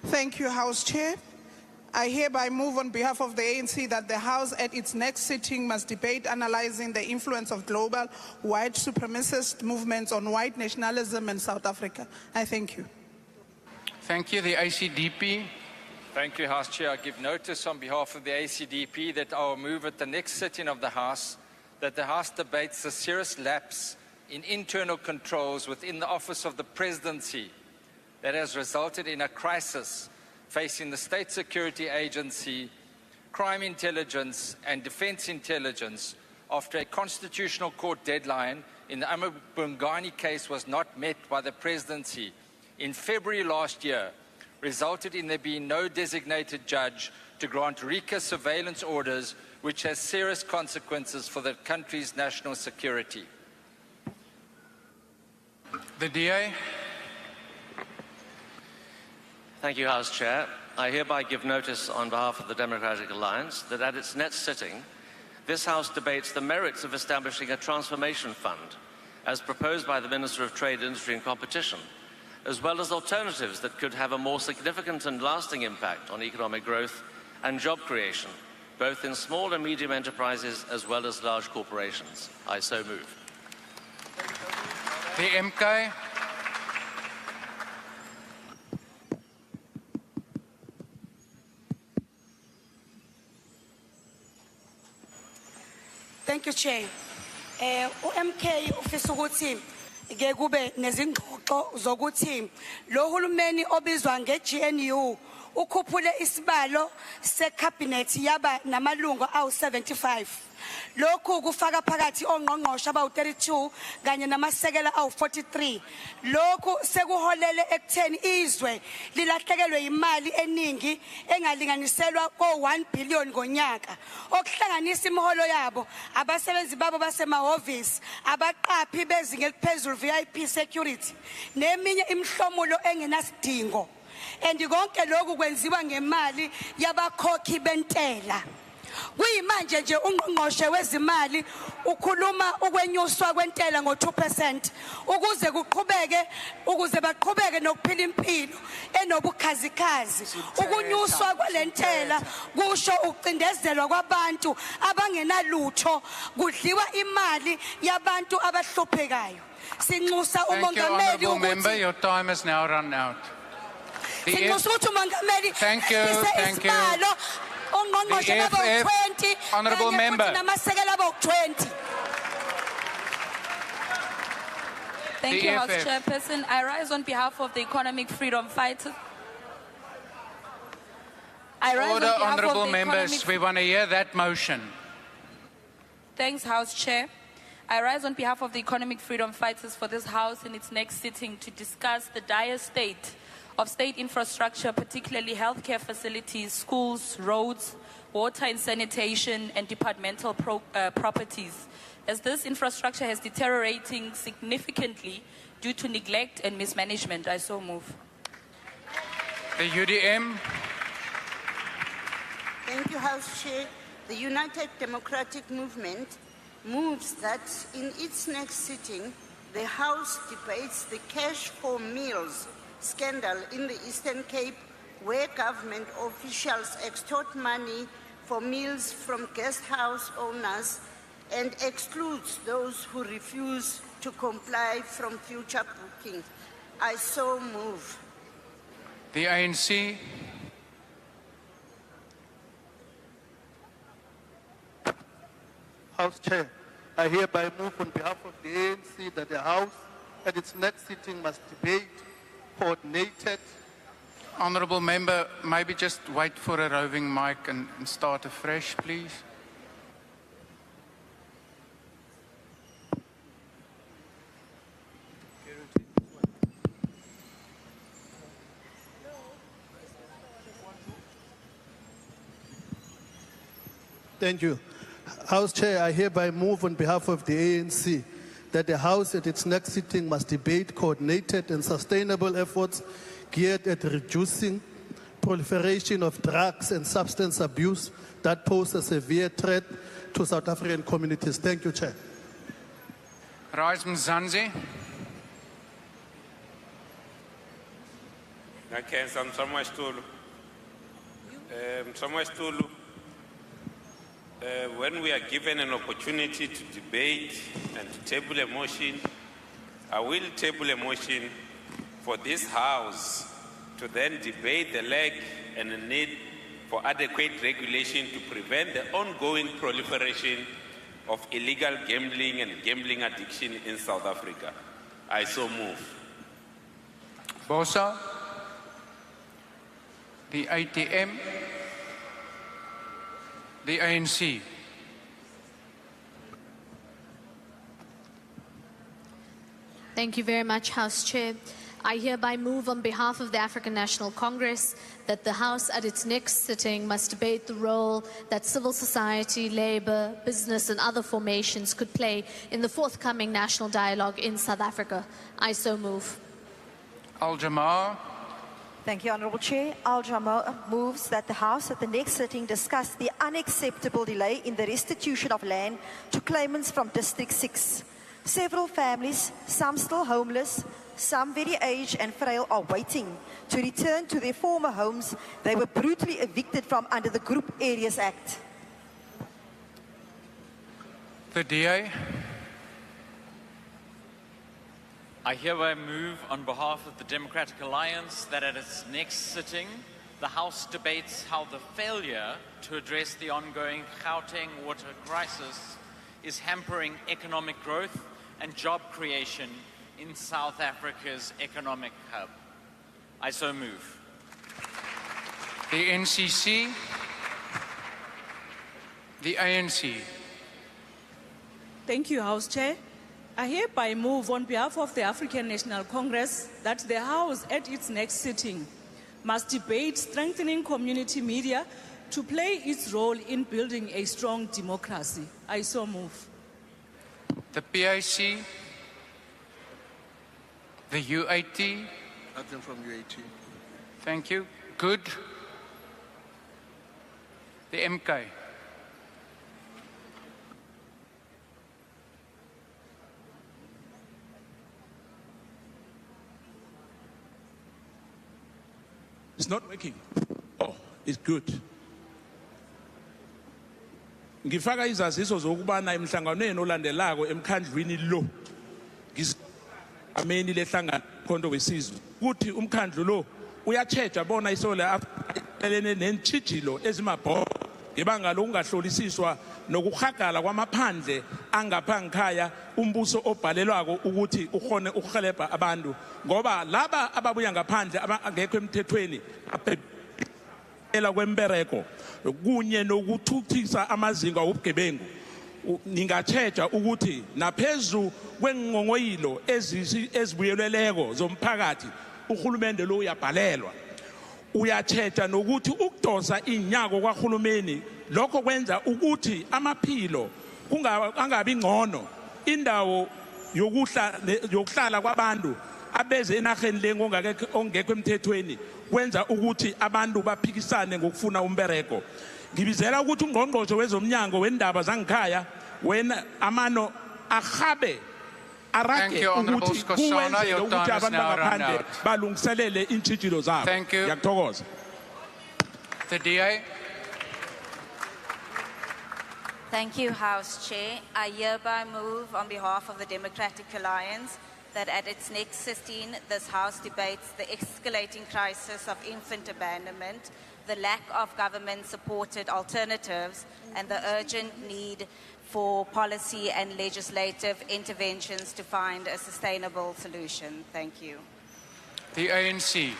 Thank you, House Chair. I hereby move on behalf of the ANC that the House at its next sitting must debate analyzing the influence of global white supremacist movements on white nationalism in South Africa. I thank you. Thank you. The ACDP. Thank you, House Chair. I give notice on behalf of the ACDP that I will move at the next sitting of the House that the House debates the serious lapse in internal controls within the Office of the Presidency that has resulted in a crisis facing the State Security Agency, crime intelligence and defense intelligence after a constitutional court deadline in the Bungani case was not met by the presidency in February last year, resulted in there being no designated judge to grant RICA surveillance orders, which has serious consequences for the country's national security. The DA. Thank you, House Chair. I hereby give notice on behalf of the Democratic Alliance that at its next sitting, this House debates the merits of establishing a transformation fund, as proposed by the Minister of Trade, Industry and Competition, as well as alternatives that could have a more significant and lasting impact on economic growth and job creation, both in small and medium enterprises as well as large corporations. I so move. The MK. Thank you, Chair. MK ufisa ukuthi ke kube nezingxoxo zokuthi lo hulumeni obizwa ngeGNU ukhuphule isibalo secabinet yaba namalungu awu-75. Lokhu kufaka phakathi ongqongqoshe abawu-32 kanye namasekela awu-43. Lokhu sekuholele ekutheni izwe lilahlekelwe imali eningi engalinganiselwa ko-1 billion ngonyaka, okuhlanganisa imiholo yabo, abasebenzi babo basemahhovisi, abaqaphi bezinga eliphezulu VIP security, neminye imihlomulo engenasidingo. And konke lokhu kwenziwa ngemali yabakhokhi bentela. Kuyimanje nje ungqongqoshe wezimali ukhuluma ukwenyuswa kwentela ngo-2% ukuze baqhubeke nokuphila impilo enobukhazikhazi. Ukunyuswa kwalentela kusho ukucindezelwa kwabantu abangenalutho, kudliwa imali yabantu abahluphekayo. Sinxusa umongameli Honourable Member, your time has now run out. Thank you, thank you. The EFF, Honourable Member. Thank you, House Chairperson. I rise on behalf of the economic freedom fighters. Order, Honourable Members. We want to hear that motion. Thanks, House Chair. I rise on behalf of the economic freedom fighters for this House in its next sitting to discuss the dire state of state infrastructure, particularly healthcare facilities, schools, roads, water and sanitation, and departmental properties, as this infrastructure has deteriorating significantly due to neglect and mismanagement. I so move. The UDM. Thank you, House Chair. The United Democratic Movement moves that in its next sitting, the House debates the cash for meals scandal in the Eastern Cape, where government officials extort money for meals from guest house owners and excludes those who refuse to comply from future booking. I so move. The ANC. House Chair, I hereby move on behalf of the ANC that the House at its next sitting must debate coordinated. Honourable Member, maybe just wait for a roving mic and start afresh, please. Thank you. House Chair, I hereby move on behalf of the ANC that the House at its next sitting must debate coordinated and sustainable efforts geared at reducing proliferation of drugs and substance abuse that pose a severe threat to South African communities. Thank you, Chair. Rise Mzansi. Nakenza Msamwestulu. Msamwestulu. When we are given an opportunity to debate and to table a motion, I will table a motion for this House to then debate the lack and the need for adequate regulation to prevent the ongoing proliferation of illegal gambling and gambling addiction in South Africa. I so move. Bosa. The ATM. The ANC. Thank you very much, House Chair. I hereby move on behalf of the African National Congress that the House at its next sitting must debate the role that civil society, labour, business and other formations could play in the forthcoming national dialogue in South Africa. I so move. Al-Jamaa. Thank you, Honourable Chair. Al-Jamaa moves that the House at the next sitting discuss the unacceptable delay in the restitution of land to claimants from District 6. Several families, some still homeless, some very aged and frail, are waiting to return to their former homes they were brutally evicted from under the Group Areas Act. The DA. I hereby move on behalf of the Democratic Alliance that at its next sitting, the House debates how the failure to address the ongoing Gauteng water crisis is hampering economic growth and job creation in South Africa's economic hub. I so move. The NCC. The ANC. Thank you, House Chair. I hereby move on behalf of the African National Congress that the House at its next sitting must debate strengthening community media to play its role in building a strong democracy. I so move. The PIC. The UAT. Nothing from UAT. Thank you. Good. The MK. It's not working. Oh, it's good. Ngifaka izaziso zokubana emhlanganweni olandelayo emkhandlwini lo. Ameni lehlangano khonto wesizwe. Kuthi umkhandlu lo uyachecha bona isola elene nentshijilo ezimabhoko ngebanga lokungahlolisiswa nokuhagala kwamaphandle angaphangikhaya umbuso obhalelwako ukuthi ukhone ukuhelebha abantu ngoba laba ababuya ngaphandle abangekho emthethweni aphela kwembereko kunye nokuthuthisa amazinga obugebengu ningachecha ukuthi naphezu kwengongoyilo ezibuyeleleko zomphakathi uhulumende lo uyabhalelwa uyachecha nokuthi ukudosa inyako kwahulumeni lokho kwenza ukuthi amaphilo angabi ngcono indawo yokuhlala kwabantu abeze enaheni lengongekho emthethweni kwenza ukuthi abantu baphikisane ngokufuna umbereko ngibizela ukuthi ungqongqoshe wezomnyango wendaba zangikhaya when amano ahabe Thank you, Honourable Skosana. Your time has now run out. balungiselele iintshijilo zabo. Thank you. Ngiyathokoza. The DA. Thank you, House Chair. I hereby move on behalf of the Democratic Alliance that at its next sitting, this House debates the escalating crisis of infant abandonment, the lack of government-supported alternatives, and the urgent need for policy and legislative interventions to find a sustainable solution. Thank you. The ANC.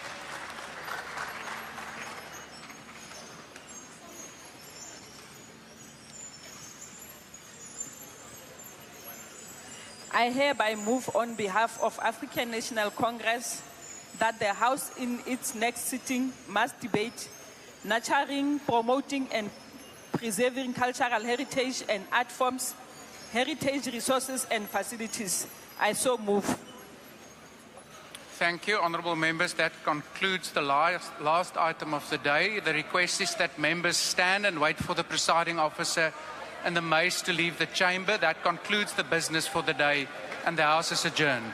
I hereby move on behalf of African National Congress that the House in its next sitting must debate nurturing, promoting and preserving cultural heritage and art forms, heritage resources and facilities. I so move. Thank you, honourable members. That concludes the last item of the day. The request is that members stand and wait for the presiding officer and the mace to leave the chamber. That concludes the business for the day, and the House is adjourned.